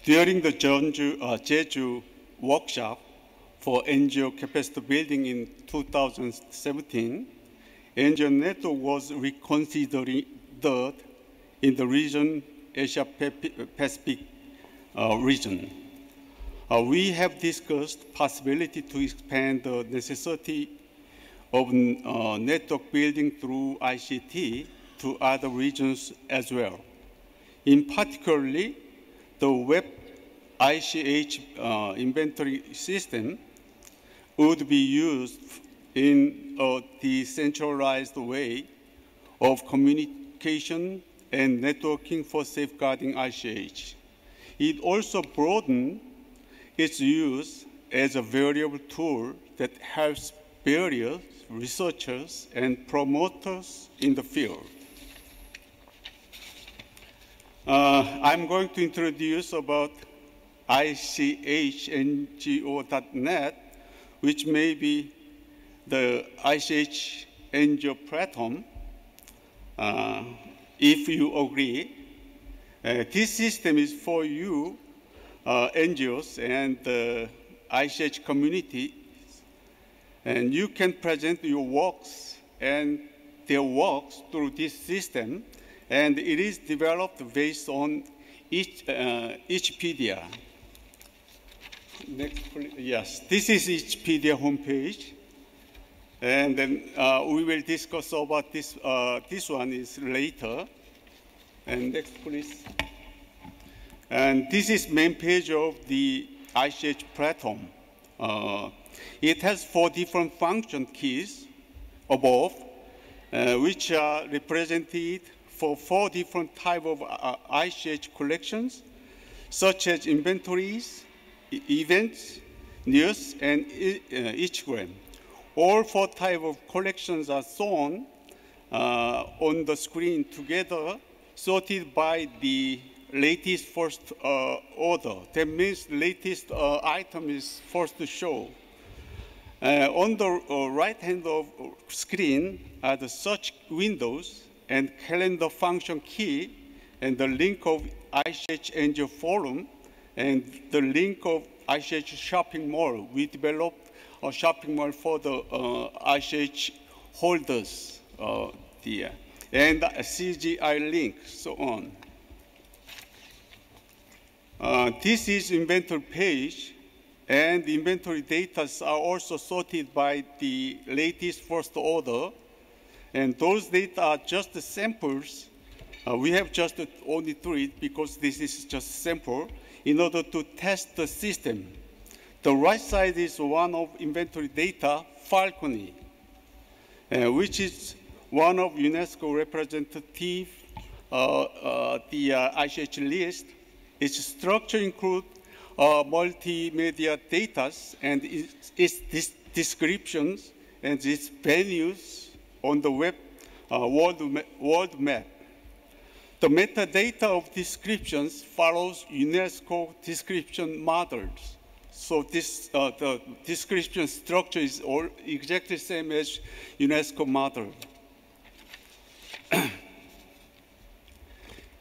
During the Jeju workshop for NGO capacity building in 2017, NGO network was reconsidered in the region, Asia-Pacific region. We have discussed possibility to expand the necessity of network building through ICT to other regions as well. In particular, the web ICH inventory system would be used in a decentralized way of communication and networking for safeguarding ICH. It also broadened its use as a variable tool that helps various researchers and promoters in the field. I'm going to introduce about ICHNGO.net, which may be the ICH NGO platform, if you agree. This system is for you, NGOs and the ICH community, and you can present your works and their works through this system, and it is developed based on Wikipedia. Next, please. Yes, this is Wikipedia homepage, and then we will discuss about this. This one is later. And next, please. And this is main page of the ICH platform. It has 4 different function keys above, which are represented for 4 different types of ICH collections, such as inventories, events, news, and Instagram. All 4 types of collections are shown on the screen together, sorted by the latest first order. That means latest item is first to show. On the right hand of screen are the search windows and calendar function key, and the link of ICH NGO Forum, and the link of ICH shopping mall. We developed a shopping mall for the ICH holders there, and a CGI link, so on. This is inventory page, and the inventory data are also sorted by the latest first order, and those data are just the samples. We have just only 3 because this is just sample in order to test the system. The right side is one of inventory data, Falcony, which is one of UNESCO representative, the ICH list. Its structure includes multimedia data and its descriptions and its venues on the web world map. The metadata of descriptions follows UNESCO description models. So this, the description structure is all exactly the same as UNESCO model.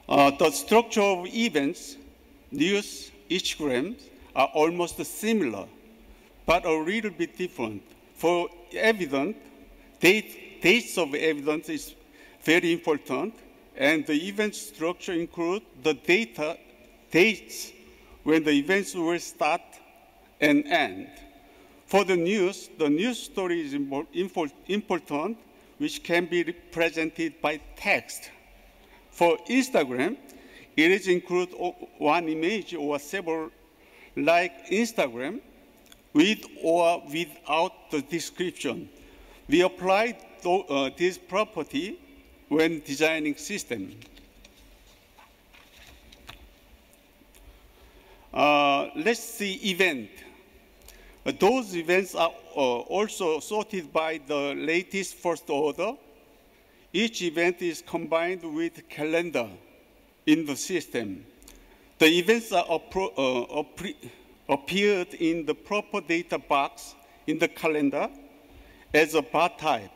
The structure of events, news, Instagram are almost similar, but a little bit different. For evidence, dates of evidence is very important, and the event structure includes the dates when the events will start and end. For the news story is important, which can be represented by text. For Instagram, it is include one image or several, like Instagram, with or without the description. We applied this property when designing system. let's see event. Those events are also sorted by the latest first order. Each event is combined with calendar in the system. The events are appeared in the proper data box in the calendar as a bar type.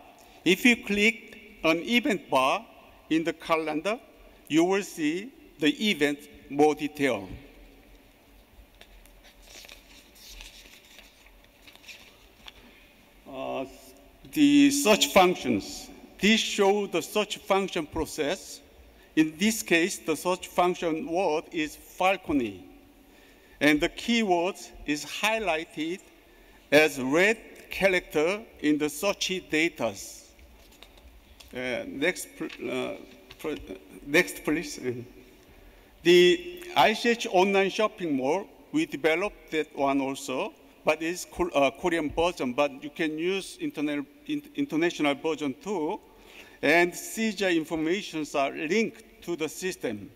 If you click an event bar in the calendar, you will see the event more detailed. The search functions. These show the search function process. In this case, the search function word is falcony, and the keyword is highlighted as red character in the search data. Next, please. The ICH online shopping mall, we developed that one also, but it's Korean version, but you can use international version too. And CGI informations are linked to the system.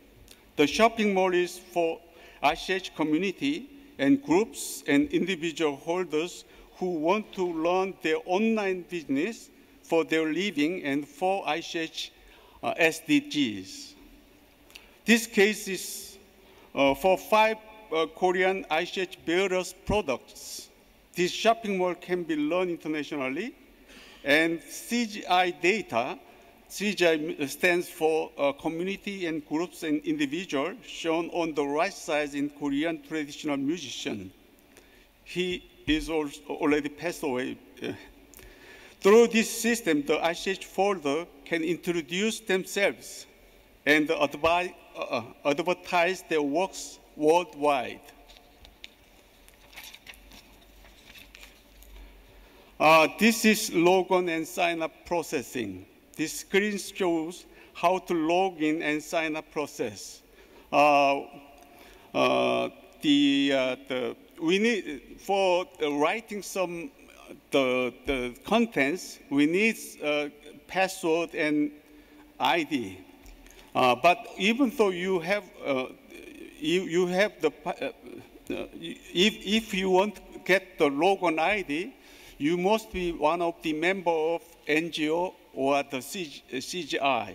The shopping mall is for ICH community and groups and individual holders who want to learn their online business for their living and for ICH SDGs. This case is for 5 Korean ICH bearers products. This shopping mall can be learned internationally, and CGI data, CGI stands for community and groups and individuals, shown on the right side in Korean traditional musician. He is also already passed away. Through this system, the ICH folder can introduce themselves and advertise their works worldwide. This is login and sign up processing. This screen shows how to log in and sign up process. We need, for writing some the contents, we need password and ID. But even though you have if you want to get the logon ID, you must be one of the member of NGO or the CGI.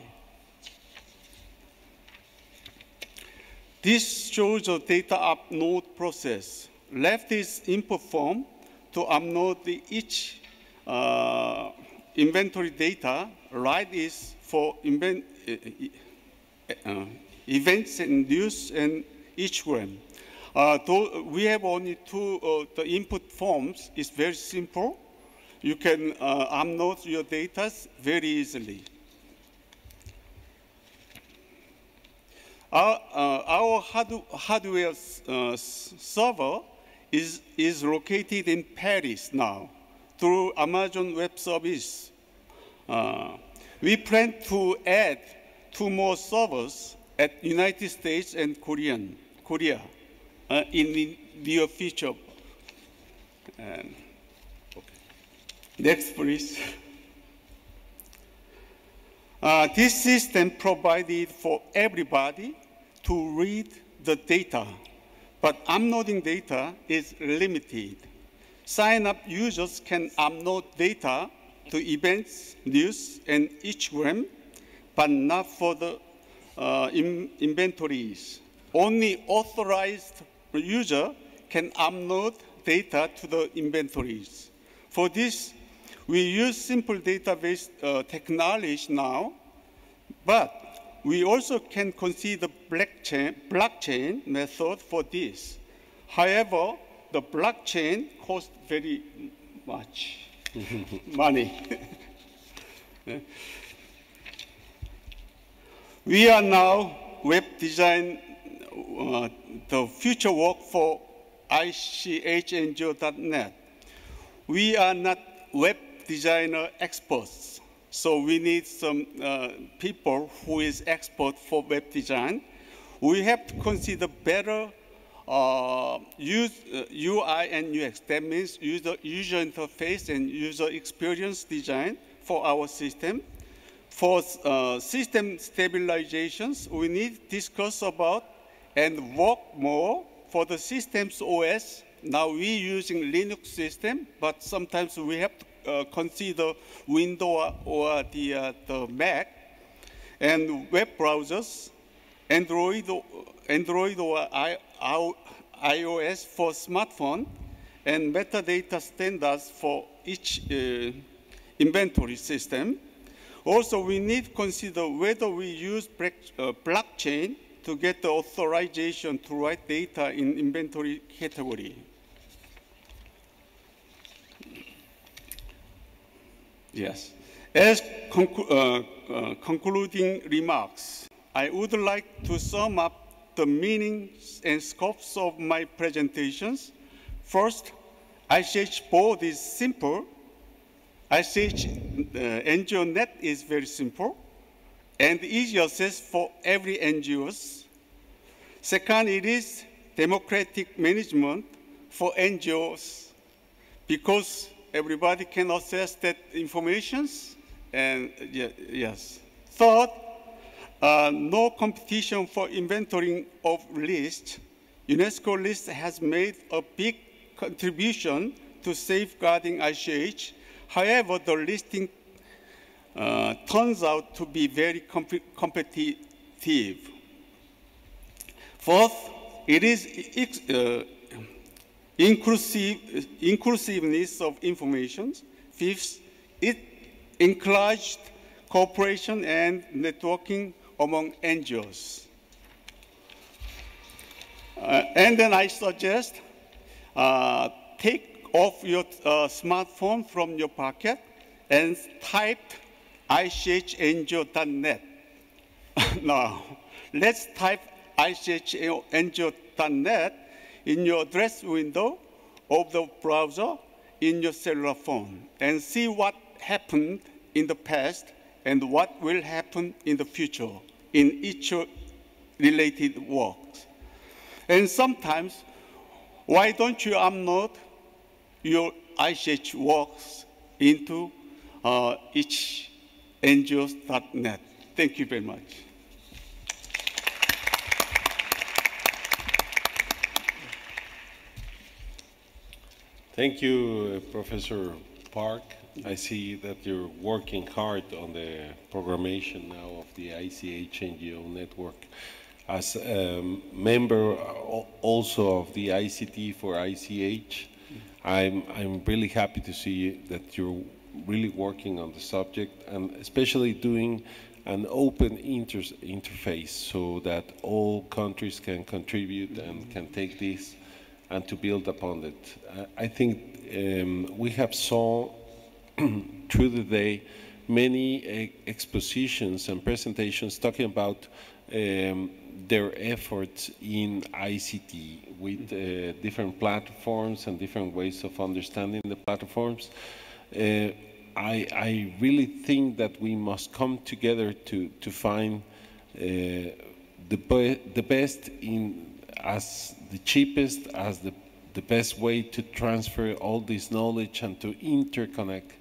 This shows the data upload process. Left is input form to upload each inventory data. Right is for events and news and each gram. Though we have only 2, the input forms is very simple. You can upload your data very easily. Our hardware server is located in Paris now through Amazon Web Service. We plan to add 2 more servers at United States and Korea in the near future. Okay. Next, please. This system provided for everybody to read the data, but uploading data is limited. Sign-up users can upload data to events, news, and each gram, but not for the inventories. Only authorized user can upload data to the inventories. For this, we use simple database technology now, but we also can consider blockchain method for this. However, the blockchain costs very much money. We are now web design, the future work for ICHNGO.net. We are not web designer experts, so we need some people who is expert for web design. We have to consider better UI and UX. That means user interface and user experience design for our system. For system stabilizations, we need to discuss about and work more for the systems OS, now we're using Linux system, but sometimes we have to consider Windows or the Mac, and web browsers, Android or iOS for smartphone, and metadata standards for each inventory system. Also, we need to consider whether we use blockchain to get the authorization to write data in inventory category. Yes. As concluding remarks, I would like to sum up the meanings and scopes of my presentations. First, ICH board is simple. ICH NGO net is very simple and easy access for every NGOs. Second, it is democratic management for NGOs because everybody can access that information. And yes. Third, no competition for inventorying of lists. UNESCO list has made a big contribution to safeguarding ICH. However, the listing turns out to be very competitive. Fourth, it is inclusiveness of information. Fifth, it encouraged cooperation and networking among NGOs. And then I suggest take off your smartphone from your pocket and type ichngo.net. Now, let's type ichngo.net in your address window of the browser in your cellular phone and see what happened in the past and what will happen in the future in each related works. And sometimes, why don't you upload your ICH works into each NGOs.net? Thank you very much. Thank you, Professor Park. I see that you're working hard on the programmation now of the ICH NGO network. As a member also of the ICT for ICH, I'm really happy to see that you're really working on the subject and especially doing an open interface so that all countries can contribute and can take this and to build upon it. I think we have saw through the day many expositions and presentations talking about their efforts in ICT with different platforms and different ways of understanding the platforms. I really think that we must come together to find the best in as the cheapest, as the best way to transfer all this knowledge and to interconnect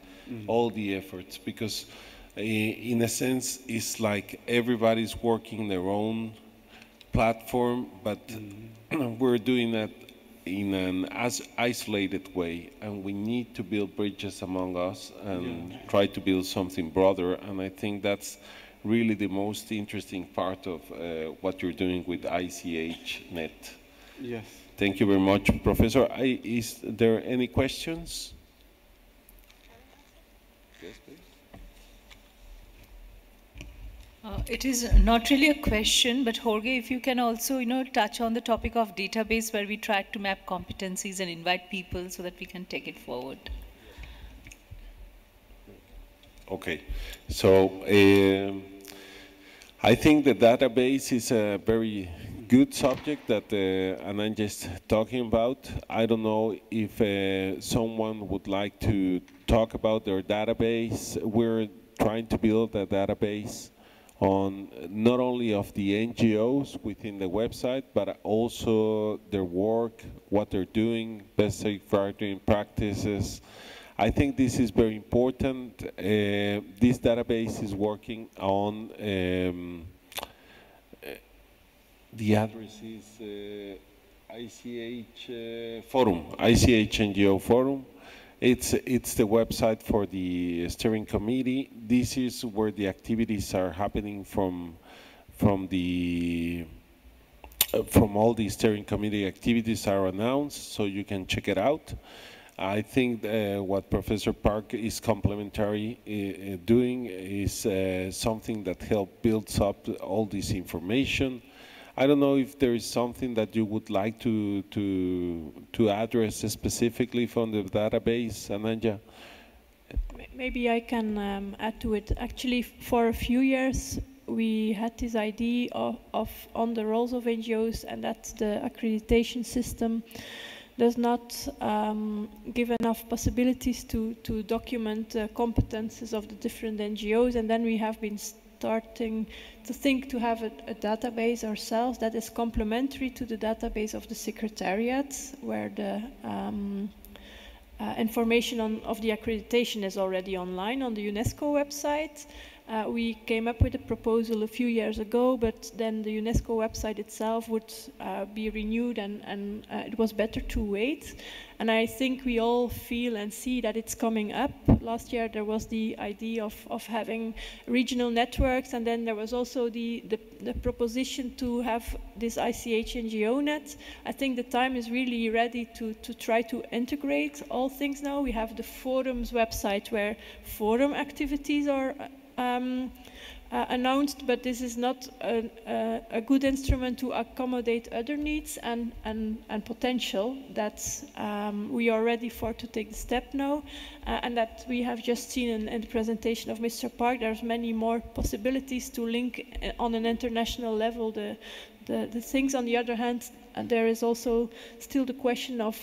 all the efforts, because in a sense it's like everybody's working their own platform, but we're doing that in an isolated way, and we need to build bridges among us and try to build something broader. And I think that's really the most interesting part of what you're doing with ICH Net. Yes. Thank you very much, Professor. Is there any questions? Yes, please. It is not really a question, but Jorge, if you can also, touch on the topic of database where we tried to map competencies and invite people so that we can take it forward. Okay, so I think the database is a very good subject that and I'm just talking about. I don't know if someone would like to talk about their database. We're trying to build a database on not only of the NGOs within the website, but also their work, what they're doing, best safeguarding practices. I think this is very important. This database is working on the addresses ICH Forum, ICH NGO Forum. It's the website for the steering committee. This is where the activities are happening from all the steering committee activities are announced, so you can check it out. I think what Professor Park is complementary doing is something that helps builds up all this information. I don't know if there is something that you would like to address specifically from the database, Ananja. Maybe I can add to it. Actually, for a few years, we had this idea on the roles of NGOs, and that the accreditation system does not give enough possibilities to document competences of the different NGOs, and then we have been starting to think to have a database ourselves that is complementary to the database of the Secretariat, where the information of the accreditation is already online on the UNESCO website. We came up with a proposal a few years ago, but then the UNESCO website itself would be renewed, and it was better to wait. And I think we all feel and see that it's coming up. Last year there was the idea of having regional networks, and then there was also the proposition to have this ICH NGO net. I think the time is really ready to try to integrate all things now. We have the Forum's website where forum activities are announced, but this is not a good instrument to accommodate other needs and potential that we are ready for to take the step now, and that we have just seen in the presentation of Mr. Park. There's many more possibilities to link on an international level the things. On the other hand, there is also still the question of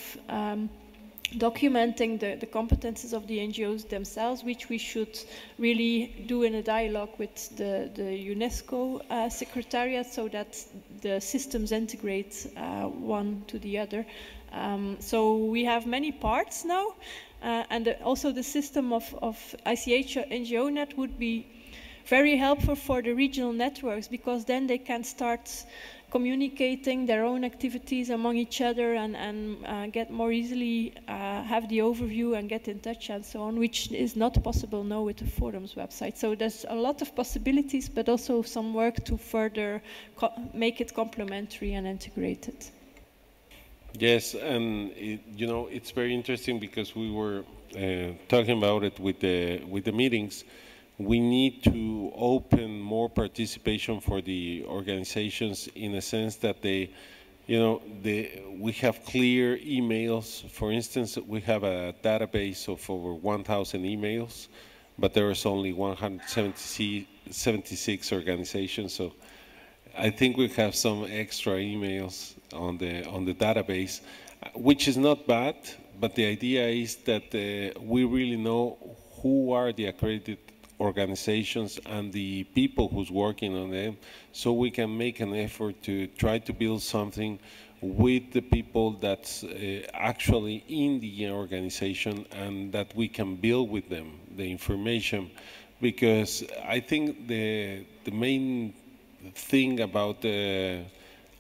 documenting the competences of the NGOs themselves, which we should really do in a dialogue with the UNESCO Secretariat, so that the systems integrate one to the other. So we have many parts now, and also the system of ICH NGO net would be very helpful for the regional networks, because then they can start communicating their own activities among each other and get more easily have the overview and get in touch and so on, which is not possible now with the Forum's website. So there's a lot of possibilities, but also some work to further make it complementary and integrated. Yes, and you know, it's very interesting because we were talking about it with the meetings. We need to open more participation for the organizations, in a sense that we have clear emails. For instance, we have a database of over 1,000 emails, but there is only 176 organizations. So I think we have some extra emails on the database, which is not bad. But the idea is that we really know who are the accredited organizations and the people who's working on them, so we can make an effort to try to build something with the people that's actually in the organization, and that we can build with them the information. Because I think the main thing about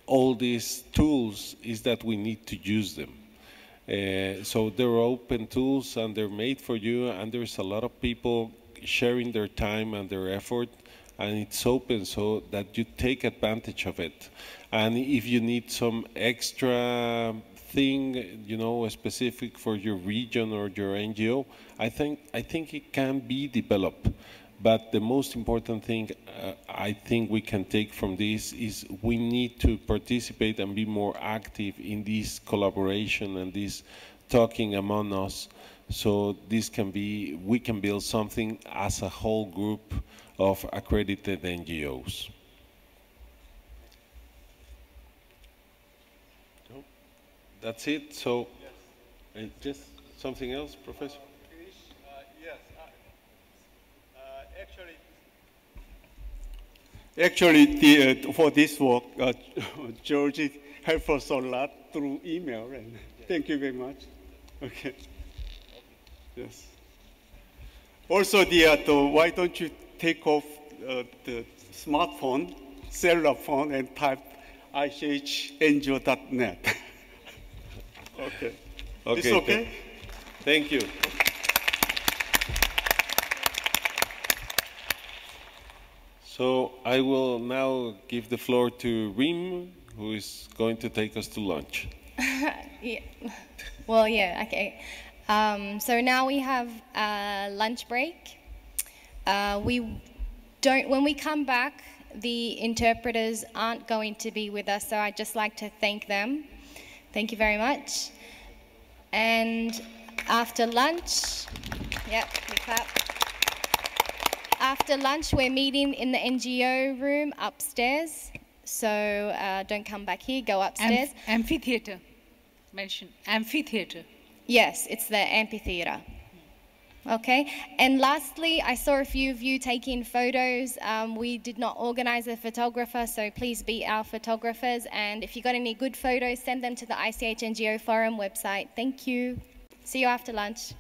all these tools is that we need to use them. So they're open tools and they're made for you, and there's a lot of people sharing their time and their effort, and it's open so that you take advantage of it. And if you need some extra thing, you know, specific for your region or your NGO, I think it can be developed. But the most important thing I think we can take from this is we need to participate and be more active in this collaboration and this talking among us. So this can be, we can build something as a whole group of accredited NGOs. So that's it. So just something else, Professor? Yes. Actually, for this work, George helped us a lot through email, and thank you very much. Okay. Yes. Also, why don't you take off the smartphone, cellular phone, and type ICHNGO.net? Okay. Okay. It's okay? Thank you. So I will now give the floor to Reem, who is going to take us to lunch. Yeah. Well, yeah, okay. So now we have a lunch break. When we come back, the interpreters aren't going to be with us, so I'd just like to thank them. Thank you very much. And after lunch, yep, we clap. After lunch, we're meeting in the NGO room upstairs. So don't come back here, go upstairs. Amphitheater. Mention amphitheater. Yes, it's the amphitheater. Okay, and lastly, I saw a few of you taking photos. We did not organize a photographer, so please be our photographers. And if you got any good photos, send them to the ICH NGO Forum website. Thank you. See you after lunch.